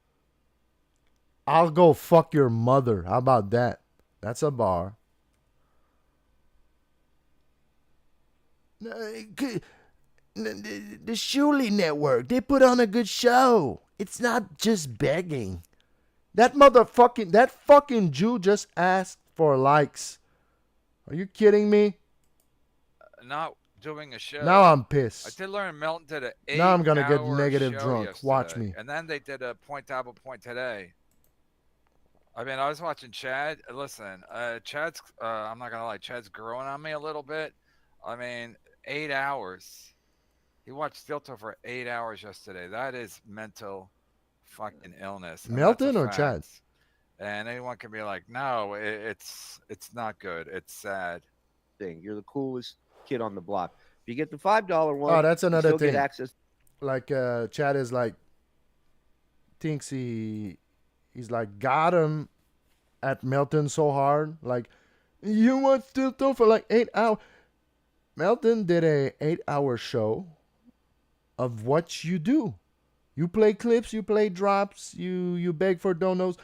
I'll go fuck your mother. How about that? That's a bar. The Shuley Network, they put on a good show. It's not just begging. That fucking Jew just asked for likes. Are you kidding me? Not doing a show. Now I'm pissed. I did learn Melton did an Now I'm gonna get 8-hour negative show drunk. Watch yesterday, me. And then they did a point double point today. I mean, I was watching Chad. Listen, Chad's. I'm not gonna lie. Chad's growing on me a little bit. I mean, 8 hours. He watched Stilto for 8 hours yesterday. That is mental fucking illness. And that's a Melton or fact. Chad? And anyone can be like, no, it's not good. It's sad. Thing. You're the coolest kid on the block. If you get the $5 one, Oh, that's you another still thing. get access. Like Chad is like thinks he's like got him at Melton so hard. Like you want Stilto for like 8 hours. Melton did a 8-hour show of what you do. You play clips, you play drops, you beg for donos.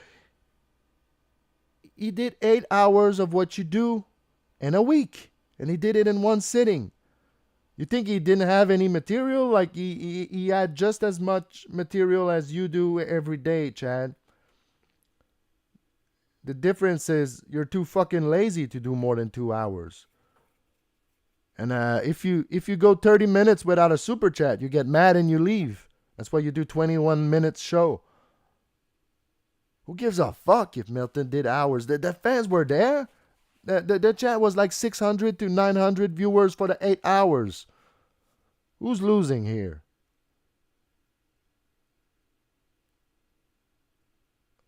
He did 8 hours of what you do in a week, and he did it in one sitting. You think he didn't have any material? Like he had just as much material as you do every day, Chad. The difference is you're too fucking lazy to do more than 2 hours. And if you go 30 minutes without a super chat, you get mad and you leave. That's why you do 21 minutes show. Who gives a fuck if Melton did hours? The fans were there. The chat was like 600 to 900 viewers for the 8 hours. Who's losing here?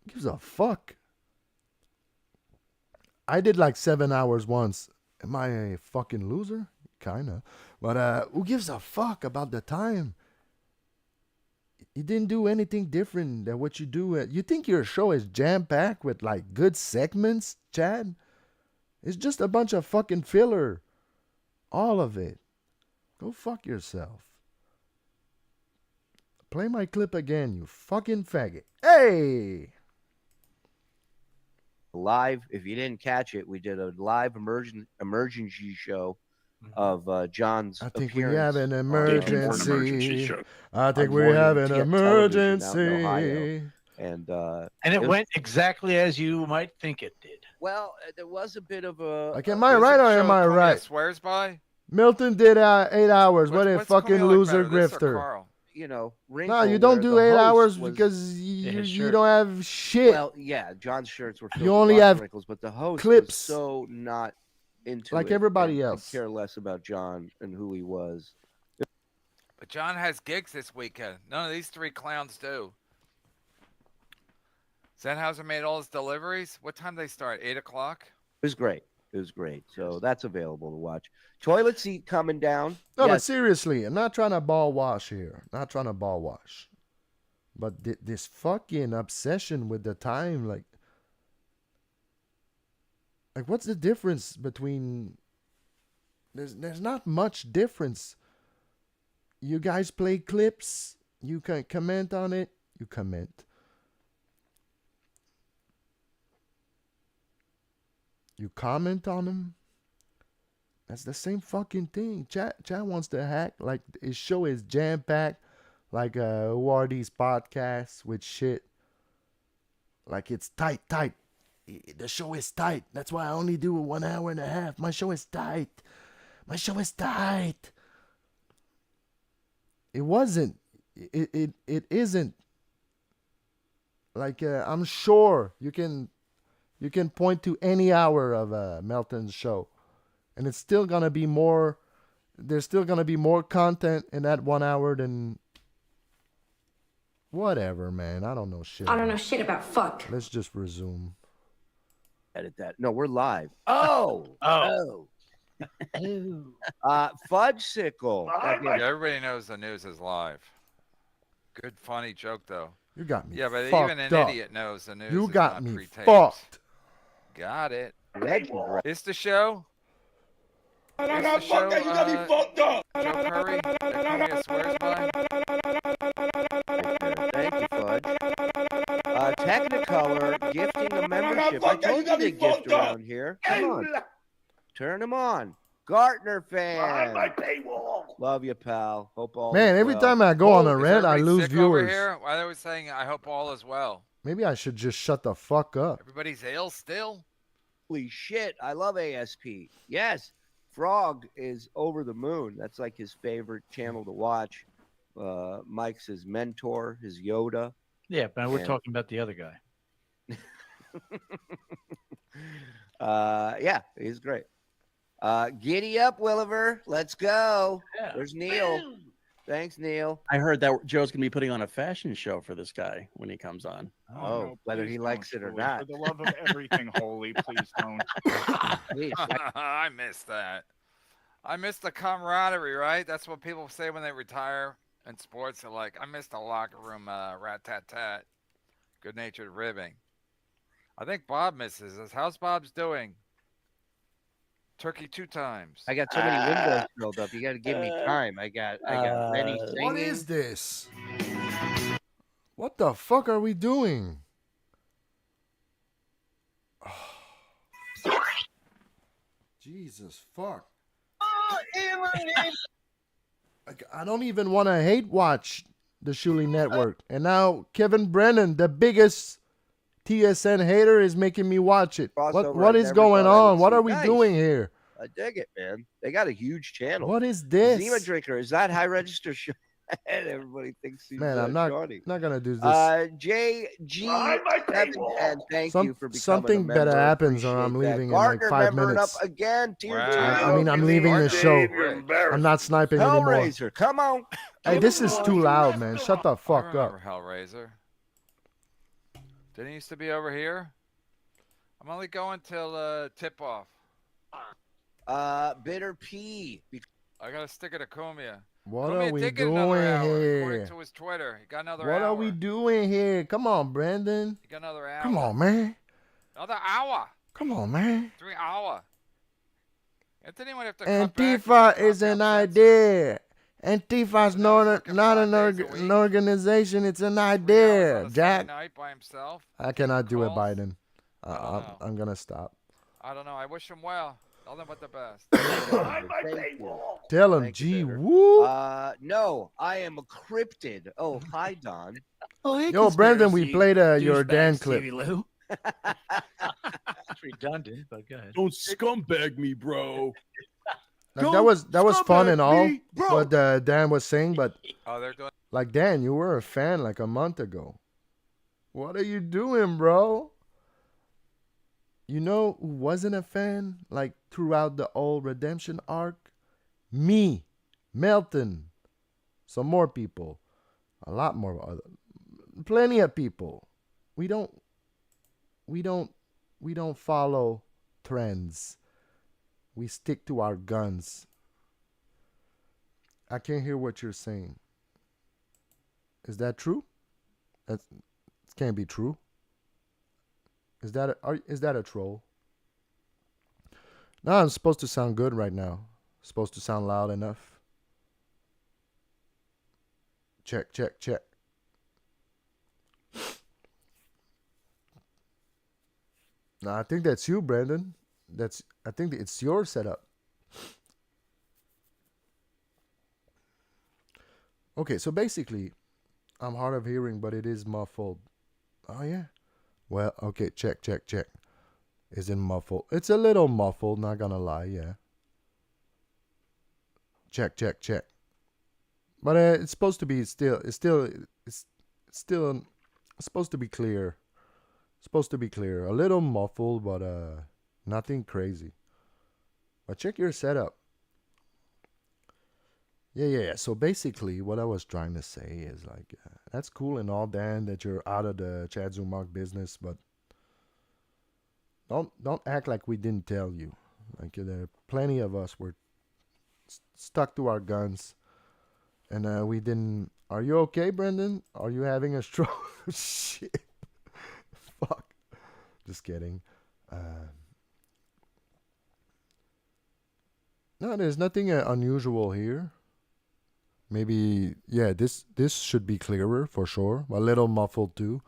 Who gives a fuck? I did like 7 hours once. Am I a fucking loser? kinda. But who gives a fuck about the time? You didn't do anything different than what you do. You think your show is jam-packed with, like, good segments, Chad? It's just a bunch of fucking filler. All of it. Go fuck yourself. Play my clip again, you fucking faggot. Hey! Live, if you didn't catch it, we did a live emergency show of John's I think appearance we have an on, emergency. I think we have an emergency. And it went exactly as you might think it did. Well, there was a bit of a. Like, am I right or am I right? Swears by? Milton did 8 hours. What a fucking loser grifter. You know, No, you don't do 8 hours because you don't have shit. Well, yeah, John's shirts were filled You with only lots of have wrinkles, but the host clips. was so not into Like it everybody and else. could care less about John and who he was. But John has gigs this weekend. None of these three clowns do. Sennhauser made all his deliveries. What time they start? 8 o'clock? It was great. It was great. So that's available to watch. Toilet seat coming down. No, but Yes. seriously, I'm not trying to ball wash here. Not trying to ball wash. But this fucking obsession with the time, like what's the difference between? There's not much difference. You guys play clips. You can comment on it. You comment. You comment on them. That's the same fucking thing. Chat wants to hack. Like, his show is jam-packed. Like, who are these podcasts with shit? Like, it's tight. The show is tight. That's why I only do 1 hour and a half. My show is tight. It wasn't. It isn't. Like, I'm sure you can point to any hour of Melton's show. And it's still going to be more, there's still going to be more content in that 1 hour than, whatever, man. I don't know shit. I don't know shit about fuck. Let's just resume. Edit that. No, we're live. Oh. Fudgesicle. Yeah, everybody knows the news is live. Good, funny joke, though. You got me Yeah, but fucked even an up. idiot knows the news You is got not me pre-taped. fucked. Got it. Legendary. It's the show. And I got fucked up. You got me fucked up. Joe Curry, that Cornelius swears by. Thank you, Fudge. Technicolor gifting a membership. I told you to gift around here. Come on. Turn them on. Gartner fan. Love you, pal. Hope all Man, is every well. time I go on a Is rant, I everybody lose sick over viewers. here? Why they were saying, I hope all is well. Maybe I should just shut the fuck up. Everybody's ill still? Holy shit. I love ASP. Yes. Frog is over the moon. That's like his favorite channel to watch. Mike's his mentor, his Yoda. Yeah, but we're And- talking about the other guy. Yeah, he's great. Giddy up, Williver. Let's go. There's Neil. Thanks, Neil. I heard that Joe's gonna be putting on a fashion show for this guy when he comes on. Oh, no, whether please he don't, likes it or Julie. not. For the love of everything holy, please don't. Please. I missed that. I missed the camaraderie, right? That's what people say when they retire in sports. They're like, I missed the locker room rat-tat-tat. Good-natured ribbing. I think Bob misses us. How's Bob's doing? Turkey 2 times. I got so many windows filled up. You got to give me time. I got Lenny singing. What is this? What the fuck are we doing? Jesus fuck. I don't even want to hate watch the Shuli Network. And now Kevin Brennan, the biggest TSN hater, is making me watch it. Crossover What I is never going thought I would on? What see. are we Nice. doing here? I dig it, man. They got a huge channel. What is this? Zima Drinker. Is that high register show? And everybody thinks he's Man, I'm not Shawnee. gonna do this. JG710, thank you for becoming Something a better member. happens or I'm Appreciate leaving that. in like Gardner 5 membering minutes. up again. Tier I mean, I'm leaving the show. I'm not sniping anymore. Hellraiser, come on. Hey, this is too loud, man. Shut the fuck I up. remember Hellraiser. Didn't he used to be over here? I'm only going till tip-off. Bitter P. I got to stick it to Kumia. What Kumia are we did get another doing hour, according here? to his Twitter. He got another What hour. are we doing here? Come on, Brandon. He got another hour. Come on, man. Another hour. Come on, man. 3 hour. And then he would have to cut back. Antifa is an idea. Antifa's not an organization. It's an idea, Jack. Night by himself. I cannot do it, Biden. I'm gonna stop. I don't know. I wish him well. Nothing but the best. Tell him, gee, woo. No, I am a cryptid. Oh, hi, Don. Yo, Brandon, we played your Dan clip. It's redundant, but go ahead. Don't scumbag me, bro. Like, that was fun and all, me, bro. what Dan was saying. But Oh, they're doing. like, Dan, you were a fan like a month ago. What are you doing, bro? You know who wasn't a fan like throughout the whole redemption arc? Me, Melton, some more people, a lot more, plenty of people. We don't follow trends. We stick to our guns. I can't hear what you're saying. Is that true? It can't be true. Is that a troll? No, I'm supposed to sound good right now. Supposed to sound loud enough. Check, check, check. No, I think that's you, Brandon. I think it's your setup. Okay, so basically, I'm hard of hearing, but it is muffled. Oh yeah. Well, okay, check, check, check. Is it muffled? It's a little muffled, not gonna lie, yeah. Check, check, check. But it's supposed to be it's supposed to be clear. Supposed to be clear. A little muffled, but nothing crazy. But check your setup. Yeah. So basically, what I was trying to say is like, that's cool and all, Dan, that you're out of the Chad Zumach business, but don't act like we didn't tell you. Like, there are plenty of us were stuck to our guns, and we didn't. Are you okay, Brendan? Are you having a stroke? Shit. Fuck. Just kidding. No, there's nothing unusual here. Maybe, yeah, this should be clearer for sure. A little muffled too.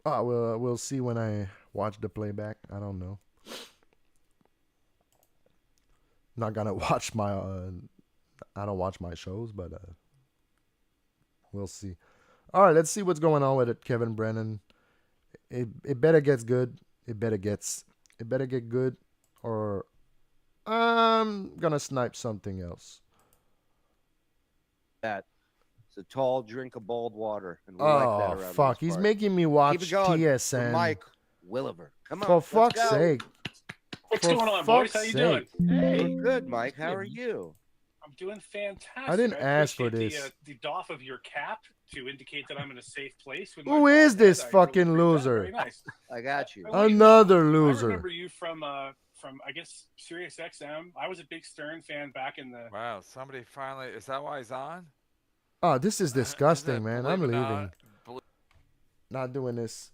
We'll see when I watch the playback. I don't know. Not gonna watch my. I don't watch my shows, but we'll see. All right, let's see what's going on with it, Kevin Brennan. It better gets good. It better get good, or I'm gonna snipe something else. That it's a tall drink of bold water, and we like that around fuck! these He's parts. making me watch Keep it going. TSN. Mike Williver, come on. For let's fuck's go. sake! What's For going on, boys? How fuck's you doing? sake. Hey. Good, Mike. How are you? I'm doing fantastic. I didn't ask for appreciate this. The doff of your cap to indicate that I'm in a safe place. With Who my is bald this head. fucking Very loser? nice. I got you. Another I loser. remember you from I guess Sirius XM. I was a big Stern fan back in the. Wow, somebody finally. Is that why he's on? Oh, this is disgusting, man. I'm believe it or leaving. not, Not doing this.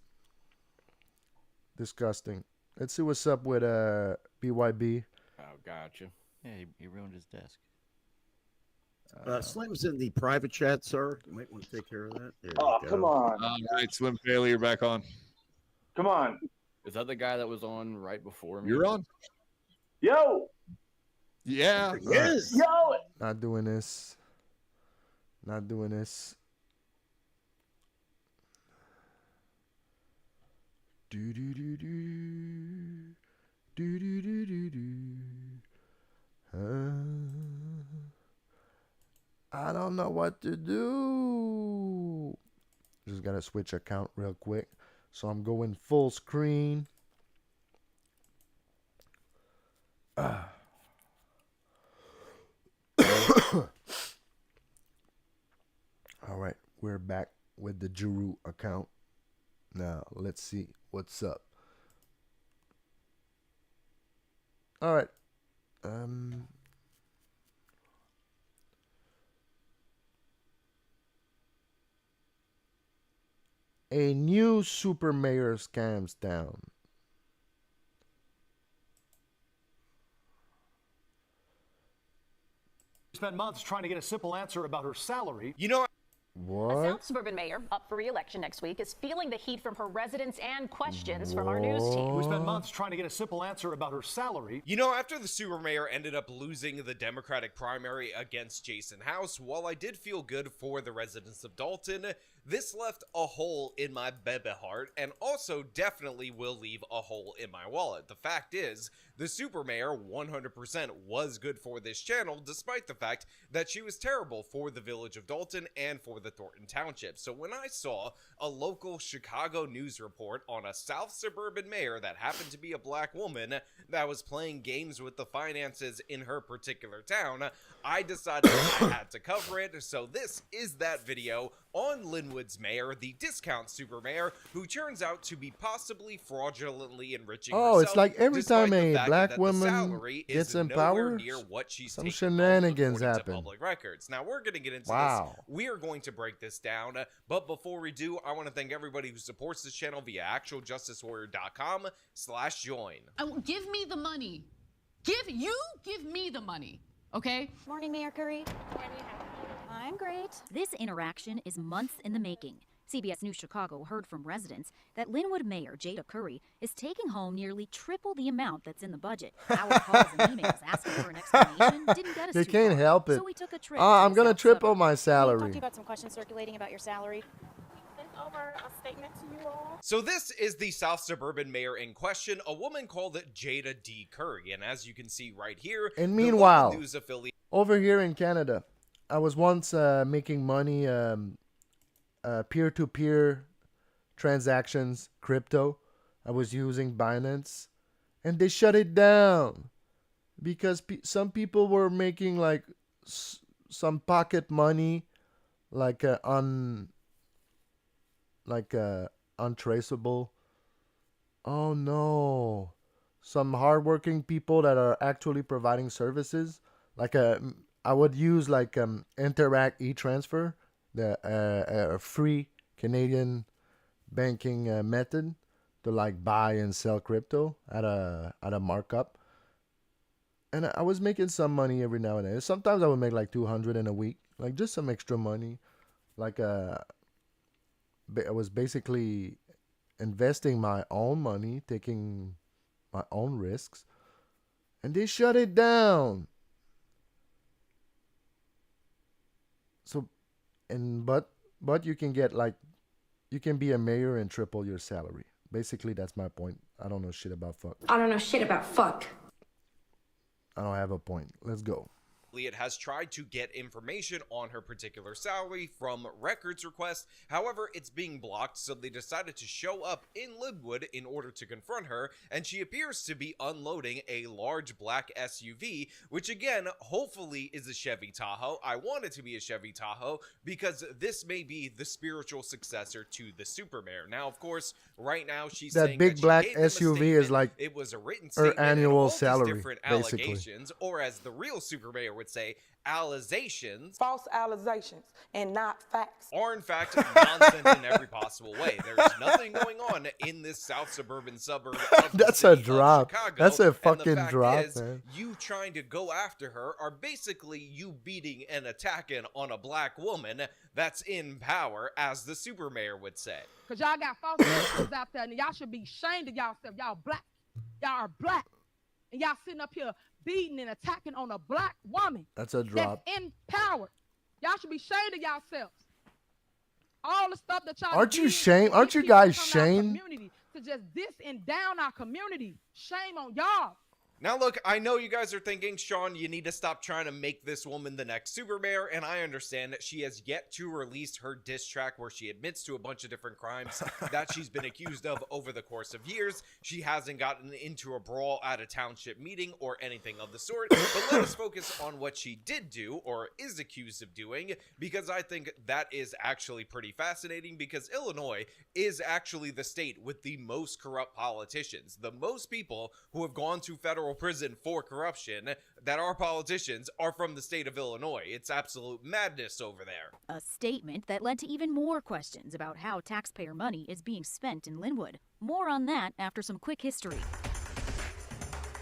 Disgusting. Let's see what's up with BYB. Oh, gotcha. Yeah, he ruined his desk. Slim's in the private chat, sir. You might want to take care of that. There Oh, you come go. on. All right, Slim Bailey, you're back on. Come on. Is that the guy that was on right before me? You're on. Yo. Yeah. Yes. Yo. Not doing this. Not doing this. Do do do do. Do do do do do. I don't know what to do. Just gotta switch account real quick. So I'm going full screen. All right, we're back with the GIROUX account. Now let's see what's up. All right. A new super mayor scams down. Spent months trying to get a simple answer about her salary. You know, A What? South Suburban mayor up for re-election next week is feeling the heat from her residents and questions from our news team. We spent months trying to get a simple answer about her salary. You know, after the super mayor ended up losing the Democratic primary against Jason House, while I did feel good for the residents of Dalton, this left a hole in my bebe heart and also definitely will leave a hole in my wallet. The fact is, the super mayor 100% was good for this channel, despite the fact that she was terrible for the village of Dalton and for the Thornton Township. So when I saw a local Chicago news report on a South Suburban mayor that happened to be a black woman that was playing games with the finances in her particular town, I decided I had to cover it. So this is that video on Linwood's mayor, the discount super mayor, who turns out to be possibly fraudulently enriching Oh, it's herself, like every despite time the a fact black that the woman salary gets is in nowhere power, near what she's some taking home shenanigans according to happen. public records. Now we're going to get into Wow. this. We are going to break this down, but before we do, I want to thank everybody who supports this channel via actualjusticewarrior.com/join. Give me the money. Give me the money. Okay? Morning, Mayor Curry. I'm great. This interaction is months in the making. CBS News Chicago heard from residents that Linwood Mayor Jada Curry is taking home nearly triple the amount that's in the budget. Our calls and emails asking for an explanation didn't get us They too can't far, help it. So we took a trip. I'm to gonna South triple Suburb. my Talk salary. to you about some questions circulating about your salary. Sent over a statement to you all. So this is the South Suburban mayor in question, a woman called Jada D. Curry, and as you can see right here, And the meanwhile, local news affiliate over here in Canada, I was once making money peer-to-peer transactions, crypto. I was using Binance, and they shut it down because some people were making like some pocket money, like untraceable. Oh no, some hardworking people that are actually providing services, like I would use like Interact e-transfer, the free Canadian banking method to like buy and sell crypto at a markup, and I was making some money every now and then. Sometimes I would make like 200 in a week, like just some extra money. Like I was basically investing my own money, taking my own risks, and they shut it down. So, but you can get like, you can be a mayor and triple your salary. Basically, that's my point. I don't know shit about fuck. I don't know shit about fuck. I don't have a point. Let's go. has tried to get information on her particular salary from records requests. However, it's being blocked, so they decided to show up in Linwood in order to confront her, and she appears to be unloading a large black SUV, which again, hopefully is a Chevy Tahoe. I want it to be a Chevy Tahoe because this may be the spiritual successor to the Super Mare. Now, of course, right now she's that saying big that black she gave them a SUV statement, is like it was a written her statement, and annual all these salary, different basically. allegations, or as the real Super Mayor would say, allegations. False allegations and not facts. Are in fact nonsense in every possible way. There's nothing going on in this South suburban suburb of the That's a city of drop. Chicago, That's a and the fucking fact drop, is, man. you trying to go after her are basically you beating and attacking on a black woman that's in power, as the Super Mayor would say. Because y'all got false allegations out there, and y'all should be ashamed of yourself. Y'all black. Y'all are black. And y'all sitting up here beating and attacking on a black woman. That's a drop. That's in power. Y'all should be ashamed of yourselves. All the stuff that y'all Aren't you did ashamed? to Aren't get you people guys from our ashamed? community to just diss and down our community. Shame on y'all. Now look, I know you guys are thinking, Sean, you need to stop trying to make this woman the next Super Mayor, and I understand that she has yet to release her diss track where she admits to a bunch of different crimes that she's been accused of over the course of years. She hasn't gotten into a brawl at a township meeting or anything of the sort, but let us focus on what she did do, or is accused of doing, because I think that is actually pretty fascinating, because Illinois is actually the state with the most corrupt politicians. The most people who have gone to federal federal prison for corruption, that our politicians are from the state of Illinois. It's absolute madness over there. A statement that led to even more questions about how taxpayer money is being spent in Linwood. More on that after some quick history.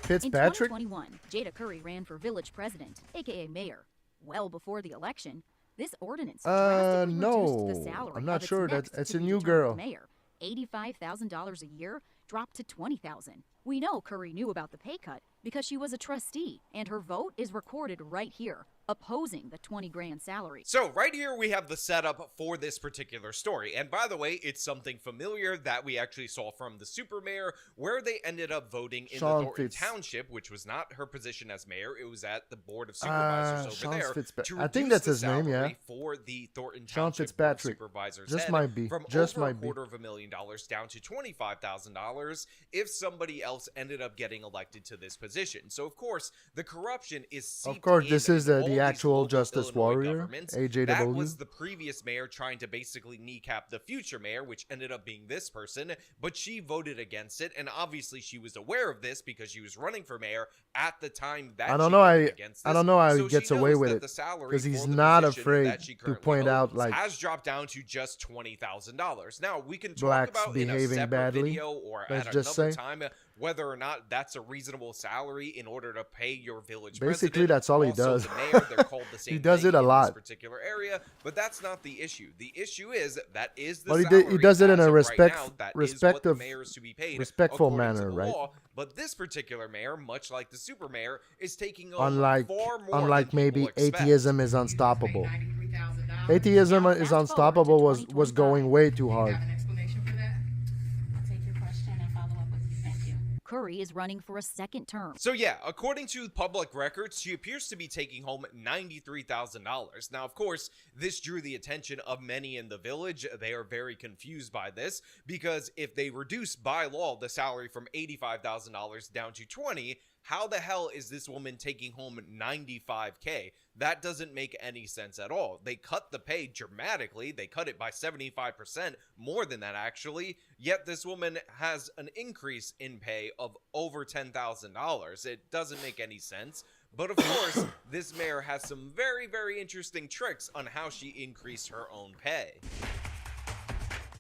Fitzpatrick? In 2021, Jada Curry ran for village president, aka mayor. Well before the election, this ordinance drastically reduced the salary I'm not of its sure. next That's to a be new determined girl. mayor. $85,000 a year dropped to $20,000. We know Curry knew about the pay cut because she was a trustee, and her vote is recorded right here, opposing the 20 grand salary. So right here we have the setup for this particular story. And by the way, it's something familiar that we actually saw from the super mayor, where they ended up voting in the Thornton Township, which was not her position as mayor. It was at the board of supervisors over there to I think reduce that's the his name, yeah. salary for the Thornton Sean Township Board of Fitzpatrick. Supervisors Just head might be. from Just over might be. $250,000 down to $25,000 if somebody else ended up getting elected to this position. So of course, the corruption is seeped Of course, this in is all the these actual local Justice Illinois Warrior, governments. AJW. That was the previous mayor trying to basically kneecap the future mayor, which ended up being this person, but she voted against it, and obviously she was aware of this because she was running for mayor at the time that I don't she know voted how against I this. don't know how So he she gets away knows with that it the salary because he's for the not position afraid that she to currently point out holds like has dropped down to just $20,000. Now we can talk blacks about in a behaving separate badly. video or Let's at just another say. time whether or not that's a reasonable salary in order to pay your village Basically, president. that's all he Also, does. the mayor, they're called the same He does thing it a in lot. this particular area, but that's not the issue. The issue is that is the But he salary does it in as a of right now. That is what the respectful mayor is to be paid respectful according to manner, the right? law. But this particular mayor, much like the super mayor, is taking on Unlike far more than maybe people expect. atheism is unstoppable. Atheism is unstoppable was going way too hard. Curry is running for a second term. So yeah, according to public records, she appears to be taking home $93,000. Now, of course, this drew the attention of many in the village. They are very confused by this because if they reduce by law the salary from $85,000 down to $20,000, how the hell is this woman taking home $95K? That doesn't make any sense at all. They cut the pay dramatically. They cut it by 75%, more than that actually. Yet this woman has an increase in pay of over $10,000. It doesn't make any sense. But of course, this mayor has some very, very interesting tricks on how she increased her own pay.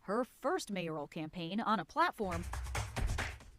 Her first mayoral campaign on a platform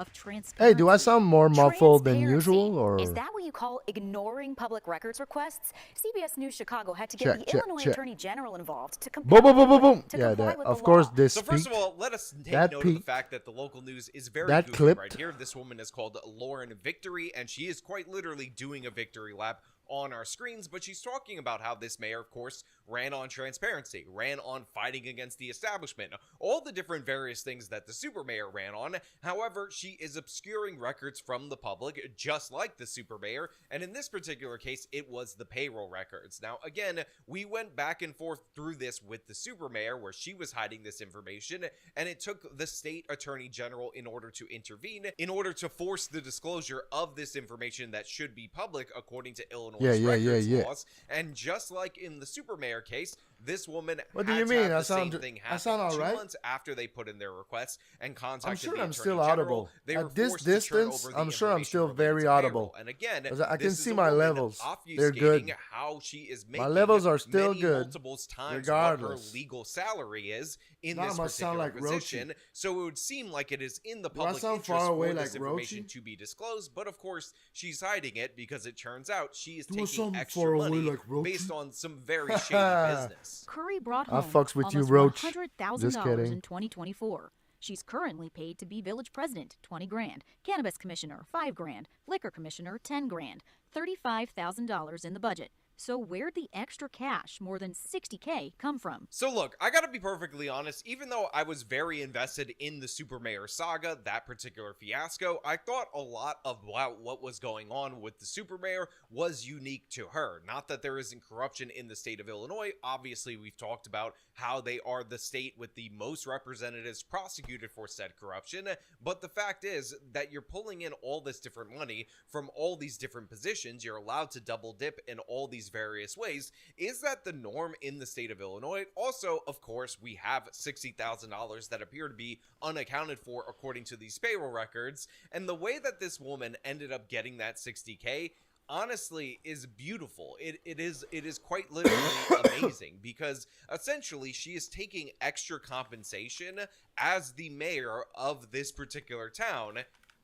of transparency. Hey, do I sound more muffled than usual, or Is that what you call ignoring public records requests? CBS News Chicago had to get Check, the check, Illinois check. Attorney General involved to boom, boom, boom, boom, boom? to Yeah, comply that with of the course law. this So first of peak. all, let us take That note of the peak. fact that the local news is very That goofy clipped. right here. This woman is called Lauren Victory, and she is quite literally doing a victory lap on our screens, but she's talking about how this mayor, of course, ran on transparency, ran on fighting against the establishment, all the different various things that the super mayor ran on. However, she is obscuring records from the public, just like the super mayor, and in this particular case, it was the payroll records. Now, again, we went back and forth through this with the super mayor, where she was hiding this information, and it took the state attorney general in order to intervene, in order to force the disclosure of this information that should be public according to Illinois records laws. And just like in the super mayor case, this woman What do had you to mean? have I the same sound- thing I happen sound all 2 right? months after they put in their requests and contacted I'm sure the I'm attorney still general. audible. They were At this forced to turn distance, over the I'm sure I'm information still related very to audible. payroll. And again, 'Cause I can this is see a my woman levels. They're obfuscating good. how she is My making levels are still many good, multiples times regardless. what her legal salary is in Now I this must sound particular like position. Rochi. So it would seem like it is in the Do I public sound interest far away for this like information Rochi? to be disclosed, but of course she's hiding it because it turns out she is Do I taking sound extra far away money like Rochi? based on some very shady business. Curry brought I home fucks with you, almost Roach. $100,000 Just kidding. in 2024. She's currently paid to be village president, 20 grand, cannabis commissioner, 5 grand, liquor commissioner, 10 grand, $35,000 in the budget. So where'd the extra cash, more than 60K, come from? So look, I gotta be perfectly honest, even though I was very invested in the Super Mayor saga, that particular fiasco, I thought a lot about what was going on with the Super Mayor was unique to her. Not that there isn't corruption in the state of Illinois. Obviously, we've talked about how they are the state with the most representatives prosecuted for said corruption, but the fact is that you're pulling in all this different money from all these different positions. You're allowed to double dip in all these these various ways is that the norm in the state of Illinois. Also, of course, we have $60,000 that appear to be unaccounted for according to these payroll records, and the way that this woman ended up getting that $60K honestly is beautiful. It is quite literally amazing, because essentially she is taking extra compensation as the mayor of this particular town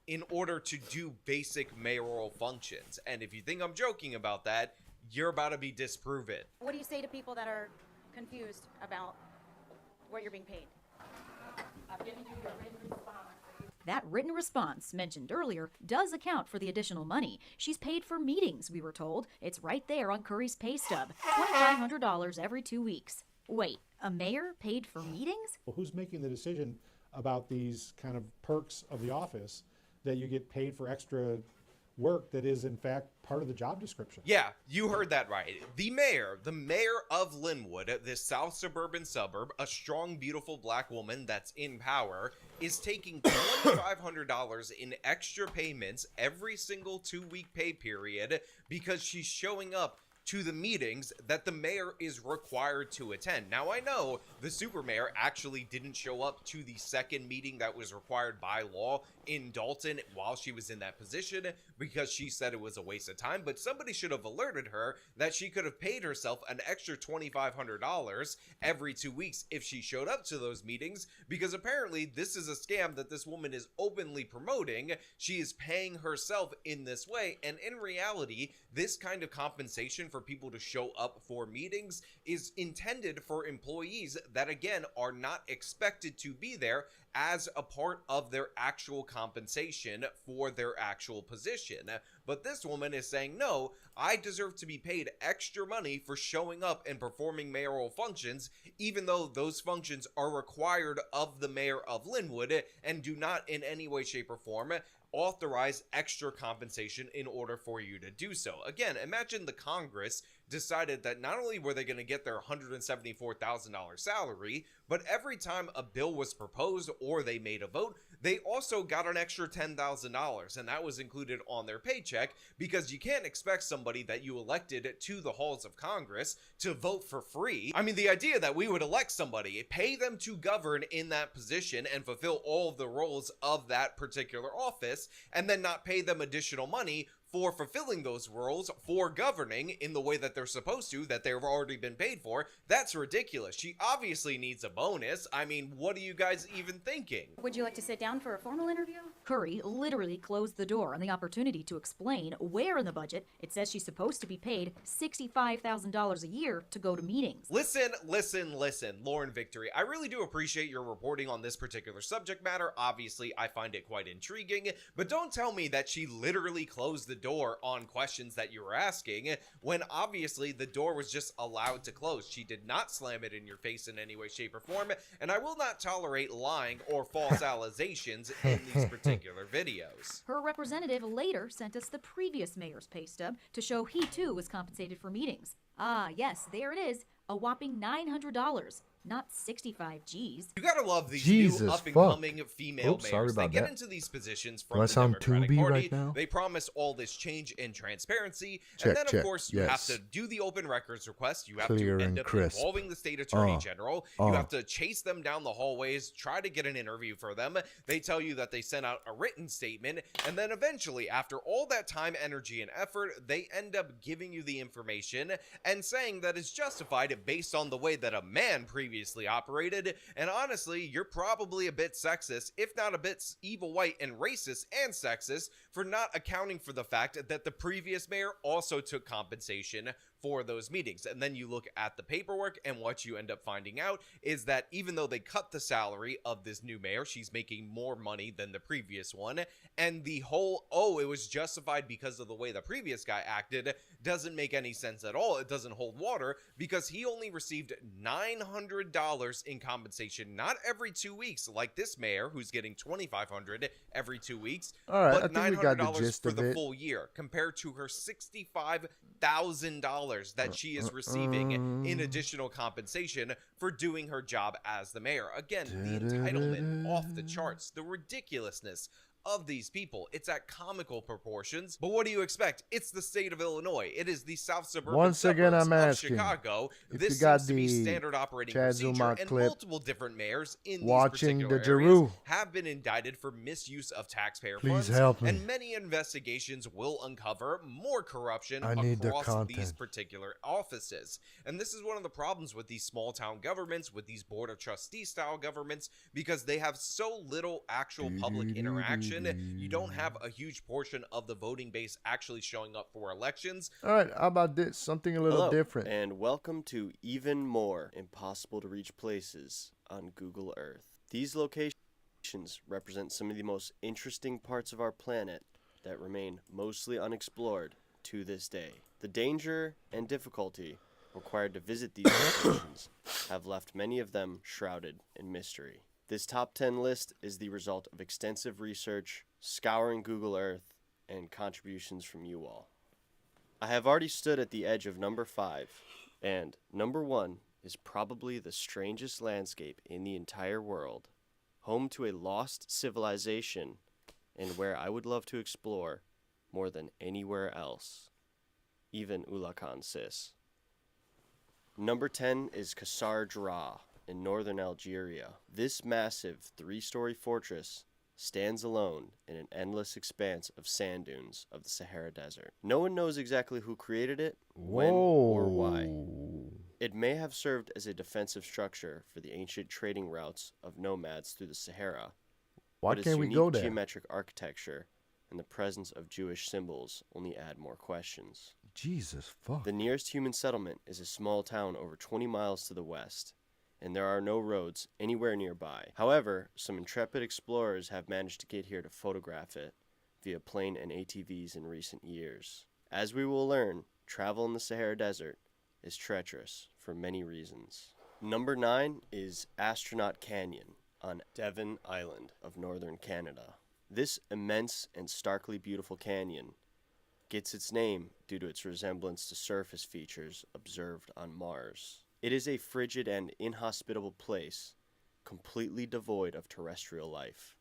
in order to do basic mayoral functions. And if you think I'm joking about that, you're about to be disproven. What do you say to people that are confused about what you're being paid? I've given you your written response. That written response mentioned earlier does account for the additional money. She's paid for meetings, we were told. It's right there on Curry's pay stub. $2,500 every 2 weeks. Wait, a mayor paid for meetings? Well, who's making the decision about these kind of perks of the office that you get paid for extra work that is in fact part of the job description? Yeah, you heard that right. The mayor of Linwood, this south suburban suburb, a strong, beautiful black woman that's in power, is taking $2,500 in extra payments every single 2-week pay period because she's showing up to the meetings that the mayor is required to attend. Now, I know the super mayor actually didn't show up to the second meeting that was required by law in Dalton while she was in that position because she said it was a waste of time, but somebody should have alerted her that she could have paid herself an extra $2,500 every 2 weeks if she showed up to those meetings, because apparently this is a scam that this woman is openly promoting. She is paying herself in this way, and in reality, this kind of compensation for people to show up for meetings is intended for employees that, again, are not expected to be there as a part of their actual compensation for their actual position. But this woman is saying, no, I deserve to be paid extra money for showing up and performing mayoral functions, even though those functions are required of the mayor of Linwood and do not in any way, shape, or form authorize extra compensation in order for you to do so. Again, imagine the Congress decided that not only were they going to get their $174,000 salary, but every time a bill was proposed or they made a vote, they also got an extra $10,000, and that was included on their paycheck, because you can't expect somebody that you elected to the halls of Congress to vote for free. I mean, the idea that we would elect somebody, pay them to govern in that position and fulfill all of the roles of that particular office, and then not pay them additional money for fulfilling those roles, for governing in the way that they're supposed to, that they've already been paid for, that's ridiculous. She obviously needs a bonus. I mean, what are you guys even thinking? Would you like to sit down for a formal interview? Curry literally closed the door on the opportunity to explain where in the budget it says she's supposed to be paid $65,000 a year to go to meetings. Listen, Lauren Victory, I really do appreciate your reporting on this particular subject matter. Obviously, I find it quite intriguing, but don't tell me that she literally closed the door on questions that you were asking when obviously the door was just allowed to close. She did not slam it in your face in any way, shape, or form, and I will not tolerate lying or false allegations in these particular videos. Her representative later sent us the previous mayor's pay stub to show he too was compensated for meetings. Ah, yes, there it is, a whopping $900. Not 65 G's. You gotta love these Jesus new up-and-coming female Oops, sorry mayors. They about get that. into these positions Do from I the sound Democratic 2B Party. right now? They promise all this change and transparency, Check, and then check, of course you yes. have to do the open records request. You have Clear to and end up crisp. involving the state attorney general. You have to chase them down the hallways, try to get an interview for them. They tell you that they sent out a written statement, and then eventually, after all that time, energy, and effort, they end up giving you the information and saying that it's justified based on the way that a man previously operated. And honestly, you're probably a bit sexist, if not a bit evil, white, and racist and sexist for not accounting for the fact that the previous mayor also took compensation for those meetings. And then you look at the paperwork, and what you end up finding out is that even though they cut the salary of this new mayor, she's making more money than the previous one. And the whole, oh, it was justified because of the way the previous guy acted, doesn't make any sense at all. It doesn't hold water, because he only received $900 in compensation, not every 2 weeks like this mayor who's getting $2,500 every 2 weeks, All right, but I think we got the $900 gist for of the it. full year, compared to her $65,000 that she is receiving in additional compensation for doing her job as the mayor. Again, the entitlement off the charts, the ridiculousness of these people. It's at comical proportions, but what do you expect? It's the state of Illinois. It is the south suburban Once again, suburbs I'm of asking Chicago. if This you got seems to be the standard operating Chad procedure, Zuma and clip multiple different mayors in these watching particular the areas Giroux. have been indicted for misuse of taxpayer Please funds, help me. and many investigations will uncover more corruption I need the across these content. particular offices. And this is one of the problems with these small town governments, with these board of trustee style governments, because they have so little actual public interaction. You don't have a huge portion of the voting base actually showing up for elections. All right, how about this? Something a little Hello, different. and welcome to even more impossible to reach places on Google Earth. These locations represent some of the most interesting parts of our planet that remain mostly unexplored to this day. The danger and difficulty required to visit these locations have left many of them shrouded in mystery. This top 10 list is the result of extensive research, scouring Google Earth, and contributions from you all. I have already stood at the edge of number 5, and number 1 is probably the strangest landscape in the entire world, home to a lost civilization, and where I would love to explore more than anywhere else, even Ulakan Sis. Number 10 is Qasar Dra in northern Algeria. This massive 3-story fortress stands alone in an endless expanse of sand dunes of the Sahara Desert. No one knows exactly who created it, when, or why. It may have served as a defensive structure for the ancient trading routes of nomads through the Sahara. Why but its can't we unique go there? geometric architecture and the presence of Jewish symbols only add more questions. Jesus fuck. The nearest human settlement is a small town over 20 miles to the west, and there are no roads anywhere nearby. However, some intrepid explorers have managed to get here to photograph it via plane and ATVs in recent years. As we will learn, travel in the Sahara Desert is treacherous for many reasons. Number 9 is Astronaut Canyon on Devon Island of northern Canada. This immense and starkly beautiful canyon gets its name due to its resemblance to surface features observed on Mars. It is a frigid and inhospitable place, completely devoid of terrestrial life.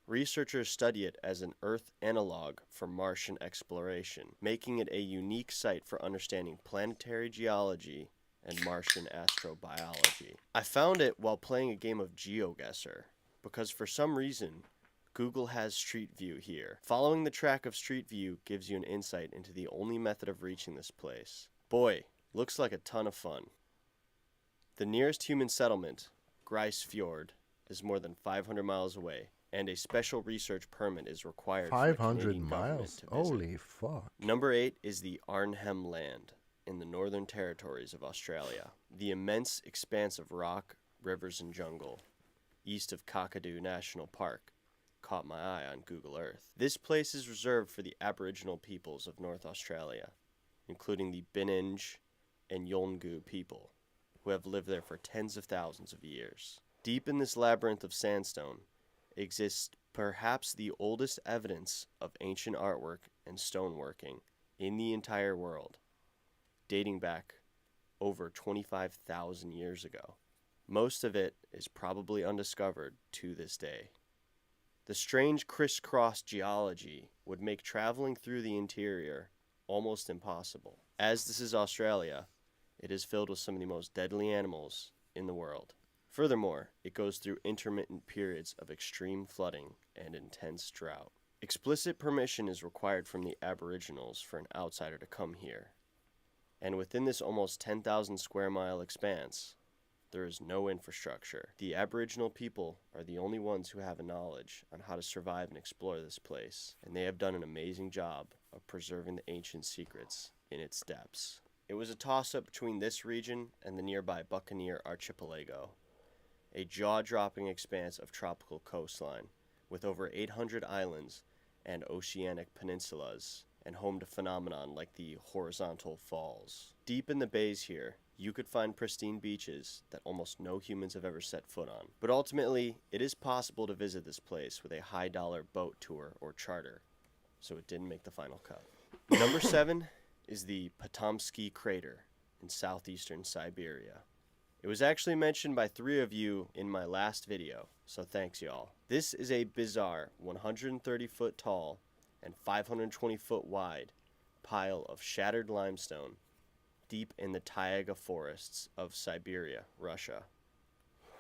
Researchers study it as an Earth analog for Martian exploration, making it a unique site for understanding planetary geology and Martian astrobiology. I found it while playing a game of GeoGuessr, because for some reason, Google has Street View here. Following the track of Street View gives you an insight into the only method of reaching this place. Boy, looks like a ton of fun. The nearest human settlement, Gryce Fjord, is more than 500 miles away, and a special research permit is required from the 500 Canadian government miles? to visit. Holy fuck. Number 8 is the Arnhem Land in the Northern Territories of Australia. The immense expanse of rock, rivers, and jungle, east of Kakadu National Park, caught my eye on Google Earth. This place is reserved for the Aboriginal peoples of North Australia, including the Bininj and Yolngu people, who have lived there for tens of thousands of years. Deep in this labyrinth of sandstone exists perhaps the oldest evidence of ancient artwork and stoneworking in the entire world, dating back over 25,000 years ago. Most of it is probably undiscovered to this day. The strange crisscross geology would make traveling through the interior almost impossible. As this is Australia, it is filled with some of the most deadly animals in the world. Furthermore, it goes through intermittent periods of extreme flooding and intense drought. Explicit permission is required from the Aboriginals for an outsider to come here. And within this almost 10,000 square mile expanse, there is no infrastructure. The Aboriginal people are the only ones who have a knowledge on how to survive and explore this place, and they have done an amazing job of preserving the ancient secrets in its depths. It was a toss-up between this region and the nearby Buccaneer Archipelago, a jaw-dropping expanse of tropical coastline with over 800 islands and oceanic peninsulas, and home to phenomenon like the horizontal falls. Deep in the bays here, you could find pristine beaches that almost no humans have ever set foot on. But ultimately, it is possible to visit this place with a high-dollar boat tour or charter, so it didn't make the final cut. Number 7 is the Potomsky Crater in southeastern Siberia, It was actually mentioned by 3 of you in my last video, so thanks y'all. This is a bizarre 130 foot tall and 520 foot wide pile of shattered limestone deep in the taiga forests of Siberia, Russia.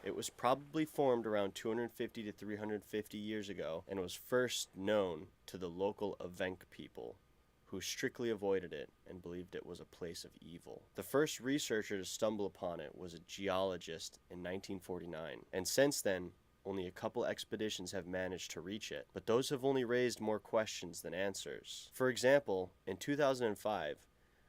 It was probably formed around 250 to 350 years ago and was first known to the local Evenk people, who strictly avoided it and believed it was a place of evil. The first researcher to stumble upon it was a geologist in 1949, and since then, only a couple expeditions have managed to reach it, but those have only raised more questions than answers. For example, in 2005,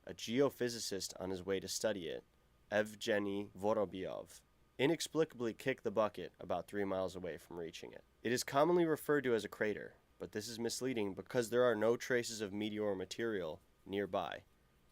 a geophysicist on his way to study it, Evgeny Vorobyov, inexplicably kicked the bucket about 3 miles away from reaching it. It is commonly referred to as a crater, but this is misleading because there are no traces of meteor material nearby,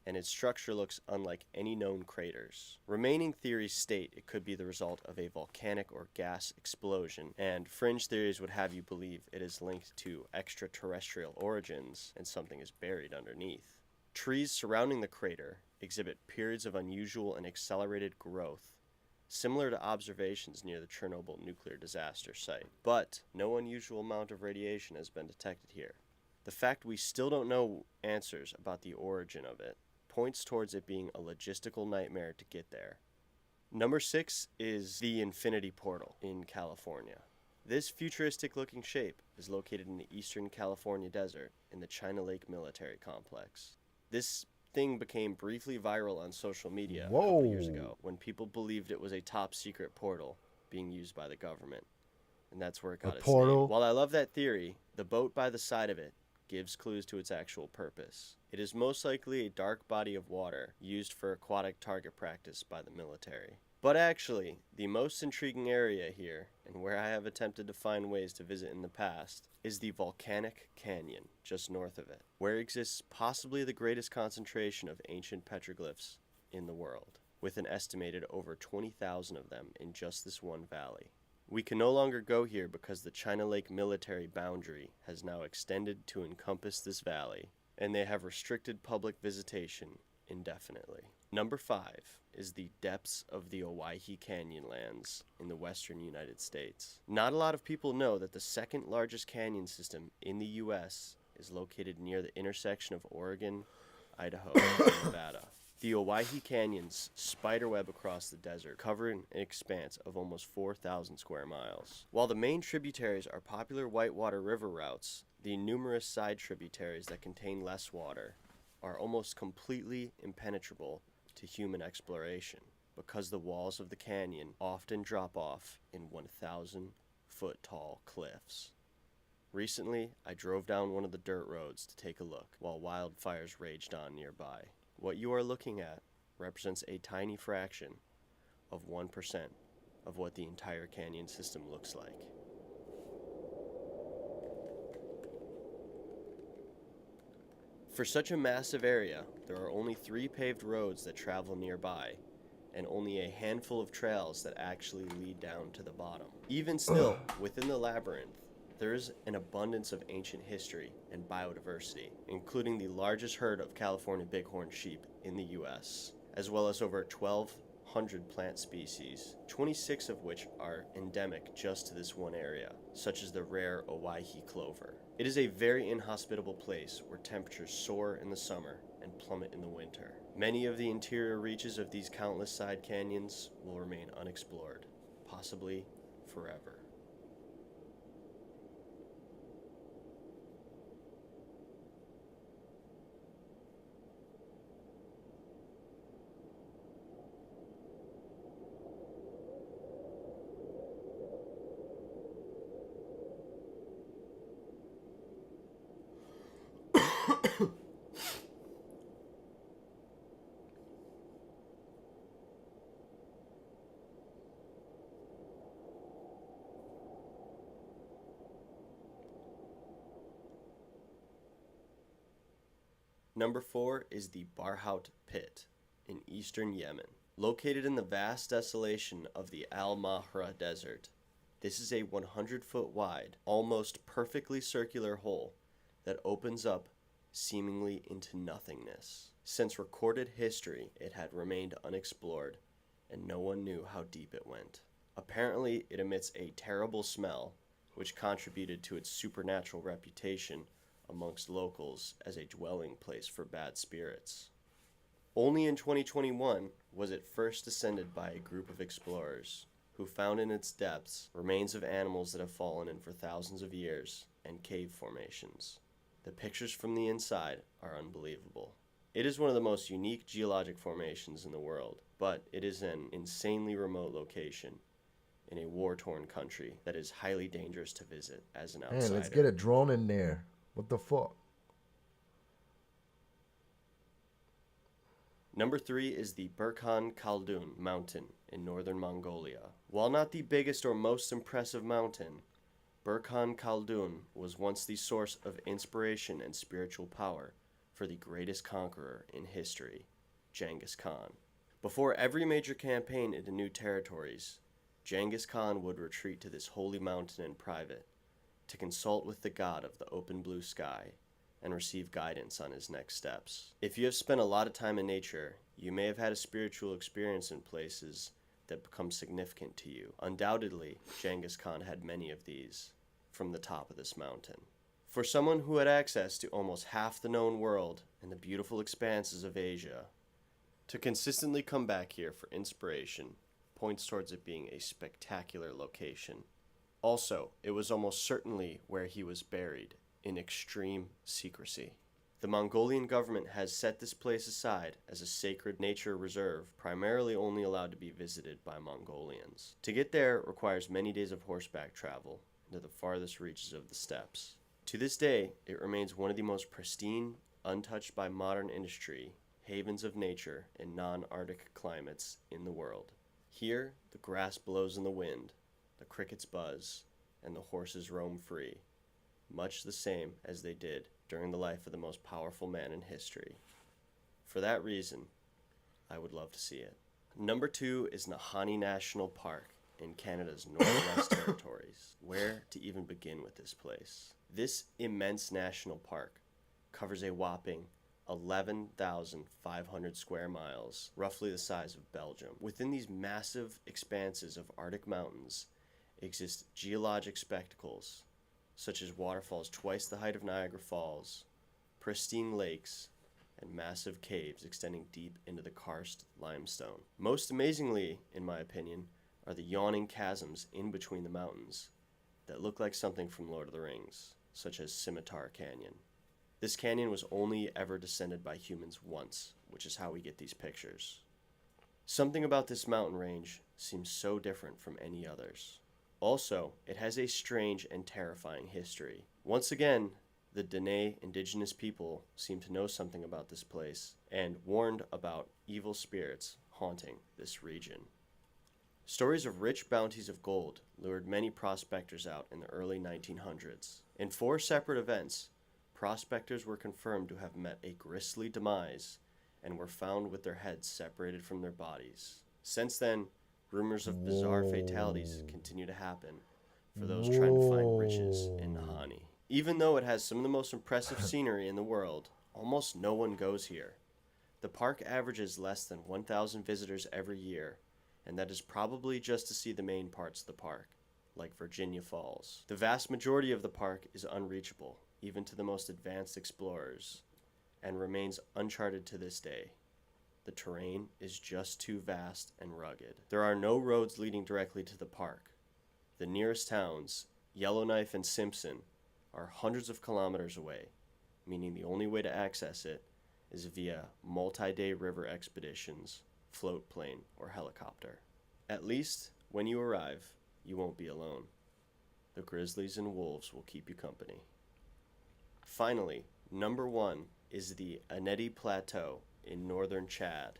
and its structure looks unlike any known craters. Remaining theories state it could be the result of a volcanic or gas explosion, and fringe theories would have you believe it is linked to extraterrestrial origins and something is buried underneath. Trees surrounding the crater exhibit periods of unusual and accelerated growth, similar to observations near the Chernobyl nuclear disaster site, but no unusual amount of radiation has been detected here. The fact we still don't know answers about the origin of it points towards it being a logistical nightmare to get there. Number 6 is the Infinity Portal in California. This futuristic looking shape is located in the eastern California desert in the China Lake Military Complex. This thing became briefly viral on social media a couple years ago when people believed it was a top secret portal being used by the government. And that's where it got its name. While I love that theory, the boat by the side of it gives clues to its actual purpose. It is most likely a dark body of water used for aquatic target practice by the military. But actually, the most intriguing area here, and where I have attempted to find ways to visit in the past, is the volcanic canyon just north of it, where exists possibly the greatest concentration of ancient petroglyphs in the world, with an estimated over 20,000 of them in just this one valley. We can no longer go here because the China Lake military boundary has now extended to encompass this valley, and they have restricted public visitation indefinitely. Number 5 is the depths of the Owyhee Canyon lands in the western United States. Not a lot of people know that the second largest canyon system in the U.S. is located near the intersection of Oregon, Idaho, and Nevada. The Owyhee Canyons spiderweb across the desert, covering an expanse of almost 4,000 square miles. While the main tributaries are popular whitewater river routes, the numerous side tributaries that contain less water are almost completely impenetrable to human exploration because the walls of the canyon often drop off in 1,000-foot tall cliffs. Recently, I drove down one of the dirt roads to take a look while wildfires raged on nearby. What you are looking at represents a tiny fraction of 1% of what the entire canyon system looks like. For such a massive area, there are only 3 paved roads that travel nearby, and only a handful of trails that actually lead down to the bottom. Even still, within the labyrinth, there is an abundance of ancient history and biodiversity, including the largest herd of California bighorn sheep in the US, as well as over 1,200 plant species, 26 of which are endemic just to this one area, such as the rare Owyhee clover. It is a very inhospitable place where temperatures soar in the summer and plummet in the winter. Many of the interior reaches of these countless side canyons will remain unexplored, possibly forever. Number 4 is the Barhout Pit in eastern Yemen. Located in the vast desolation of the Al Mahra Desert, this is a 100-foot wide, almost perfectly circular hole that opens up seemingly into nothingness. Since recorded history, it had remained unexplored and no one knew how deep it went. Apparently, it emits a terrible smell, which contributed to its supernatural reputation amongst locals as a dwelling place for bad spirits. Only in 2021 was it first descended by a group of explorers who found in its depths remains of animals that have fallen in for thousands of years and cave formations. The pictures from the inside are unbelievable. It is one of the most unique geologic formations in the world, but it is an insanely remote location in a war-torn country that is highly dangerous to visit as an outsider. Hey, let's get a drone in there. What the fuck? Number 3 is the Burkhan Khaldun mountain in northern Mongolia. While not the biggest or most impressive mountain, Burkhan Khaldun was once the source of inspiration and spiritual power for the greatest conqueror in history, Genghis Khan. Before every major campaign into new territories, Genghis Khan would retreat to this holy mountain in private to consult with the god of the open blue sky and receive guidance on his next steps. If you have spent a lot of time in nature, you may have had a spiritual experience in places that become significant to you. Undoubtedly, Genghis Khan had many of these from the top of this mountain. For someone who had access to almost half the known world and the beautiful expanses of Asia, to consistently come back here for inspiration points towards it being a spectacular location. Also, it was almost certainly where he was buried, in extreme secrecy. The Mongolian government has set this place aside as a sacred nature reserve, primarily only allowed to be visited by Mongolians. To get there requires many days of horseback travel into the farthest reaches of the steppes. To this day, it remains one of the most pristine, untouched by modern industry, havens of nature in non-Arctic climates in the world. Here, the grass blows in the wind, the crickets buzz, and the horses roam free, much the same as they did during the life of the most powerful man in history. For that reason, I would love to see it. Number 2 is Nahanni National Park in Canada's Northwest Territories. Where to even begin with this place? This immense national park covers a whopping 11,500 square miles, roughly the size of Belgium. Within these massive expanses of Arctic mountains exist geologic spectacles such as waterfalls twice the height of Niagara Falls, pristine lakes, and massive caves extending deep into the karst limestone. Most amazingly, in my opinion, are the yawning chasms in between the mountains that look like something from Lord of the Rings, such as Scimitar Canyon. This canyon was only ever descended by humans once, which is how we get these pictures. Something about this mountain range seems so different from any others. Also, it has a strange and terrifying history. Once again, the Dene indigenous people seem to know something about this place and warned about evil spirits haunting this region. Stories of rich bounties of gold lured many prospectors out in the early 1900s. In 4 separate events, prospectors were confirmed to have met a grisly demise and were found with their heads separated from their bodies. Since then, rumors of bizarre fatalities continue to happen for those trying to find riches in Nahanni. Even though it has some of the most impressive scenery in the world, almost no one goes here. The park averages less than 1,000 visitors every year, and that is probably just to see the main parts of the park, like Virginia Falls. The vast majority of the park is unreachable, even to the most advanced explorers, and remains uncharted to this day. The terrain is just too vast and rugged. There are no roads leading directly to the park. The nearest towns, Yellowknife and Simpson, are hundreds of kilometers away, meaning the only way to access it is via multi-day river expeditions, float plane, or helicopter. At least, when you arrive, you won't be alone. The grizzlies and wolves will keep you company. Finally, number 1 is the Aneti Plateau in northern Chad,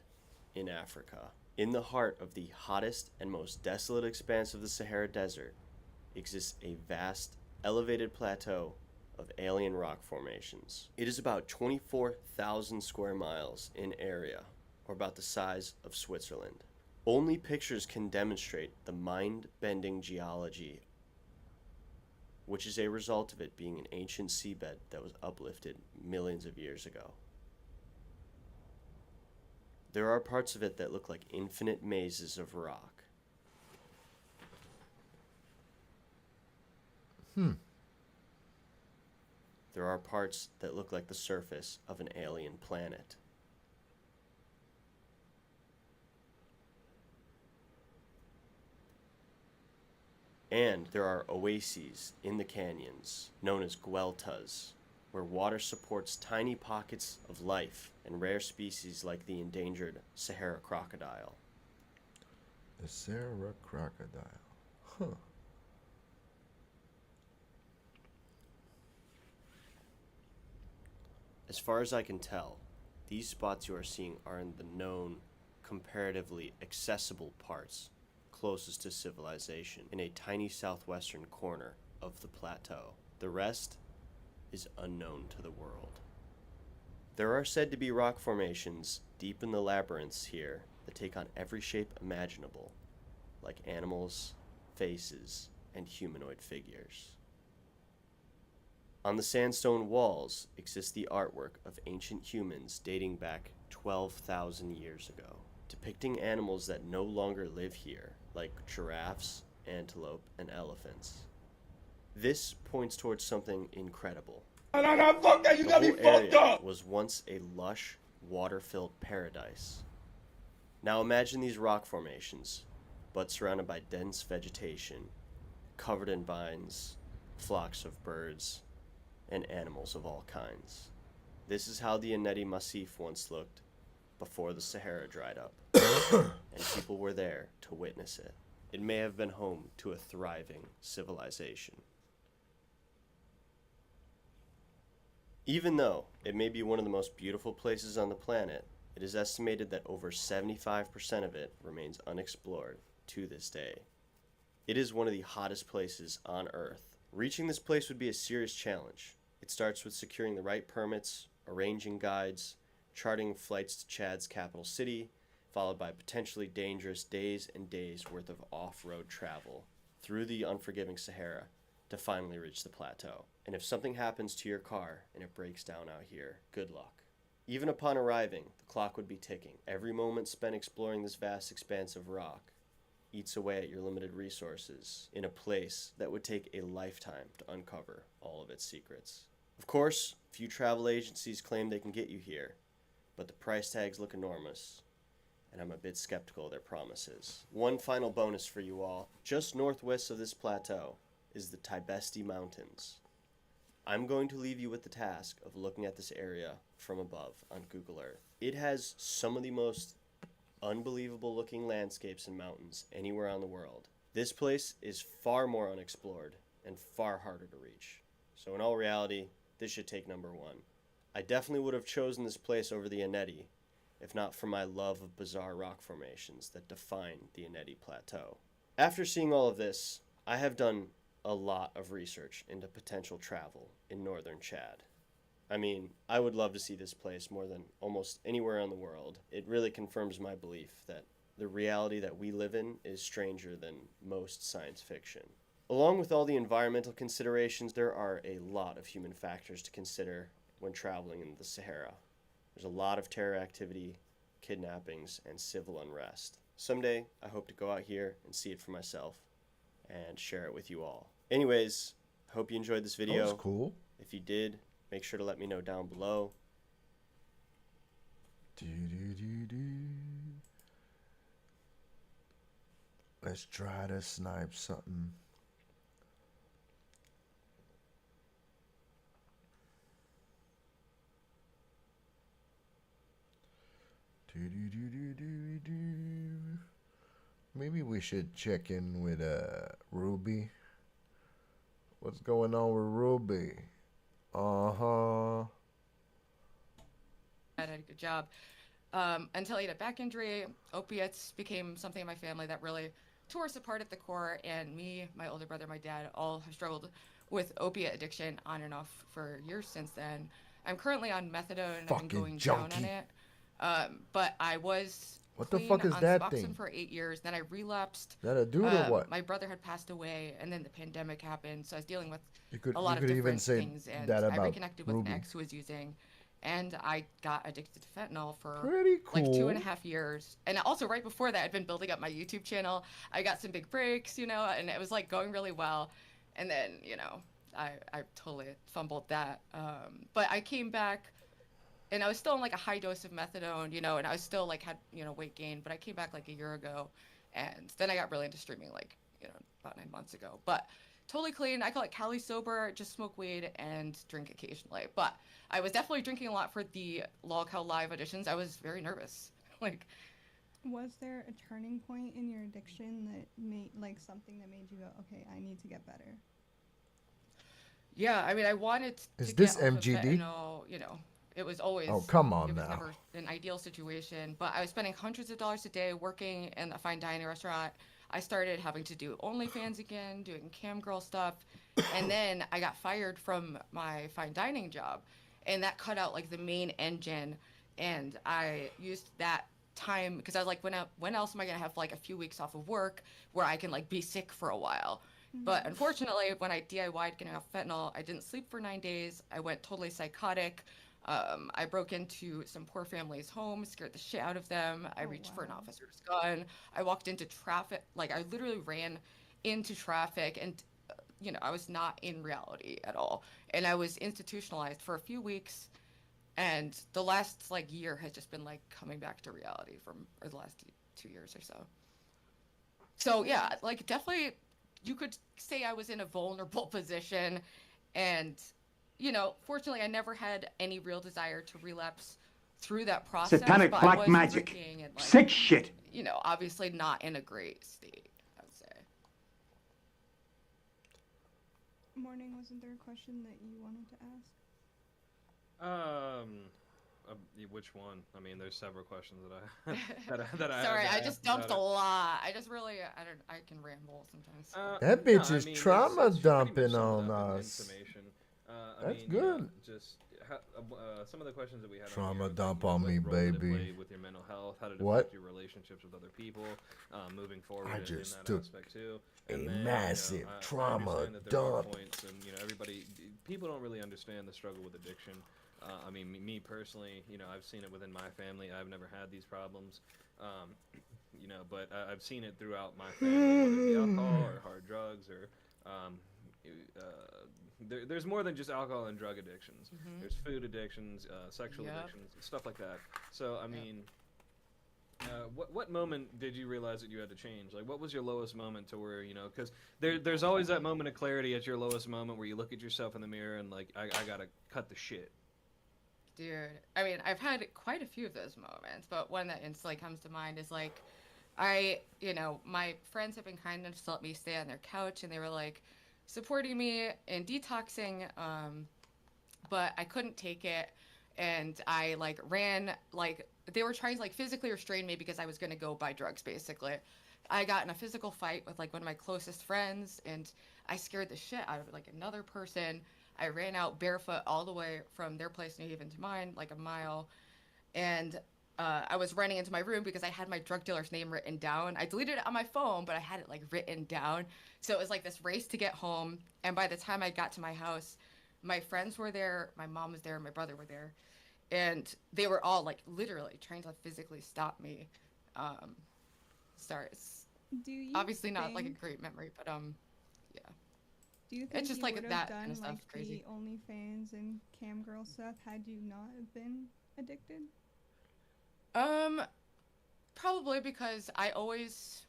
in Africa. In the heart of the hottest and most desolate expanse of the Sahara Desert exists a vast, elevated plateau of alien rock formations. It is about 24,000 square miles in area, or about the size of Switzerland. Only pictures can demonstrate the mind-bending geology, which is a result of it being an ancient seabed that was uplifted millions of years ago. There are parts of it that look like infinite mazes of rock. There are parts that look like the surface of an alien planet. And there are oases in the canyons, known as gueltas, where water supports tiny pockets of life and rare species like the endangered Sahara crocodile. The Sahara crocodile. Huh. As far as I can tell, these spots you are seeing are in the known, comparatively accessible parts closest to civilization in a tiny southwestern corner of the plateau. The rest is unknown to the world. There are said to be rock formations deep in the labyrinths here that take on every shape imaginable, like animals, faces, and humanoid figures. On the sandstone walls exists the artwork of ancient humans dating back 12,000 years ago, depicting animals that no longer live here, like giraffes, antelope, and elephants. This points towards something incredible. No, fuck that, you The got me whole fucked area up! was once a lush, water-filled paradise. Now imagine these rock formations, but surrounded by dense vegetation, covered in vines, flocks of birds, and animals of all kinds. This is how the Eneti Massif once looked before the Sahara dried up, and people were there to witness it. It may have been home to a thriving civilization. Even though it may be one of the most beautiful places on the planet, it is estimated that over 75% of it remains unexplored to this day. It is one of the hottest places on Earth. Reaching this place would be a serious challenge. It starts with securing the right permits, arranging guides, charting flights to Chad's capital city, followed by potentially dangerous days and days worth of off-road travel through the unforgiving Sahara to finally reach the plateau. And if something happens to your car and it breaks down out here, good luck. Even upon arriving, the clock would be ticking. Every moment spent exploring this vast expanse of rock eats away at your limited resources in a place that would take a lifetime to uncover all of its secrets. Of course, few travel agencies claim they can get you here, but the price tags look enormous, and I'm a bit skeptical of their promises. One final bonus for you all. Just northwest of this plateau is the Tibesti Mountains. I'm going to leave you with the task of looking at this area from above on Google Earth. It has some of the most unbelievable looking landscapes and mountains anywhere on the world. This place is far more unexplored and far harder to reach. So in all reality, this should take number one. I definitely would have chosen this place over the Eneti, if not for my love of bizarre rock formations that define the Eneti Plateau. After seeing all of this, I have done a lot of research into potential travel in northern Chad. I mean, I would love to see this place more than almost anywhere in the world. It really confirms my belief that the reality that we live in is stranger than most science fiction. Along with all the environmental considerations, there are a lot of human factors to consider when traveling in the Sahara. There's a lot of terror activity, kidnappings, and civil unrest. Someday, I hope to go out here and see it for myself and share it with you all. Anyways, I hope you enjoyed this video. That was cool. If you did, make sure to let me know down below. Let's try to snipe something. Maybe we should check in with Ruby. What's going on with Ruby? I did a good job. Until I had a back injury, opiates became something in my family that really tore us apart at the core, and me, my older brother, my dad, all have struggled with opiate addiction on and off for years since then. I'm currently on methadone and I've been going down on it. But I was What the clean fuck is on that Suboxone thing? for 8 years, then I relapsed. That a dude or what? My brother had passed away, and then the pandemic happened, so I was dealing with You could- a lot you of could even different say things, and that I about reconnected with Ruby. an ex who was using, and I got addicted to fentanyl for Pretty like cool. 2.5 years. And also right before that, I'd been building up my YouTube channel. I got some big breaks, you know, and it was like going really well. And then, you know, I totally fumbled that. But I came back, and I was still on like a high dose of methadone, you know, and I was still like had, you know, weight gain. But I came back like a year ago, and then I got really into streaming like, you know, about 9 months ago. But totally clean. I call it Cali sober. Just smoke weed and drink occasionally. But I was definitely drinking a lot for the Log Cow Live auditions. I was very nervous. Like, was there a turning point in your addiction that made like something that made you go, okay, I need to get better? yeah, I mean, I wanted to Is get this off of MGD? fentanyl, you know. It was always Oh, come on it was now. never an ideal situation, but I was spending hundreds of dollars a day working in a fine dining restaurant. I started having to do OnlyFans again, doing cam girl stuff, and then I got fired from my fine dining job, and that cut out like the main engine. And I used that time because I was like, when else am I gonna have like a few weeks off of work where I can like be sick for a while? But unfortunately, when I DIY'd getting off fentanyl, I didn't sleep for 9 days. I went totally psychotic. I broke into some poor family's home, scared the shit out of them. I reached for an officer's gun. I walked into traffic, like I literally ran into traffic, and you know, I was not in reality at all. And I was institutionalized for a few weeks, and the last like year has just been like coming back to reality or the last 2 years or so. So yeah, like definitely you could say I was in a vulnerable position, and you know, fortunately, I never had any real desire to relapse through that process. Satanic but black I was magic. drinking and, like, Sick shit. You know, obviously not in a great state, I would say. Morning, wasn't there a question that you wanted to ask? Which one? I mean, there's several questions that I that I Sorry, that I asked just dumped a about it. lot. I just really, I can ramble sometimes. That No, bitch I is mean, trauma it's pretty much dumping summed on up in us. summation. That's yeah, good. just some of the questions that we had. Trauma on here, dump like, on what me, role did it baby. play with your mental health, how did it What? affect your relationships with other people, moving forward I in just that took aspect too. a And then, massive I trauma understand that there are dump. points, and people don't really understand the struggle with addiction. I mean, me personally, you know, I've seen it within my family. I've never had these problems, you know, but I've seen it throughout my family, whether it be alcohol or hard drugs or there's more than just alcohol and drug addictions. Mhm. There's food addictions, sexual Yep. addictions, stuff like that. So, I mean, what moment did you realize that you had to change? Like, what was your lowest moment to where, you know, because there's always that moment of clarity at your lowest moment where you look at yourself in the mirror and, like, I got to cut the shit. Dude, I mean, I've had quite a few of those moments, but one that instantly comes to mind is like, you know, my friends have been kind enough to let me stay on their couch, and they were like supporting me in detoxing, but I couldn't take it, and I like ran, like they were trying to like physically restrain me because I was gonna go buy drugs, basically. I got in a physical fight with like one of my closest friends, and I scared the shit out of like another person. I ran out barefoot all the way from their place and even to mine, like a mile. And I was running into my room because I had my drug dealer's name written down. I deleted it on my phone, but I had it like written down. So it was like this race to get home. And by the time I got to my house, my friends were there, my mom was there, my brother were there. And they were all like literally trying to physically stop me. Sorry, it's Do you obviously not like a think- great memory, but yeah. Do you think It's just you like would have that done kind of stuff, like crazy. the OnlyFans and cam girl stuff had you not have been addicted? Probably because I always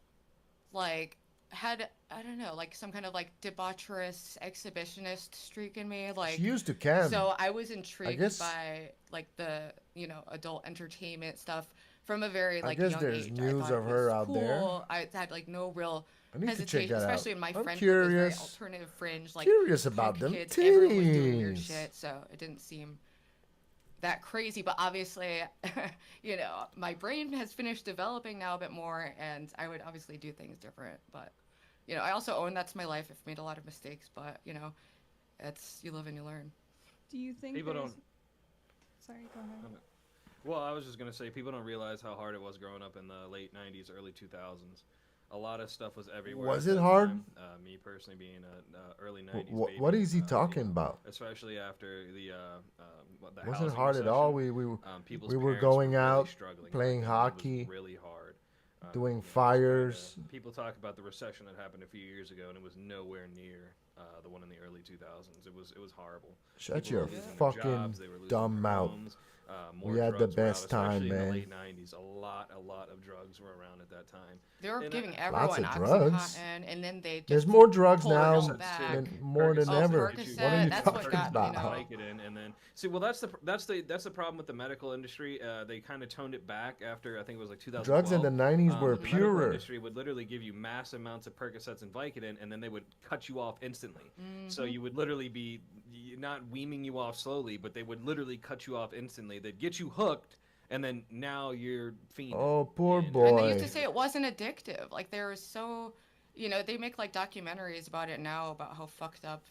like had, I don't know, like some kind of like debaucherous exhibitionist streak in me. Like used to cam. So I was intrigued guess- by like the, you know, adult entertainment stuff from a very I like guess young there's age. news I thought of it her was out there. cool. I had like no real I need to check hesitation, that out. especially in my I'm friend group was very curious. alternative fringe, like Curious about punk them kids. Everyone was doing weird titties. shit, so it didn't seem that crazy. But obviously, you know, my brain has finished developing now a bit more, and I would obviously do things different. But you know, I also own that's my life. I've made a lot of mistakes, but you know, it's you live and you learn. Do you think People there's- don't- Sorry, go ahead. Well, I was just gonna say people don't realize how hard it was growing up in the late '90s, early 2000s. a lot of stuff was everywhere. Was at it that hard? time. Me personally being a early '90s baby. What is he talking about? Especially after the Wasn't housing hard at all. recession. We People's were parents going really out, struggling playing back then. It was hockey, really hard. doing You know, fires. people talk about the recession that happened a few years ago, and it was nowhere near the one in the early 2000s. It was horrible. Shut People your were losing their fucking jobs, they were losing dumb their mouth. homes. We had the drugs were out, best time, especially in the man. late 90s. A lot of drugs were around at that time. They were And giving Lots everyone of drugs. Oxycontin, and then they just There's more drugs pulled now them back. than more than Oh, ever. Percocet, What are you that's what talking got me, about? Vicodin, and then see, well, that's the problem with the medical industry. They kind of toned it back after, I think it was like 2012. Drugs in the 90s were The medical purer. industry would literally give you mass amounts of Percocets and Vicodin, and then they would cut you off instantly. So Mhm. you would literally be not weaning you off slowly, but they would literally cut you off instantly. They'd get you hooked, and then now you're fiending. Oh, poor And they boy. used to say it wasn't addictive. Like they were so, they make like documentaries about it now about how fucked up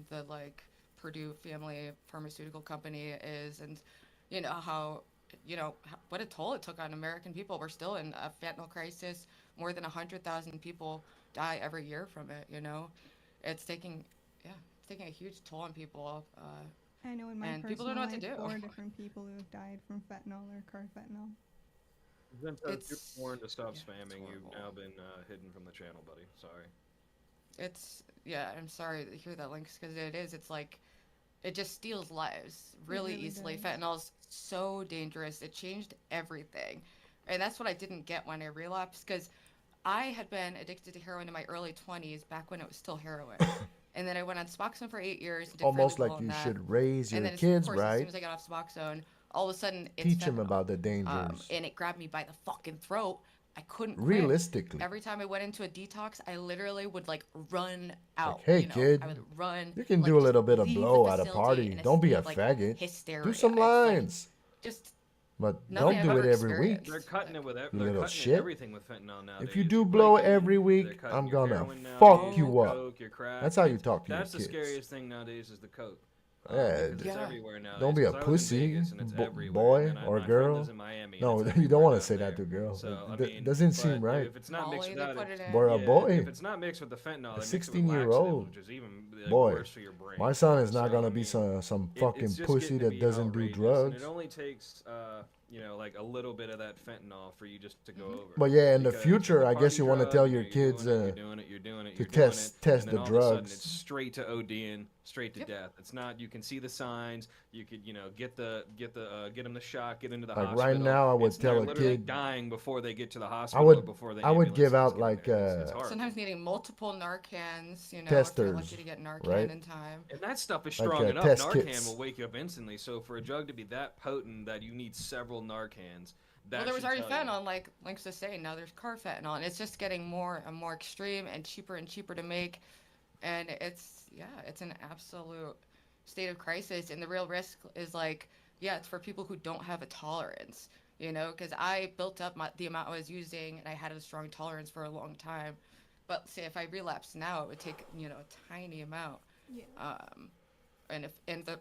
the like Purdue family pharmaceutical company is, and how what a toll it took on American people. We're still in a fentanyl crisis. More than 100,000 people die every year from it. It's taking a huge toll on people. I know in my and personal people don't know what to life, do. 4 different people who have died from fentanyl or carfentanil. Since It's- you're warned to stop spamming, you've now been hidden from the channel, buddy. Sorry. I'm sorry to hear that, Lynx, because it's like, it just steals lives really really easily. does. Fentanyl's so dangerous. It changed everything. And that's what I didn't get when I relapsed, because I had been addicted to heroin in my early 20s, back when it was still heroin. And then I went on Suboxone for 8 years. Did Almost fairly like well you on that. should raise your And then, kids, of course, as right? soon as I got off Suboxone, all of a sudden it's Teach them fentanyl. about the dangers. And it grabbed me by the fucking throat. I couldn't quit. Realistically. Every time I went into a detox, I literally would like run out. Hey, you know? kid, I would run. you can like, do a just little bit of leave the blow at a facility party. in Don't be state a of, like, faggot. hysteria. Do some It's, like, lines. just But nothing don't I've do ever it every experienced. week. They're cutting it with You they're little cutting shit. everything with fentanyl nowadays. If you do Your blow Vicodin, every they're week, cutting I'm your gonna heroin now, fuck your you up. coke, your crack. That's how you talk to your That's the kids. scariest thing nowadays is the coke. Yeah, Because it's everywhere nowadays. don't be a 'Cause I live in pussy, Vegas and it's everywhere, boy and or my friend girl. lives in Miami, and No, it's you don't want everywhere to say down that to a there. girl. So, I It mean, doesn't but seem right. If it's not mixed with that, Or a boy. If it's not mixed with the fentanyl, A they mix it with 16-year-old. laxatives, which is even boy. worse for your brain. My son is not So, gonna I be mean, some it's fucking just pussy getting to that be doesn't do outrageous, drugs. And it only takes, like a little bit of that fentanyl for you just to go over. But yeah, in the Because future, the I guess party you want to drug, tell you know, your you're kids doing it, to you're doing it, test and the then all of a sudden drugs. it's straight to ODing, straight to death. It's not. You can see the signs. You could, get them the shot, get into the Like, hospital. right now, I would It's- tell they're a literally kid- dying before they get to the I hospital. or would before the I would ambulance give is out getting like there. It's horrible. sometimes needing multiple Narcans. If you're Testers, lucky to get Narcan right? in time. And that stuff is Like, strong enough. test Narcan kits. will wake you up instantly. So for a drug to be that potent that you need several Narcans, that Well, there was should already tell you. fentanyl, like Lynx was saying. Now there's carfentanil, and it's just getting more and more extreme and cheaper to make. And it's an absolute state of crisis. And the real risk is it's for people who don't have a tolerance. Because I built up the amount I was using, and I had a strong tolerance for a long time. But say if I relapse now, it would take a tiny amount. Yeah.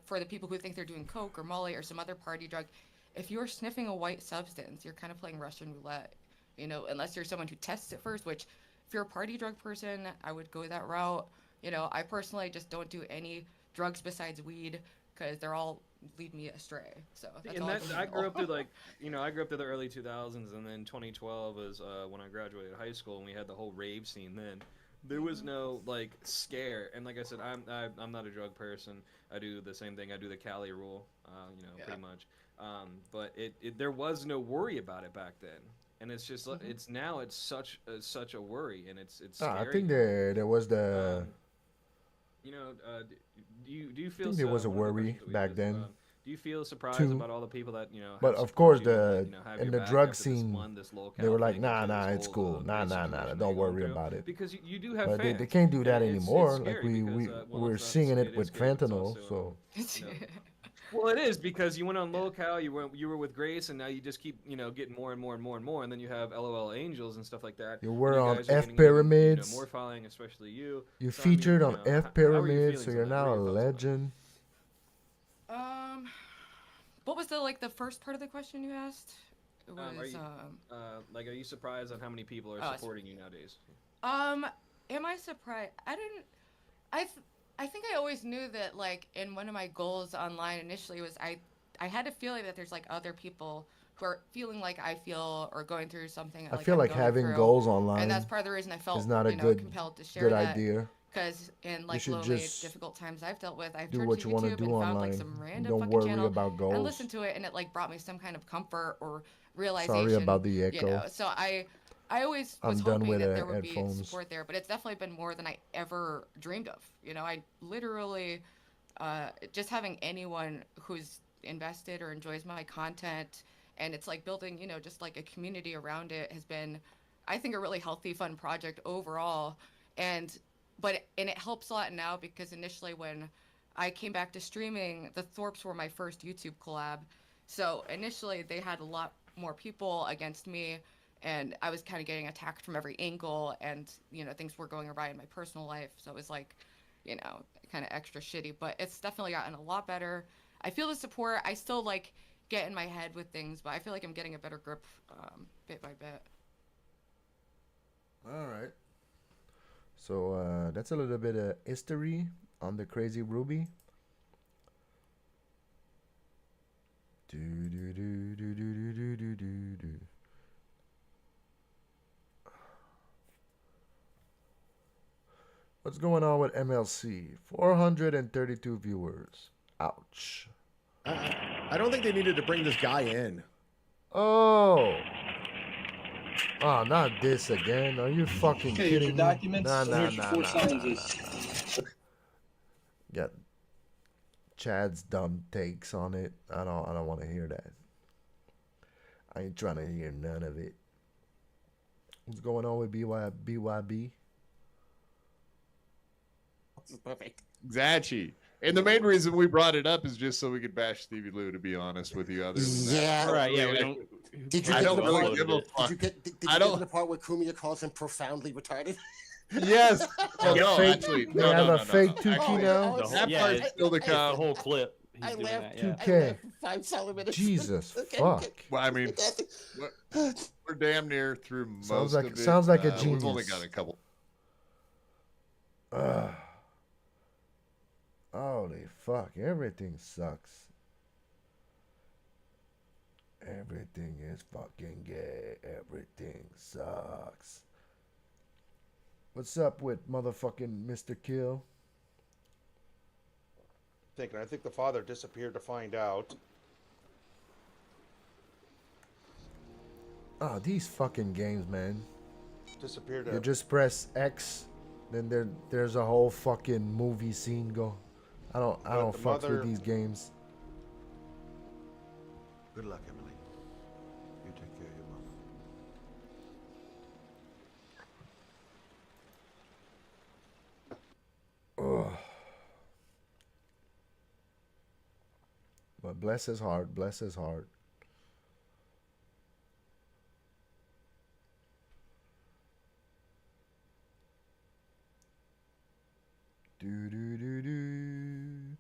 For the people who think they're doing coke or Molly or some other party drug, if you're sniffing a white substance, you're kind of playing Russian roulette, unless you're someone who tests it first, which if you're a party drug person, I would go that route. I personally just don't do any drugs besides weed because they're all lead me astray. So that's all I grew up through I grew up through the early 2000s, and then 2012 was when I graduated high school, and we had the whole rave scene then. There was no scare, and like I said, I'm not a drug person. I do the same thing. I do the Cali rule, pretty much. But there was no worry about it back then, and it's just it's now it's such a worry, and it's scary. I think there was the. Do you feel? I think there was a one of the worry questions that we back asked, then. do you feel surprised too. about all the people that But have of course, supported you, have in your the back drug after this scene, one, this locale they were like, thing, nah, after nah, this it's whole, cool, nah, base nah, situation nah, that don't you're going worry through? about it. Because you do have But fans. they can't do that and anymore. It's Like scary we because, we're it's seeing not- it with scary, but it's fentanyl, also, so. Well, it is because you went on locale, you were with Grace, and now you just keep getting more and more and more and more, and then you have LOL Angels and stuff like that. You and were on guys are F getting even, Pyramids. more following, especially you. You So, I mean, featured on how F are your Pyramids, so feelings you're on that? What now are a your thoughts on that? legend. What was the first part of the question you asked? It was, are you surprised at how many people are Oh, supporting you nowadays? Am I surprised? I think I always knew that, like, in one of my goals online initially was I had a feeling that there's like other people who are feeling like I feel or going through something. I Like feel I'm like going having through. goals online and that's part of the reason I felt is not a compelled to share good that. idea. Because in You like should lonely, just difficult times I've dealt with, I've do turned what to you wanna YouTube do and found like online. some random Don't fucking worry channel about and goals. listened to it, and it like brought me some kind of comfort or realization. Sorry about the You echo. know, so I always I'm was done hoping with that there would be headphones. support there, but it's definitely been more than I ever dreamed of. You know, I literally just having anyone who's invested or enjoys my content, and it's like building, just like a community around it has been, I think, a really healthy, fun project overall. And it helps a lot now because initially when I came back to streaming, the Thorpes were my first YouTube collab. So initially they had a lot more people against me, and I was kind of getting attacked from every angle, and things were going awry in my personal life. So it was like, kind of extra shitty, but it's definitely gotten a lot better. I feel the support. I still like get in my head with things, but I feel like I'm getting a better grip bit by bit. All right. So that's a little bit of history on the Crazy Ruby. Do do do do do do do do do. What's going on with MLC? 432 viewers. Ouch. I don't think they needed to bring this guy in. Oh. Oh, not this again. Are you fucking Okay, here's kidding your me? documents, Nah, and nah, here's your nah, four nah, summonses. Got Chad's dumb takes on it. I don't want to hear that. I ain't trying to hear none of it. What's going on with BYB? Perfect. Exactly. And the main reason we brought it up is just so we could bash Stevie Lou, to be honest with you. Other than Yeah. that. Right, yeah, we don't- Did you I get don't to the really part? give a fuck. Did you I get to don't. the part where Kumia calls him profoundly retarded? Yes. Oh, no, fake- actually, they no, have no, a no, fake no. 2K Actually, now? That part's still to come. The whole clip. I He's doing laughed. that, yeah. 2K. I laughed for 5 solid minutes. Jesus Okay, fuck. okay. Well, I mean, we're damn near through most Sounds like of it. sounds like a We've only genius. got a couple. Holy fuck, everything sucks. Everything is fucking gay. Everything sucks. What's up with motherfucking Mr. Kill? I think the father disappeared to find out. Oh, these fucking games, man. Disappeared. You just press X, then there's a whole fucking movie scene go. I don't the fuck mother- with these games. Good luck, Emily. You take care of your mother. Ugh. But bless his heart, bless his heart. Do do do do.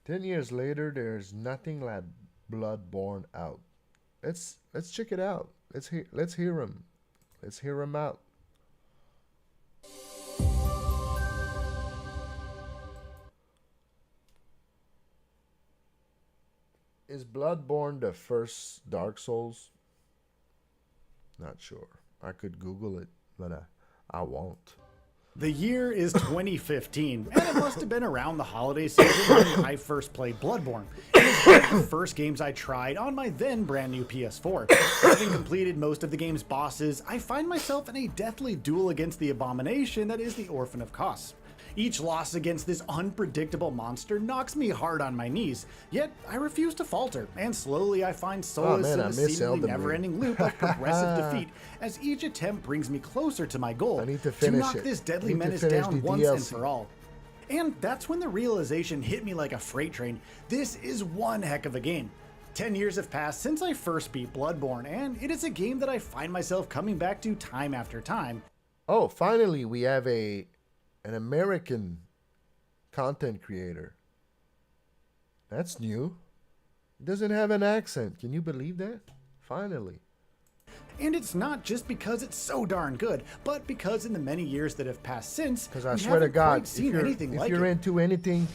10 years later, there's nothing like Bloodborne out. Let's check it out. Let's hear him. Let's hear him out. Is Bloodborne the first Dark Souls? Not sure. I could Google it, but I won't. The year is 2015, and it must have been around the holiday season when I first played Bloodborne. It was one of the first games I tried on my then brand new PS4. Having completed most of the game's bosses, I find myself in a deathly duel against the abomination that is the Orphan of Kos. Each loss against this unpredictable monster knocks me hard on my knees, yet I refuse to falter, and slowly I find solace man, in I a miss seemingly Elden Ring. never-ending loop of progressive defeat, as each attempt brings me closer to my goal, I need to finish knock it. this I deadly need to menace finish down the once and DLC. for all. And that's when the realization hit me like a freight train. This is one heck of a game. 10 years have passed since I first beat Bloodborne, and it is a game that I find myself coming back to time after time. Oh, finally, we have an American content creator. That's new. He doesn't have an accent. Can you believe that? Finally. And it's not just because it's so darn good, but because in the many years that have passed since, Because I we swear to haven't God, quite seen anything if like you're it. into anything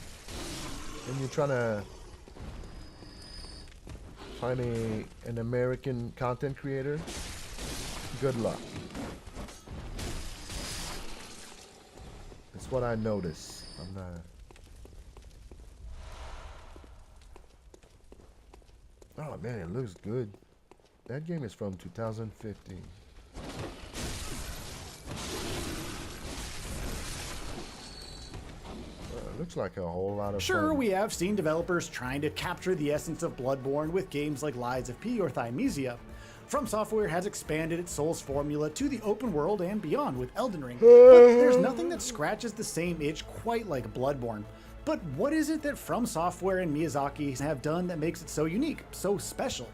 and you're trying to find an American content creator, good luck. That's what I notice. I'm not. Oh man, it looks good. That game is from 2015. It looks like a whole lot of Sure, fun. we have seen developers trying to capture the essence of Bloodborne with games like Lies of P or Thymesia. From Software has expanded its Souls formula to the open world and beyond with Elden Ring, but there's nothing that scratches the same itch quite like Bloodborne. But what is it that From Software and Miyazaki have done that makes it so unique, so special?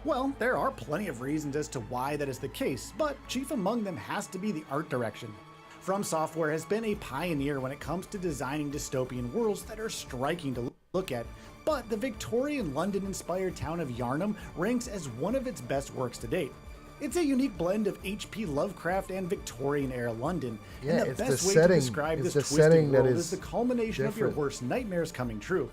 Well, there are plenty of reasons as to why that is the case, but chief among them has to be the art direction. From Software has been a pioneer when it comes to designing dystopian worlds that are striking to look at, but the Victorian London-inspired town of Yarnum ranks as one of its best works to date. It's a unique blend of H.P. Lovecraft and Victorian-era London, Yeah, and the it's the best way setting- to describe it's this the setting twisted that world is is the culmination of your different. worst nightmares coming true.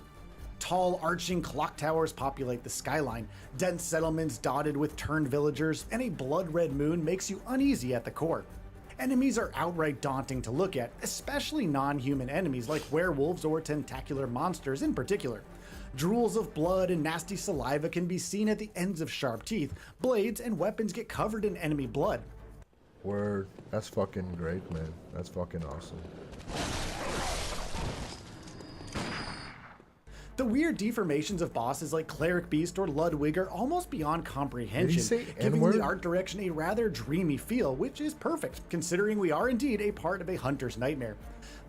Tall, arching clock towers populate the skyline, dense settlements dotted with turned villagers, and a blood-red moon makes you uneasy at the core. Enemies are outright daunting to look at, especially non-human enemies like werewolves or tentacular monsters in particular. Drools of blood and nasty saliva can be seen at the ends of sharp teeth, blades and weapons get covered in enemy blood. Word. That's fucking great, man. That's fucking awesome. The weird deformations of bosses like Cleric Beast or Ludwig are almost beyond comprehension, say giving N-word? the art direction a rather dreamy feel, which is perfect, considering we are indeed a part of a hunter's nightmare.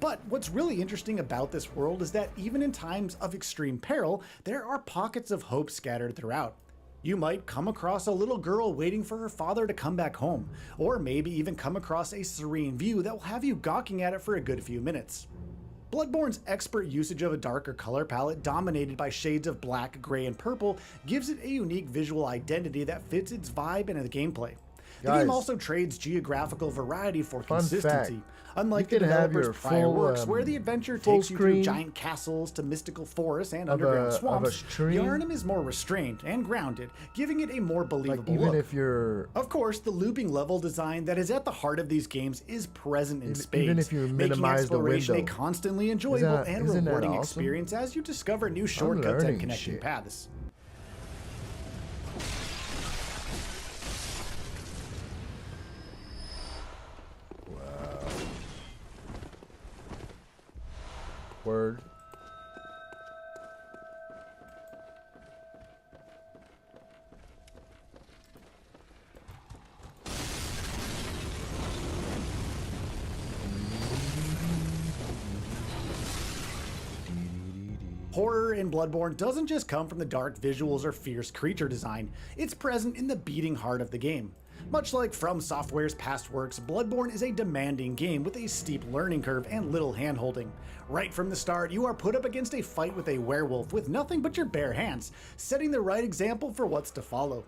But what's really interesting about this world is that even in times of extreme peril, there are pockets of hope scattered throughout. You might come across a little girl waiting for her father to come back home, or maybe even come across a serene view that will have you gawking at it for a good few minutes. Bloodborne's expert usage of a darker color palette dominated by shades of black, gray, and purple gives it a unique visual identity that fits its vibe and the gameplay. The game Guys, also trades geographical variety for fun consistency, fact, unlike you the can have developers' your prior full, works where the adventure full takes you through screen giant castles to mystical forests and of underground a swamps. stream. Yarnum is more restrained and grounded, giving it a more believable Even look. if you're Of course, the looping level design that is at the heart of these games is present in spades, even if you making minimize the exploration a window. constantly enjoyable and Isn't that rewarding awesome? experience as you discover new shortcuts learning and connecting shit. paths. Word. Horror in Bloodborne doesn't just come from the dark visuals or fierce creature design, it's present in the beating heart of the game. Much like From Software's past works, Bloodborne is a demanding game with a steep learning curve and little handholding. Right from the start, you are put up against a fight with a werewolf with nothing but your bare hands, setting the right example for what's to follow.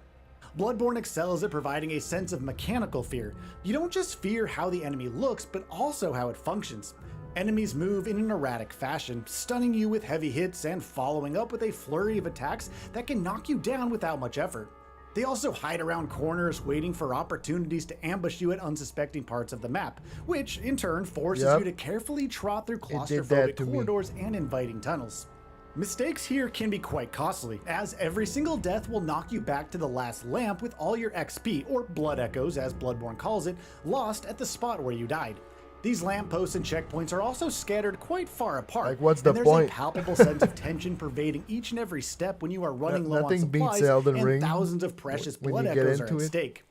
Bloodborne excels at providing a sense of mechanical fear. You don't just fear how the enemy looks, but also how it functions. Enemies move in an erratic fashion, stunning you with heavy hits and following up with a flurry of attacks that can knock you down without much effort. They also hide around corners waiting for opportunities to ambush you at unsuspecting parts of the map, which in turn forces Yep. you to carefully trot through It did claustrophobic that to me. corridors and inviting tunnels. Mistakes here can be quite costly, as every single death will knock you back to the last lamp with all your XP, or blood echoes as Bloodborne calls it, lost at the spot where you died. These lampposts and checkpoints are also scattered quite far apart. Like, what's the and there's point? a palpable sense of tension pervading each and every step when you are running low on Nothing beats supplies Elden and Ring thousands of precious when blood you get echoes are into at it. stake.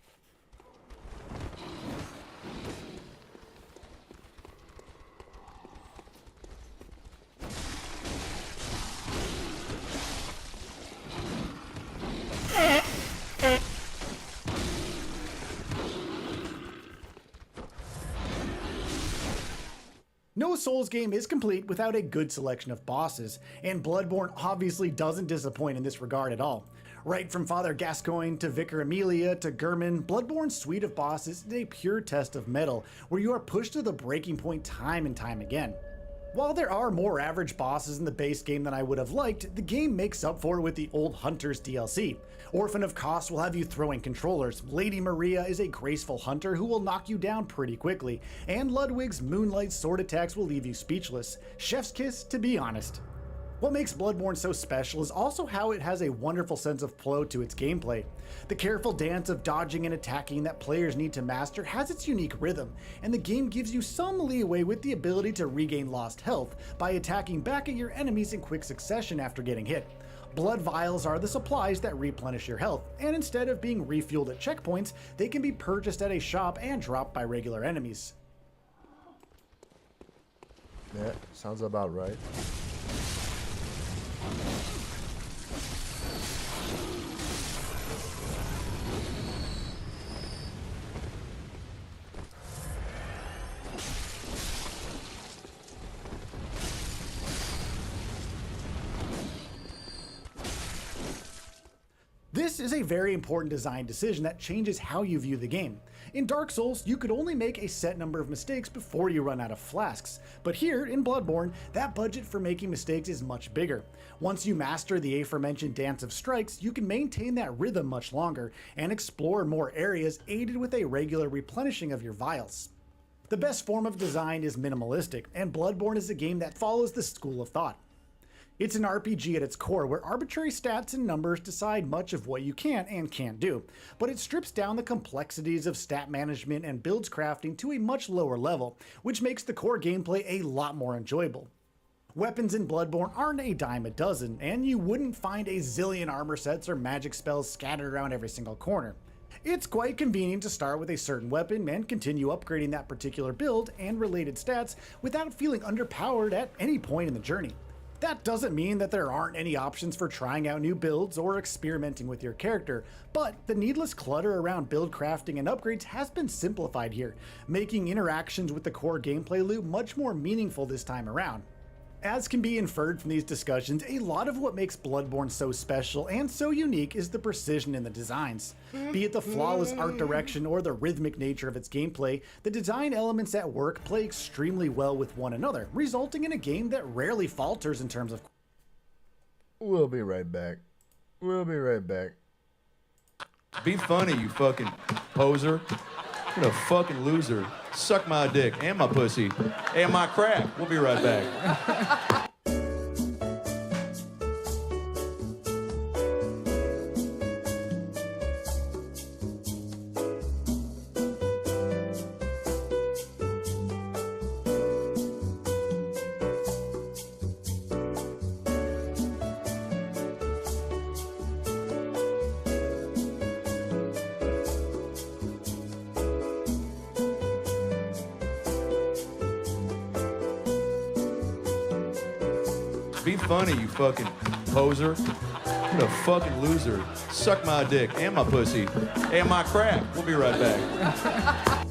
No Souls game is complete without a good selection of bosses, and Bloodborne obviously doesn't disappoint in this regard at all. Right from Father Gascoigne to Vicar Amelia to Gurman, Bloodborne's suite of bosses is a pure test of mettle, where you are pushed to the breaking point time and time again. While there are more average bosses in the base game than I would have liked, the game makes up for it with the Old Hunters DLC. Orphan of Kos will have you throwing controllers, Lady Maria is a graceful hunter who will knock you down pretty quickly, and Ludwig's Moonlight sword attacks will leave you speechless. Chef's kiss, to be honest. What makes Bloodborne so special is also how it has a wonderful sense of flow to its gameplay. The careful dance of dodging and attacking that players need to master has its unique rhythm, and the game gives you some leeway with the ability to regain lost health by attacking back at your enemies in quick succession after getting hit. Blood vials are the supplies that replenish your health, and instead of being refueled at checkpoints, they can be purchased at a shop and dropped by regular enemies. Yeah, sounds about right. This is a very important design decision that changes how you view the game. In Dark Souls, you could only make a set number of mistakes before you run out of flasks, but here in Bloodborne, that budget for making mistakes is much bigger. Once you master the aforementioned Dance of Strikes, you can maintain that rhythm much longer and explore more areas aided with a regular replenishing of your vials. The best form of design is minimalistic, and Bloodborne is a game that follows this school of thought. It's an RPG at its core where arbitrary stats and numbers decide much of what you can and can't do, but it strips down the complexities of stat management and builds crafting to a much lower level, which makes the core gameplay a lot more enjoyable. Weapons in Bloodborne aren't a dime a dozen, and you wouldn't find a zillion armor sets or magic spells scattered around every single corner. It's quite convenient to start with a certain weapon and continue upgrading that particular build and related stats without feeling underpowered at any point in the journey. That doesn't mean that there aren't any options for trying out new builds or experimenting with your character, but the needless clutter around build crafting and upgrades has been simplified here, making interactions with the core gameplay loop much more meaningful this time around. As can be inferred from these discussions, a lot of what makes Bloodborne so special and so unique is the precision in the designs. Be it the flawless art direction or the rhythmic nature of its gameplay, the design elements at work play extremely well with one another, resulting in a game that rarely falters in terms of... We'll be right back. We'll be right back. Be funny, you fucking poser. You're a fucking loser. Suck my dick and my pussy and my crack. We'll be right back. Be funny, you fucking poser. You're a fucking loser. Suck my dick and my pussy and my crack. We'll be right back.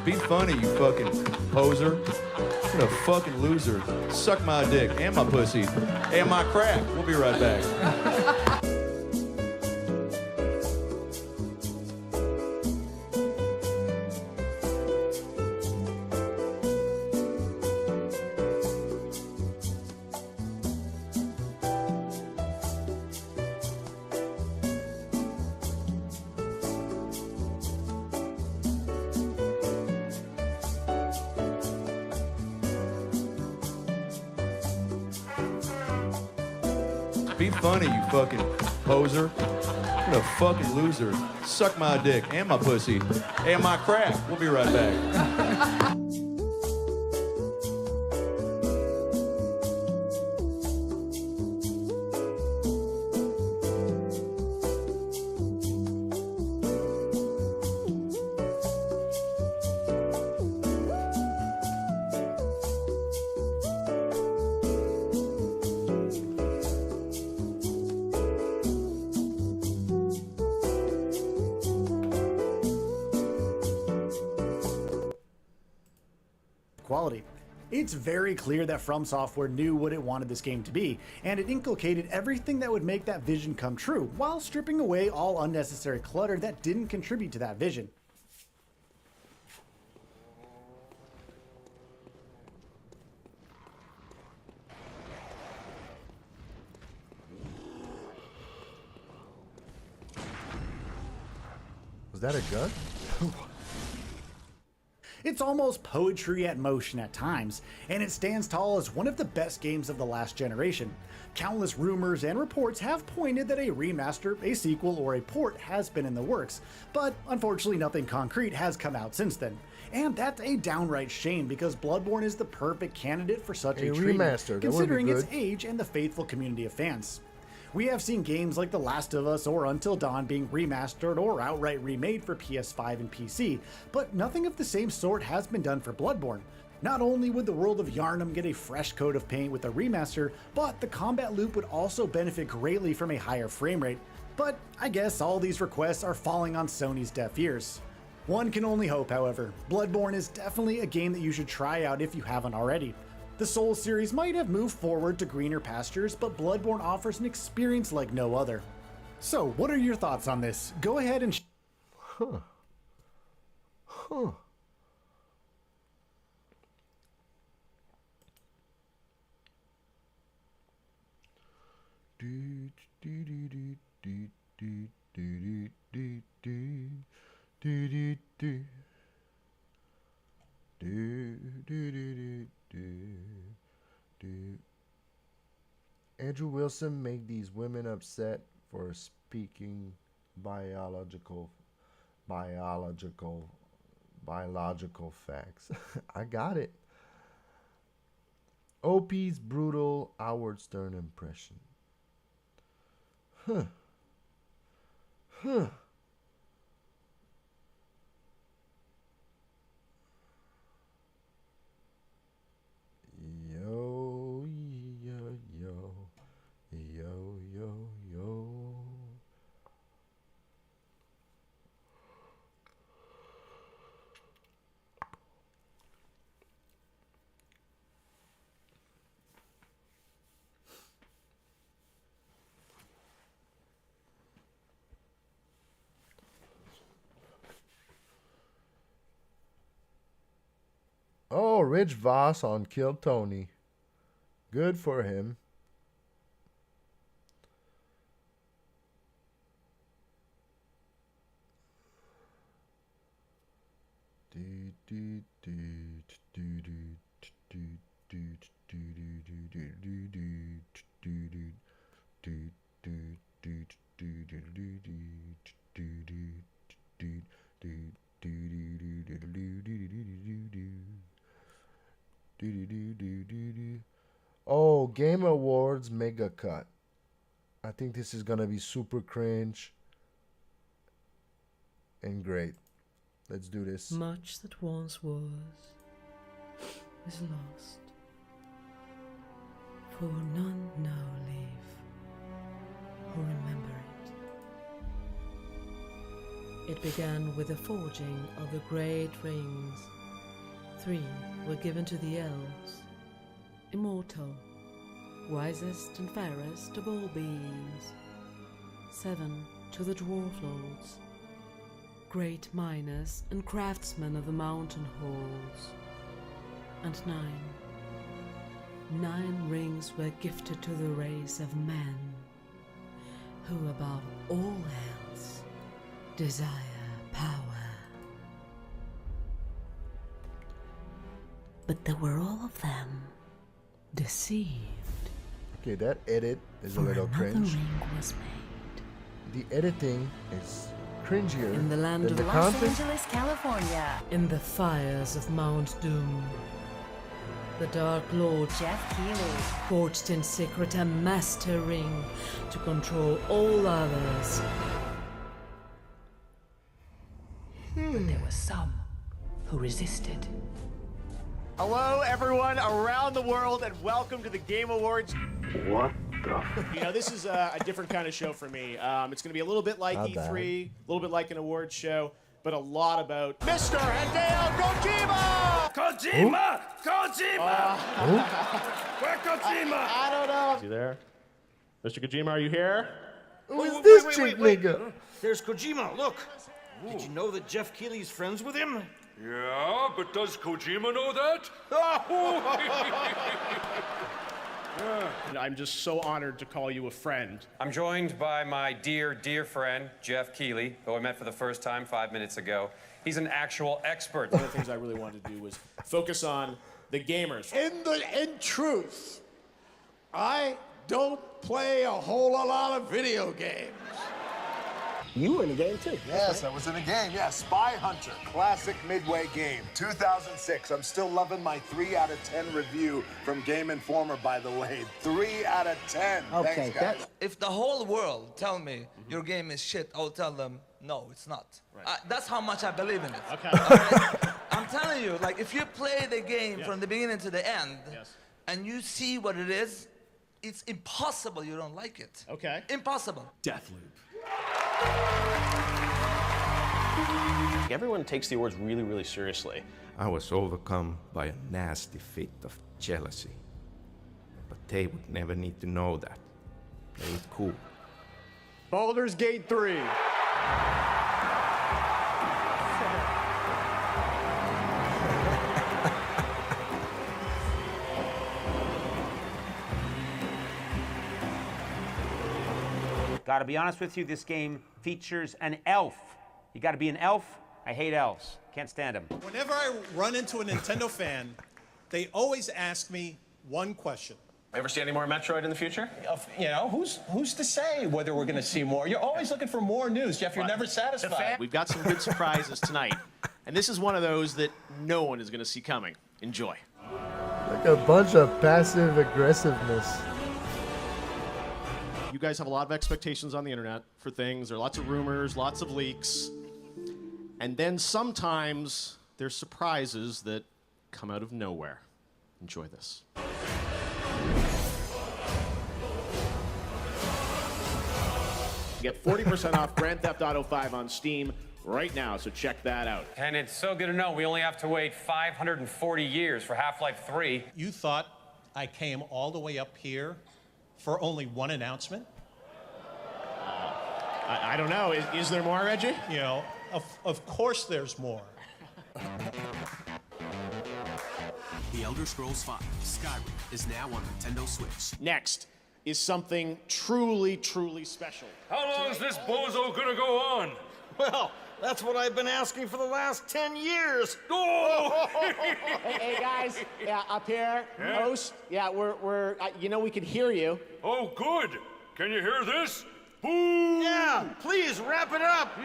Be funny, you fucking poser. You're a fucking loser. Suck my dick and my pussy and my crack. We'll be right back. Be funny, you fucking poser. You're a fucking loser. Suck my dick and my pussy and my crack. We'll be right back. quality. It's very clear that From Software knew what it wanted this game to be, and it inculcated everything that would make that vision come true, while stripping away all unnecessary clutter that didn't contribute to that vision. Was that a gun? It's almost poetry at motion at times, and it stands tall as one of the best games of the last generation. Countless rumors and reports have pointed that a remaster, a sequel, or a port has been in the works, but unfortunately nothing concrete has come out since then. And that's a downright shame because Bloodborne is the perfect candidate for such a treatment, remaster, that would be considering its good. age and the faithful community of fans. We have seen games like The Last of Us or Until Dawn being remastered or outright remade for PS5 and PC, but nothing of the same sort has been done for Bloodborne. Not only would the world of Yharnam get a fresh coat of paint with a remaster, but the combat loop would also benefit greatly from a higher frame rate. But I guess all these requests are falling on Sony's deaf ears. One can only hope, however. Bloodborne is definitely a game that you should try out if you haven't already. The Souls series might have moved forward to greener pastures, but Bloodborne offers an experience like no other. So, what are your thoughts on this? Go ahead and Andrew Wilson made these women upset for speaking biological facts. I got it. OP's brutal Howard Stern impression. Huh. Yo, yo, yo, yo, yo, yo. Oh, Rich Voss on Kill Tony. Good for him. Oh, Game Awards mega cut. I think this is gonna be super cringe and great. Let's do this. Much that once was is lost, for none now live who remember it. It began with the forging of the great rings. 3 were given to the elves, immortal, wisest and fairest of all beings. 7 to the dwarf lords, great miners and craftsmen of the mountain halls. And 9 rings were gifted to the race of men, who above all else desire power. But they were all of them deceived. Okay, that edit is a For little another cringe. ring was made. The editing is cringier In the land than of the Los content. Angeles, California. In the fires of Mount Doom. The Dark Lord Jeff Keighley forged in secret a master ring to control all others. But there were some who resisted. Hello, everyone around the world, and welcome to the Game Awards. What the? You know, this is a different kind of show for me. It's going to be a little bit like Not E3, a little bit like an awards show. but a lot about Mr. Hideo Kojima! Kojima! Kojima! Where Kojima? I don't know. Is he there? Mr. Kojima, are you here? Who is this chick nigga? There's Kojima, look. Did you know that Jeff Keighley's friends with him? Yeah, but does Kojima know that? I'm just so honored to call you a friend. I'm joined by my dear, dear friend, Jeff Keighley, who I met for the first time 5 minutes ago. He's an actual expert. One of the things I really wanted to do was focus on the gamers. In truth, I don't play a whole lot of video games. You were in the game too. Yes, I was in a game. Yeah, Spy Hunter, classic midway game, 2006. I'm still loving my 3 out of 10 review from Game Informer, by the way. 3 out of 10. Okay, Thanks, guys. If the whole world tell me your game is shit, I'll tell them, no, it's not. That's how much I believe in it. Okay. I'm telling you, like, if you play the game from the beginning to the end, and you see what it is, it's impossible you don't like it. Okay. Impossible. Deathloop. Everyone takes the awards really, really seriously. I was overcome by a nasty fit of jealousy. But they would never need to know that. Play it cool. Baldur's Gate 3. Gotta be honest with you, this game features an elf. You gotta be an elf. I hate elves. Can't stand them. Whenever I run into a Nintendo fan, they always ask me one question. Ever see any more Metroid in the future? You know, who's to say whether we're going to see more? You're always looking for more news, Jeff. You're never satisfied. We've got some good surprises tonight. And this is one of those that no one is going to see coming. Enjoy. Like a bunch of passive aggressiveness. You guys have a lot of expectations on the internet for things. There are lots of rumors, lots of leaks. And then sometimes there's surprises that come out of nowhere. Enjoy this. Get 40% off Grand Theft Auto 5 on Steam right now, so check that out. And it's so good to know we only have to wait 540 years for Half-Life 3. You thought I came all the way up here for only one announcement? I don't know. Is there more, Reggie? You know, of course there's more. The Elder Scrolls V Skyrim is now on Nintendo Switch. Next is something truly, truly special. How long is this bozo gonna go on? Well, that's what I've been asking for the last 10 years. Oh! Hey guys, yeah, up here, Yeah? host. Yeah, we're you know, we can hear you. Oh, good. Can you hear this? Boo! Yeah, please wrap it up.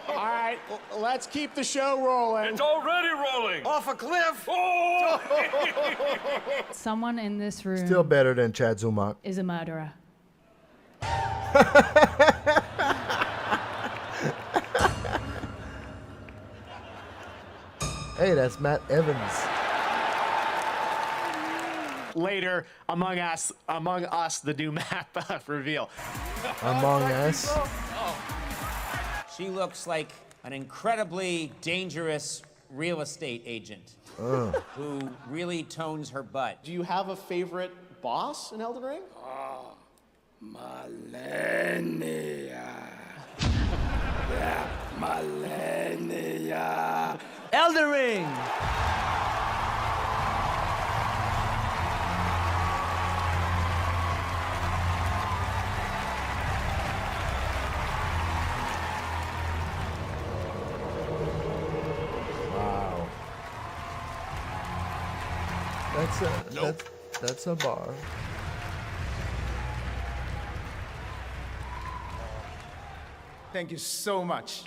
All right, let's keep the show rolling. It's already rolling. Off a cliff. Oh! Someone in this room Still better than Chad Zumock. is a murderer. Hey, that's Matt Evans. Later, Among Us, the new map reveal. Among Us. She looks like an incredibly dangerous real estate agent who really tones her butt. Do you have a favorite boss in Elden Ring? Millennia. Yeah, millennia. Elden Ring! Wow. That's a bar. Thank you so much.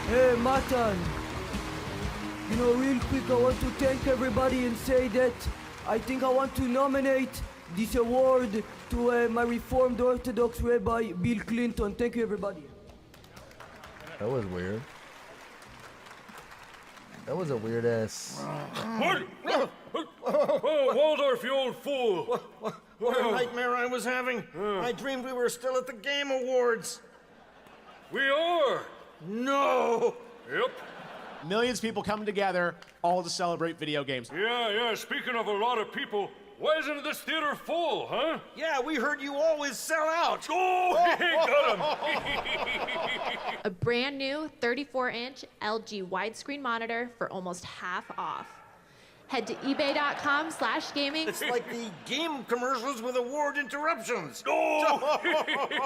Hey, Matan. You know, real quick, I want to thank everybody and say that I think I want to nominate this award to my Reformed Orthodox Rabbi Bill Clinton. Thank you, everybody. That was weird. That was a weird ass. What? Oh, Waldorf, you old fool. What a nightmare I was having. I dreamed we were still at the Game Awards. We are. No. Yep. Millions of people coming together, all to celebrate video games. Yeah. Speaking of a lot of people, why isn't this theater full, huh? Yeah, we heard you always sell out. Oh, got him. A brand new 34-inch LG widescreen monitor for almost half off. Head to ebay.com/gaming. It's like the game commercials with award interruptions.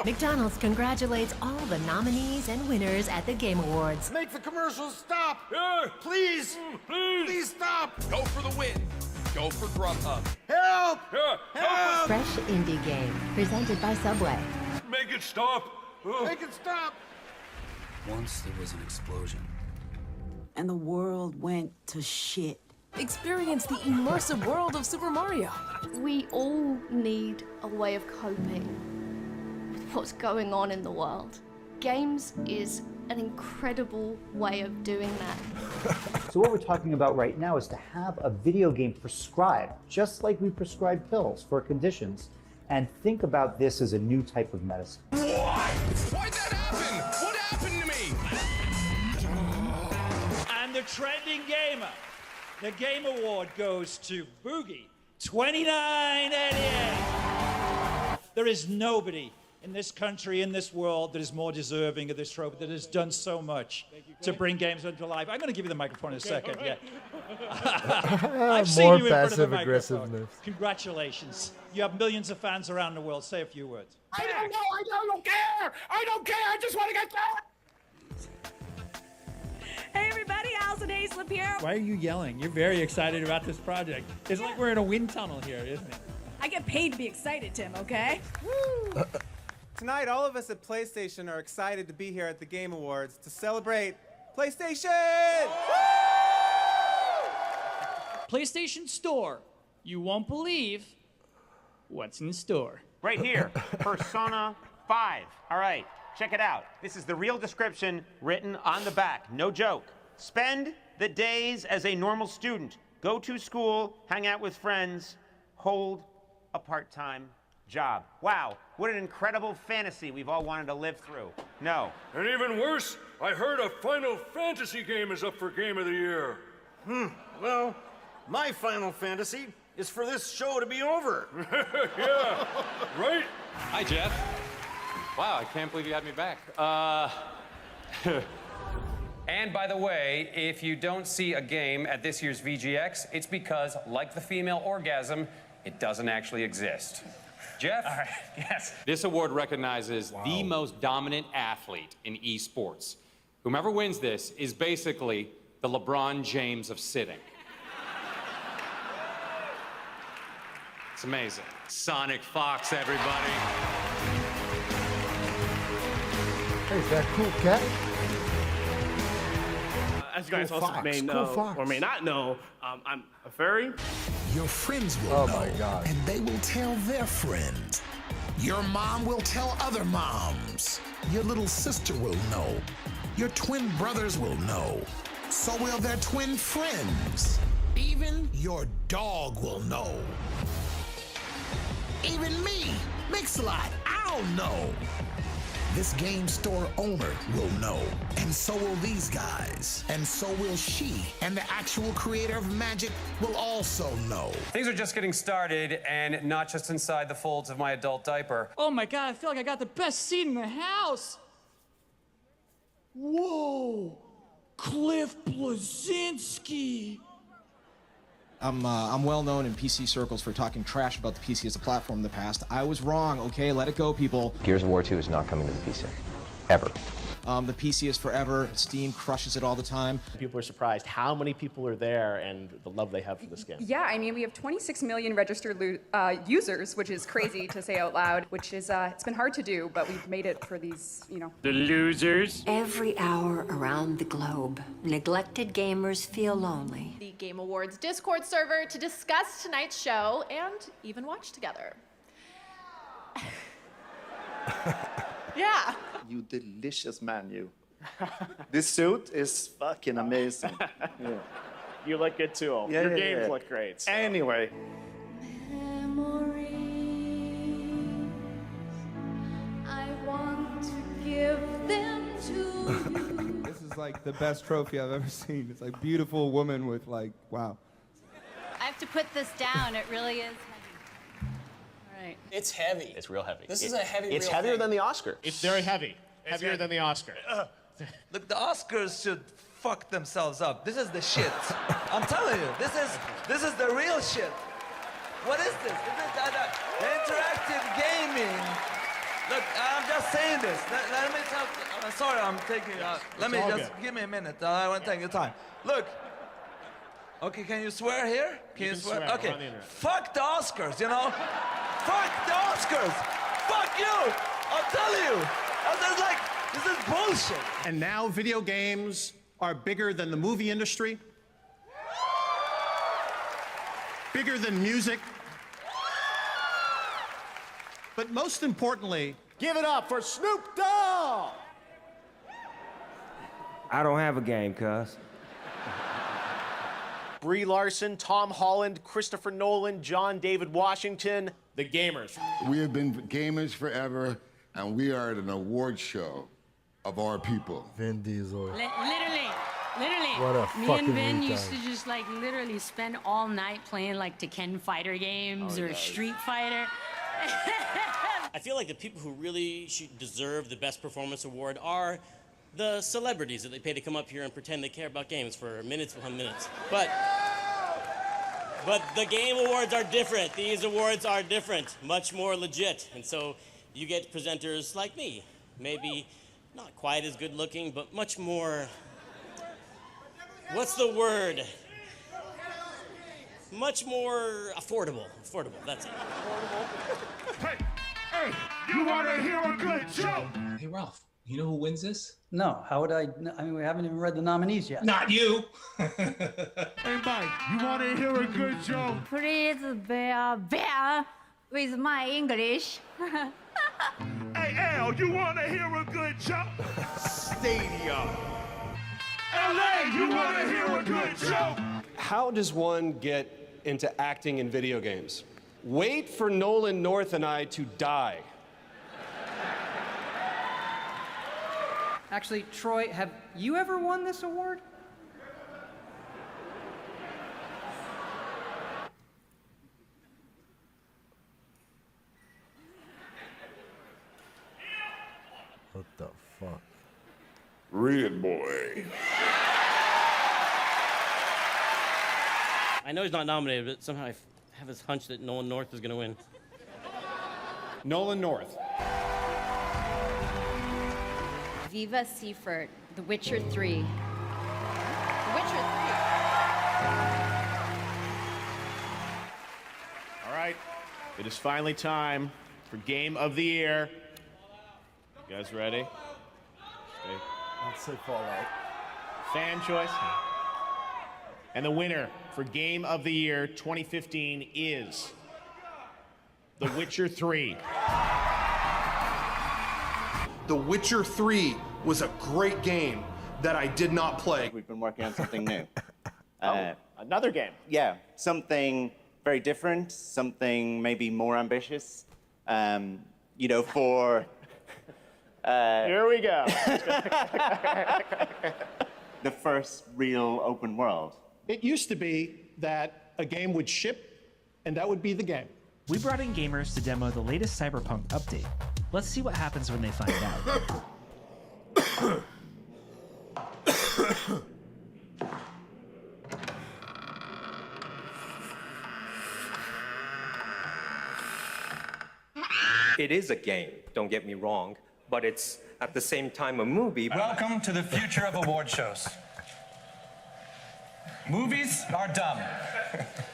McDonald's congratulates all the nominees and winners at the Game Awards. Make the commercials stop. Yeah. Please. Please. Please stop. Go for the win. Go for Grubhub. Help. Yeah. Help. Fresh indie game presented by Subway. Make it stop. Make it stop. Once there was an explosion. And the world went to shit. Experience the immersive world of Super Mario. We all need a way of coping with what's going on in the world. Games is an incredible way of doing that. So what we're talking about right now is to have a video game prescribed, just like we prescribe pills for conditions, and think about this as a new type of medicine. What? Why'd that happen? What happened to me? And the trending gamer. The Game Award goes to Boogie, 2988. There is nobody in this country, in this world, that is more deserving of this trophy, that has done so much to bring games into life. I'm going to give you the microphone in a second. Yeah. I've seen you in front of the microphone. Congratulations. You have millions of fans around the world. Say a few words. I don't know. I don't care. I don't care. I just want to get there. Hey everybody, Allison Hayslip here. Why are you yelling? You're very excited about this project. It's like we're in a wind tunnel here, isn't it? I get paid to be excited, Tim, okay? Tonight, all of us at PlayStation are excited to be here at the Game Awards to celebrate PlayStation! PlayStation Store. You won't believe what's in store. Right here, Persona 5. All right, check it out. This is the real description written on the back. No joke. Spend the days as a normal student. Go to school, hang out with friends, hold a part-time job. Wow, what an incredible fantasy we've all wanted to live through. No. And even worse, I heard a Final Fantasy game is up for Game of the Year. Well, my Final Fantasy is for this show to be over. Yeah, right? Hi, Jeff. Wow, I can't believe you had me back. And by the way, if you don't see a game at this year's VGX, it's because, like the female orgasm, it doesn't actually exist. Jeff? All right, yes. This award recognizes the most dominant athlete in esports. Whomever wins this is basically the LeBron James of sitting. It's amazing. Sonic Fox, everybody. Hey, is that cool cat? As you guys Cool also fox, may cool know fox. or may not know, I'm a furry. Your friends will know, my God. and they will tell their friends. Your mom will tell other moms. Your little sister will know. Your twin brothers will know. So will their twin friends. Even your dog will know. Even me, Mix-a-Lot, I'll know. This game store owner will know, and so will these guys, and so will she, and the actual creator of Magic will also know. Things are just getting started, and not just inside the folds of my adult diaper. Oh my God, I feel like I got the best seat in the house. Whoa, Cliff Bleszinski. I'm well known in PC circles for talking trash about the PC as a platform in the past. I was wrong, okay? Let it go, people. Gears of War 2 is not coming to the PC. Ever. The PC is forever. Steam crushes it all the time. People are surprised how many people are there and the love they have for this game. Yeah, I mean, we have 26 million registered users, which is crazy to say out loud, which is, it's been hard to do, but we've made it for these, you know. The losers. Every hour around the globe, neglected gamers feel lonely. The Game Awards Discord server to discuss tonight's show and even watch together. Yeah. You delicious man, you. This suit is fucking amazing. Yeah. You look good too. Yeah, Your yeah, games yeah. look great. So. Anyway. I want to give them like the best trophy I've ever seen. It's like beautiful woman with like, wow. I have to put this down. It really is heavy. All right. It's heavy. It's real heavy. This is a heavy. It's real heavier thing. than the Oscar. It's very heavy. Heavier than the Oscar. Look, the Oscars should fuck themselves up. This is the shit. I'm telling you, this is the real shit. What is this? This is interactive gaming. Look, I'm just saying this. Let me tell. Sorry, I'm taking. Let me just give me a minute. I want to take your time. Look. Okay, can you swear here? Can you swear? Okay. on the internet. Fuck the Oscars, you know? Fuck the Oscars. Fuck you. I'll tell you. This is bullshit. And now video games are bigger than the movie industry, bigger than music, but most importantly, give it up for Snoop Dogg! I don't have a game, cuz. Brie Larson, Tom Holland, Christopher Nolan, John David Washington. The gamers. We have been gamers forever, and we are at an award show of our people. Vin Diesel. Literally. What a Me fucking and Vin retard. used to just like literally spend all night playing like Tekken fighter games or Street Fighter. I feel like the people who really should deserve the Best Performance Award are the celebrities that they pay to come up here and pretend they care about games for minutes upon minutes. But the Game Awards are different. These awards are different, much more legit. And so you get presenters like me, maybe not quite as good looking, but much more, what's the word? Much more affordable. Affordable, that's it. Hey, you want to hear a good joke? Hey, Ralph, you know who wins this? No, how would I? I mean, we haven't even read the nominees yet. Not you! Hey, Mike, you want to hear a good joke? Please bear with my English. Hey, Al, you want to hear a good joke? Stadium. LA, you want to hear a good joke? How does one get into acting in video games? Wait for Nolan North and I to die. Actually, Troy, have you ever won this award? What the fuck? Red boy. I know he's not nominated, but somehow I have this hunch that Nolan North is going to win. Nolan North. Viva Seifert, The Witcher 3. The Witcher 3. All right, it is finally time for Game of the Year. You guys ready? Okay. I'd say Fallout. Fan choice. And the winner for Game of the Year 2015 is The Witcher 3. The Witcher 3 was a great game that I did not play. We've been working on something new. Another game. Yeah, something very different, something maybe more ambitious. You know, for... Here we go. The first real open world. It used to be that a game would ship, and that would be the game. We brought in gamers to demo the latest Cyberpunk update. Let's see what happens when they find out. It is a game, don't get me wrong, but it's at the same time a movie. Welcome to the future of award shows. Movies are dumb.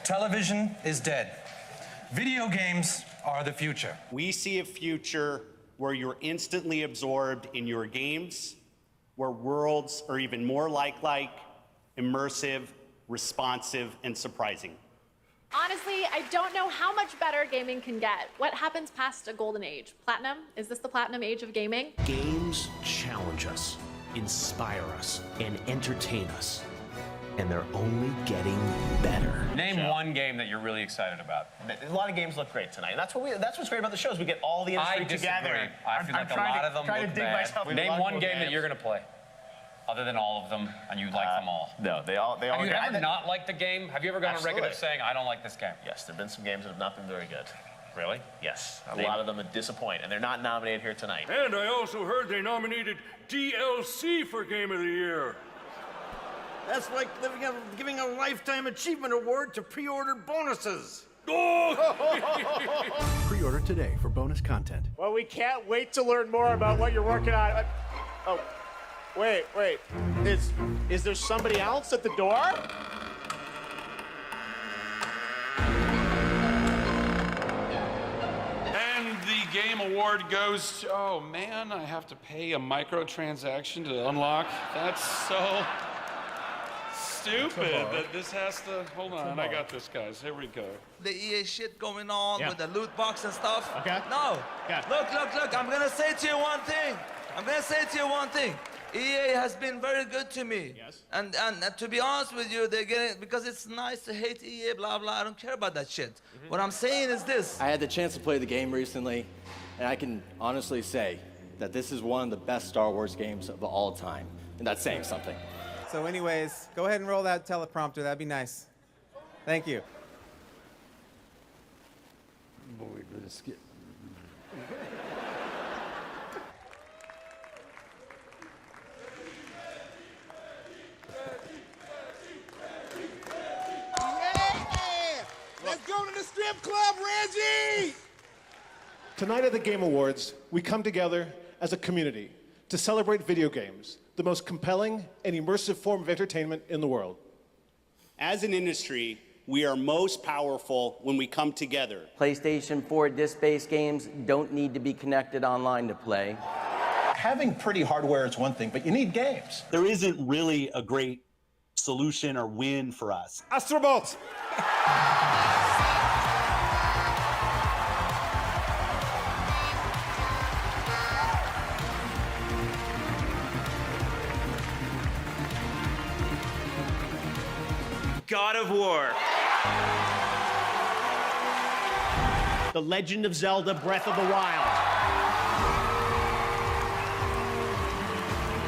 Television is dead. Video games are the future. We see a future where you're instantly absorbed in your games, where worlds are even more lifelike, immersive, responsive, and surprising. Honestly, I don't know how much better gaming can get. What happens past a golden age? Platinum? Is this the platinum age of gaming? Games challenge us, inspire us, and entertain us. And they're only getting better. Name one game that you're really excited about. A lot of games look great tonight. That's what's great about the shows. We get all the industry I disagree. together. I feel like a lot of them look bad. Name one game that you're going to play. other than all of them, and you like them all? No, they all. Have you ever not liked the game? Have you ever gone on record of Absolutely. saying, I don't like this game? Yes, there have been some games that have not been very good. Really? Yes, a lot of them disappoint, and they're not nominated here tonight. And I also heard they nominated DLC for Game of the Year. That's like giving a Lifetime Achievement Award to pre-order bonuses. Pre-order today for bonus content. Well, we can't wait to learn more about what you're working on. Oh, wait. Is there somebody else at the door? And the game award goes to, oh man, I have to pay a microtransaction to unlock. That's so stupid that this has to, hold on, I got this, guys, here we go. The EA shit going on Yeah. with the loot box and stuff. Okay. No. Okay. Look. I'm gonna say to you one thing. EA has been very good to me. Yes. And to be honest with you, they're getting, because it's nice to hate EA, blah, blah. I don't care about that shit. What I'm saying is this. I had the chance to play the game recently, and I can honestly say that this is one of the best Star Wars games of all time. And that's saying something. So anyways, go ahead and roll that teleprompter. That'd be nice. Thank you. Boy, let's skip. Let's go to the strip club, Reggie! Tonight at the Game Awards, we come together as a community to celebrate video games, the most compelling and immersive form of entertainment in the world. As an industry, we are most powerful when we come together. PlayStation 4 disc-based games don't need to be connected online to play. Having pretty hardware is one thing, but you need games. There isn't really a great solution or win for us. Astrobot! God of War. The Legend of Zelda Breath of the Wild.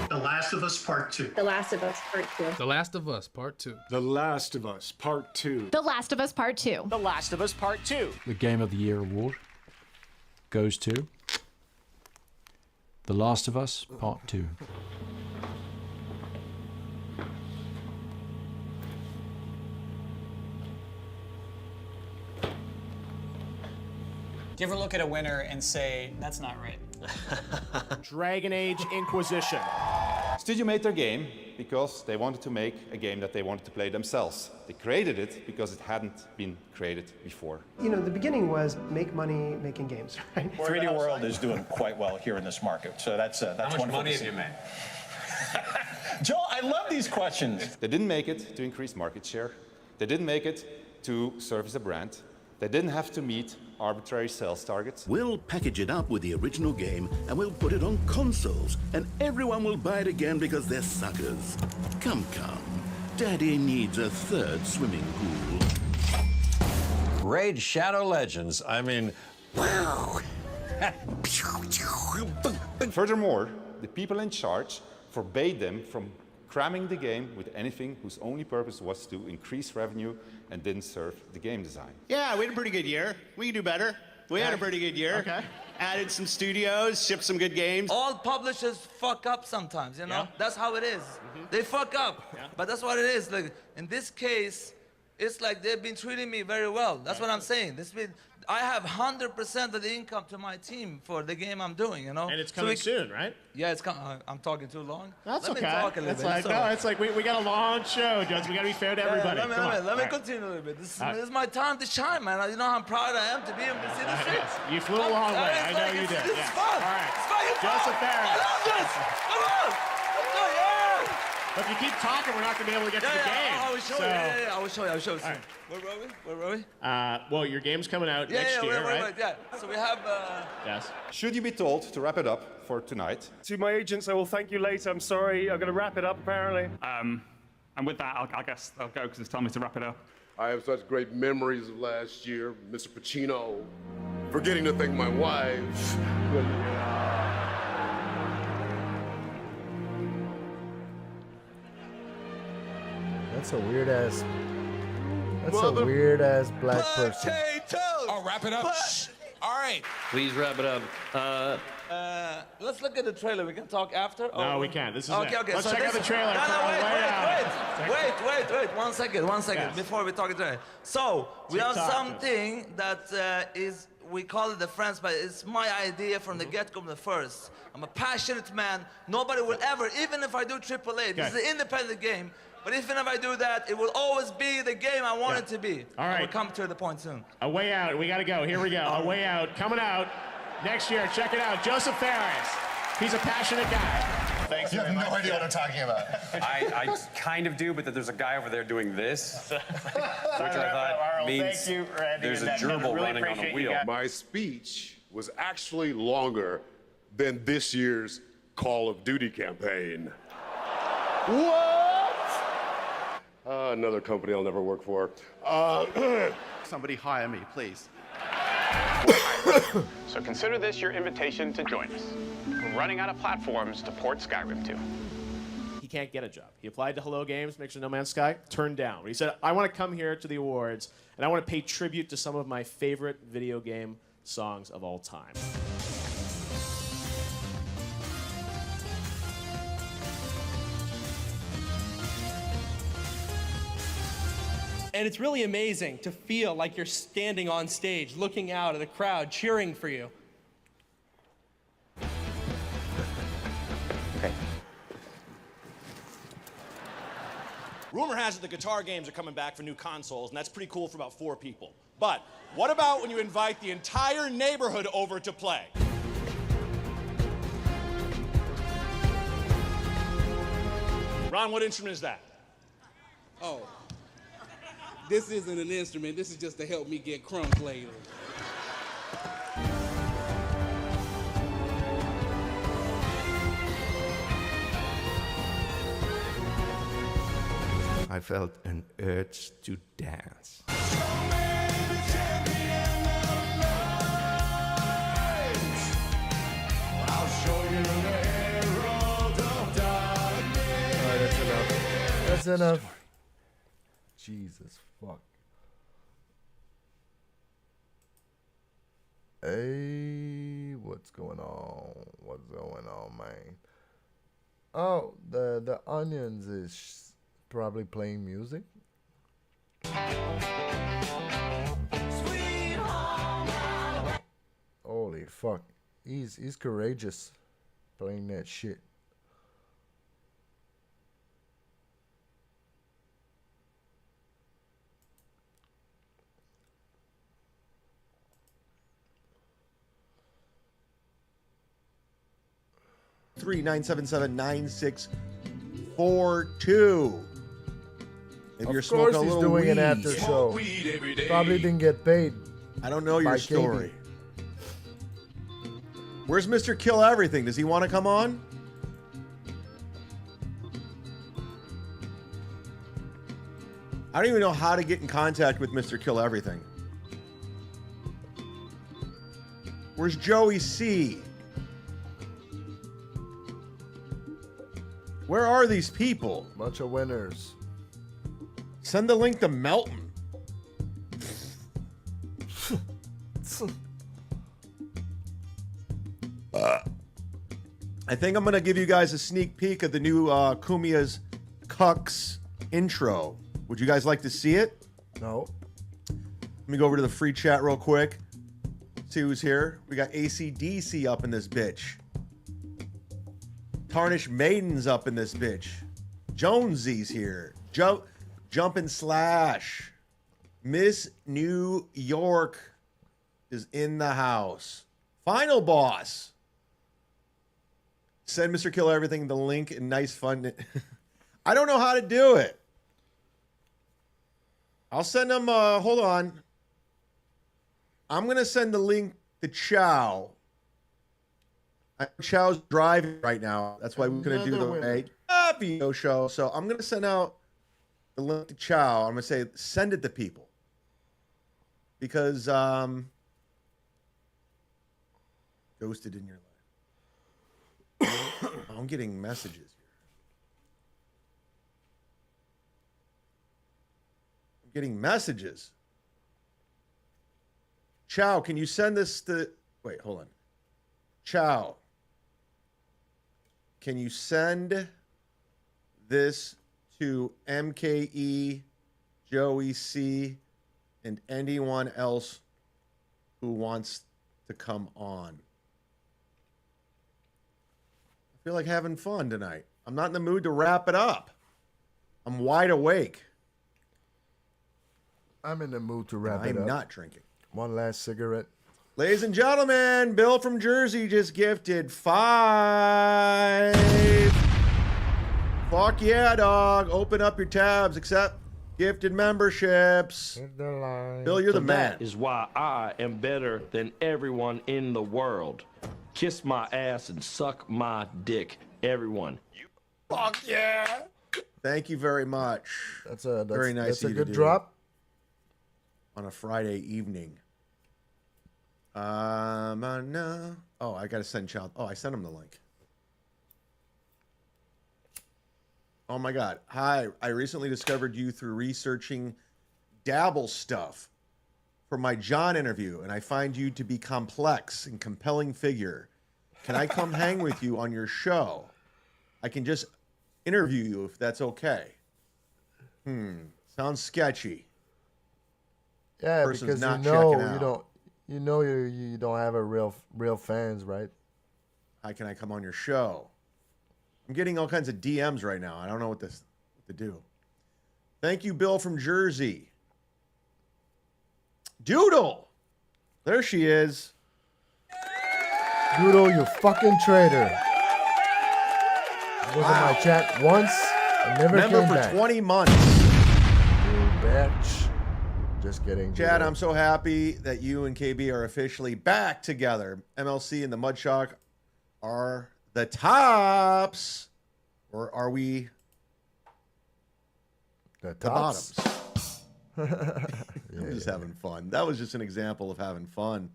The Last of Us Part 2. The Last of Us Part 2. The Last of Us Part 2. The Last of Us Part 2. The Last of Us Part 2. The Last of Us Part 2. The Game of the Year award goes to The Last of Us Part 2. Do you ever look at a winner and say, that's not right? Dragon Age Inquisition. Studio made their game because they wanted to make a game that they wanted to play themselves. They created it because it hadn't been created before. You know, the beginning was make money making games, right? 3D World is doing quite well here in this market, so that's How much wonderful money to have see. you made? Joel, I love these questions. They didn't make it to increase market share. They didn't make it to service a brand. They didn't have to meet arbitrary sales targets. We'll package it up with the original game and we'll put it on consoles and everyone will buy it again because they're suckers. Come. Daddy needs a third swimming pool. Raid Shadow Legends. I mean, wow. Furthermore, the people in charge forbade them from cramming the game with anything whose only purpose was to increase revenue and didn't serve the game design. Yeah, we had a pretty good year. We can do better. We had a pretty good year. Okay. Added some studios, shipped some good games. All publishers fuck up sometimes, you know? Yeah. That's how it is. They fuck up. But that's what it is. Like, in this case, it's like they've been treating me very well. That's what I'm saying. I have 100% of the income to my team for the game I'm doing, you know? And it's coming soon, right? Yeah, it's coming. I'm talking too long. That's Let okay. me talk a little It's bit. like, no, it's like we got a long show, Judge. We got to be fair to everybody. Let me All right. continue a little bit. This All right. is my time to shine, man. You know how proud I am to be in this industry? Yes. You flew a long way. I know you did. This is Yes. fun. All right. It's fucking fun. Joseph Barrett. I love this. Come on. Let's go, yeah. But if you keep talking, we're not going to be able to get to the game. I will show you. I will show you. All right. Where were we? Well, your game's coming out next year, right? Yeah. So we have. Yes. Should you be told to wrap it up for tonight? To my agents, I will thank you later. I'm sorry. I'm going to wrap it up, apparently. And with that, I guess I'll go because it's time to wrap it up. I have such great memories of last year, Mr. Pacino. Forgetting to thank my wife. That's a weird ass. That's a weird ass black person. Oh, wrap it up. All right. Please wrap it up. Let's look at the trailer. We can talk after. No, we can't. This is okay. it. Okay. Let's so check out the trailer. Wait. 1 second. 1 second. Yes. Before we talk it trailer. So we have TikTok. something that is. We call it the Friends, but it's my idea from the get-go, from the first. I'm a passionate man. Nobody will ever, even if I do AAA, this is an independent game, but even if I do that, it will always be the game I want it to be. All right. We'll come to the point soon. A Way Out. We got to go. Here we go. A Way Out. Coming out next year. Check it out. Joseph Ferris. He's a passionate guy. Thanks. You have no idea what I'm talking about. I kind of do, but there's a guy over there doing this, which I thought means there's a gerbil running on a wheel. My speech was actually longer than this year's Call of Duty campaign. What? Another company I'll never work for. Somebody hire me, please. So consider this your invitation to join us. We're running out of platforms to port Skyrim to. He can't get a job. He applied to Hello Games, makes a No Man's Sky, turned down. He said, I want to come here to the awards, and I want to pay tribute to some of my favorite video game songs of all time. And it's really amazing to feel like you're standing on stage, looking out at a crowd, cheering for you. Rumor has it the guitar games are coming back for new consoles, and that's pretty cool for about 4 people. But what about when you invite the entire neighborhood over to play? Ron, what instrument is that? Oh, this isn't an instrument. This is just to help me get crumbs later. I felt an urge to dance. That's enough. That's enough. Jesus fuck. Hey, what's going on? What's going on, man? Oh, the Onions is probably playing music. Holy fuck. He's courageous playing that shit. Three 977-9642. If you're Of smoking course a he's little doing weed. an after show. Probably didn't get paid. I don't know your by story. KB. Where's Mr. Kill Everything? Does he want to come on? I don't even know how to get in contact with Mr. Kill Everything. Where's Joey C? Where are these people? Bunch of winners. Send the link to Melton. I think I'm going to give you guys a sneak peek of the new Kumia's Cucks intro. Would you guys like to see it? No. Let me go over to the free chat real quick. See who's here. We got AC/DC up in this bitch. Tarnished Maiden's up in this bitch. Jonesy's here. Jumpin' Slash. Miss New York is in the house. Final Boss. Send Mr. Kill Everything the link and nice fun. I don't know how to do it. I'll send him, hold on. I'm going to send the link to Chow. Chow's driving right now. That's why we're going to do the video show. So I'm going to send out the link to Chow. I'm going to say, send it to people. Because ghosted in your life. I'm getting messages here. Getting messages. Chow, can you send this to... Wait, hold on. Chow, can you send this to MKE, Joey C, and anyone else who wants to come on? I feel like having fun tonight. I'm not in the mood to wrap it up. I'm wide awake. I'm in the mood to wrap it up. I'm not drinking. One last cigarette. Ladies and gentlemen, Bill from Jersey just gifted 5. Fuck yeah, dog. Open up your tabs, accept gifted memberships. Bill, you're the man. That is why I am better than everyone in the world. Kiss my ass and suck my dick, everyone. Fuck yeah. Thank you very much. That's very nice. That's a of you good to do drop on a Friday evening. No. Oh, I gotta send child. Oh, I sent him the link. Oh my God. Hi, I recently discovered you through researching Dabble stuff for my John interview, and I find you to be complex and compelling figure. Can I come hang with you on your show? I can just interview you if that's okay. Sounds sketchy. Yeah, Person's because not you know checking out. you don't have a real fans, right? How can I come on your show? I'm getting all kinds of DMs right now. I don't know what to do. Thank you, Bill from Jersey. Doodle! There she is. Doodle, you fucking traitor. I was in my chat once and never Member came for back. 20 months. You bitch. Just kidding. Chad, Doodle. I'm so happy that you and KB are officially back together. MLC and the Mudshock are the tops. Or are we the bottoms? Yeah, I'm just having fun. That was just an example of having fun.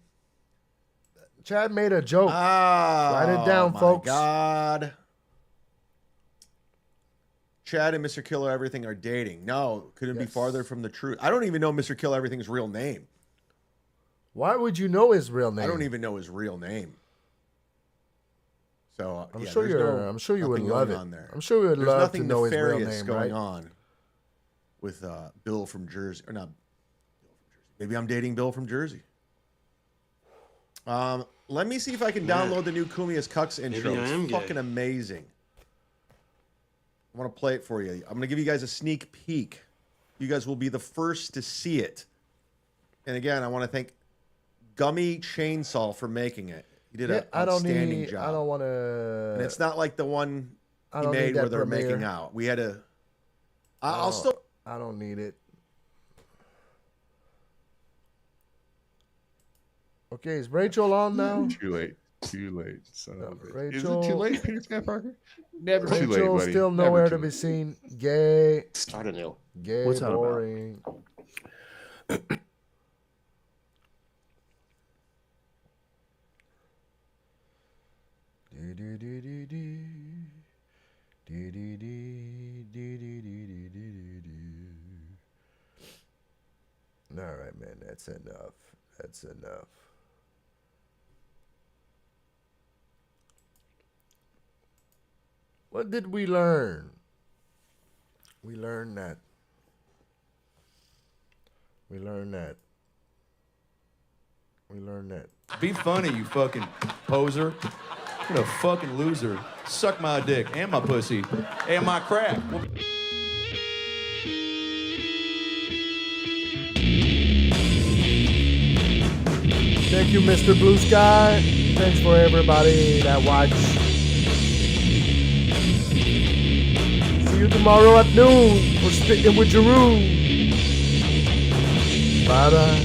Chad made a joke. Oh, Write it down, my folks. God. Chad and Mr. Killer Everything are dating. No, couldn't be farther from the truth. I don't even know Mr. Killer Everything's real name. Why would you know his real name? I don't even know his real name. So I'm yeah, sure there's I'm sure you would nothing love going it. on there. I'm sure you would There's love nothing to know his real nefarious name, going right? on with Bill from Jersey, or not Bill from Jersey. Maybe I'm dating Bill from Jersey. Let me see if I can download the new Kumia's Cucks intro. Maybe I am It's gay. fucking amazing. I want to play it for you. I'm going to give you guys a sneak peek. You guys will be the first to see it. And again, I want to thank Gummy Chainsaw for making it. He did an outstanding job. I don't want to. And it's not like the one I he don't need made that where they're premiere. making out. We had to. I'll still. I don't need it. Okay, is Rachel on now? Too late. Too late. Son of a bitch. Is Rachel- it too late, Peter Scott Parker? Never too late, Rachel buddy. still Never nowhere too to late. be seen. Gay. Start a new. Gay. What's that about? boring. All right, man. That's enough. That's enough. What did we learn? We learned that. We learned that. We learned that. Be funny, you fucking poser. You're a fucking loser. Suck my dick and my pussy and my crack. Thank you, Mr. Blue Sky. Thanks for everybody that watched. See you tomorrow at noon for Spitting with Giroux. Bye-bye.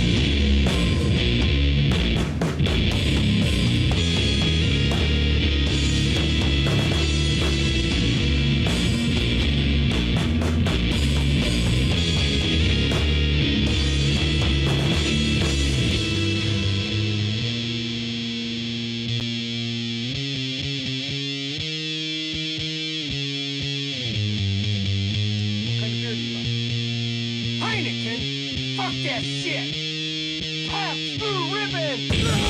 Heineken shit. Pass through ribbon.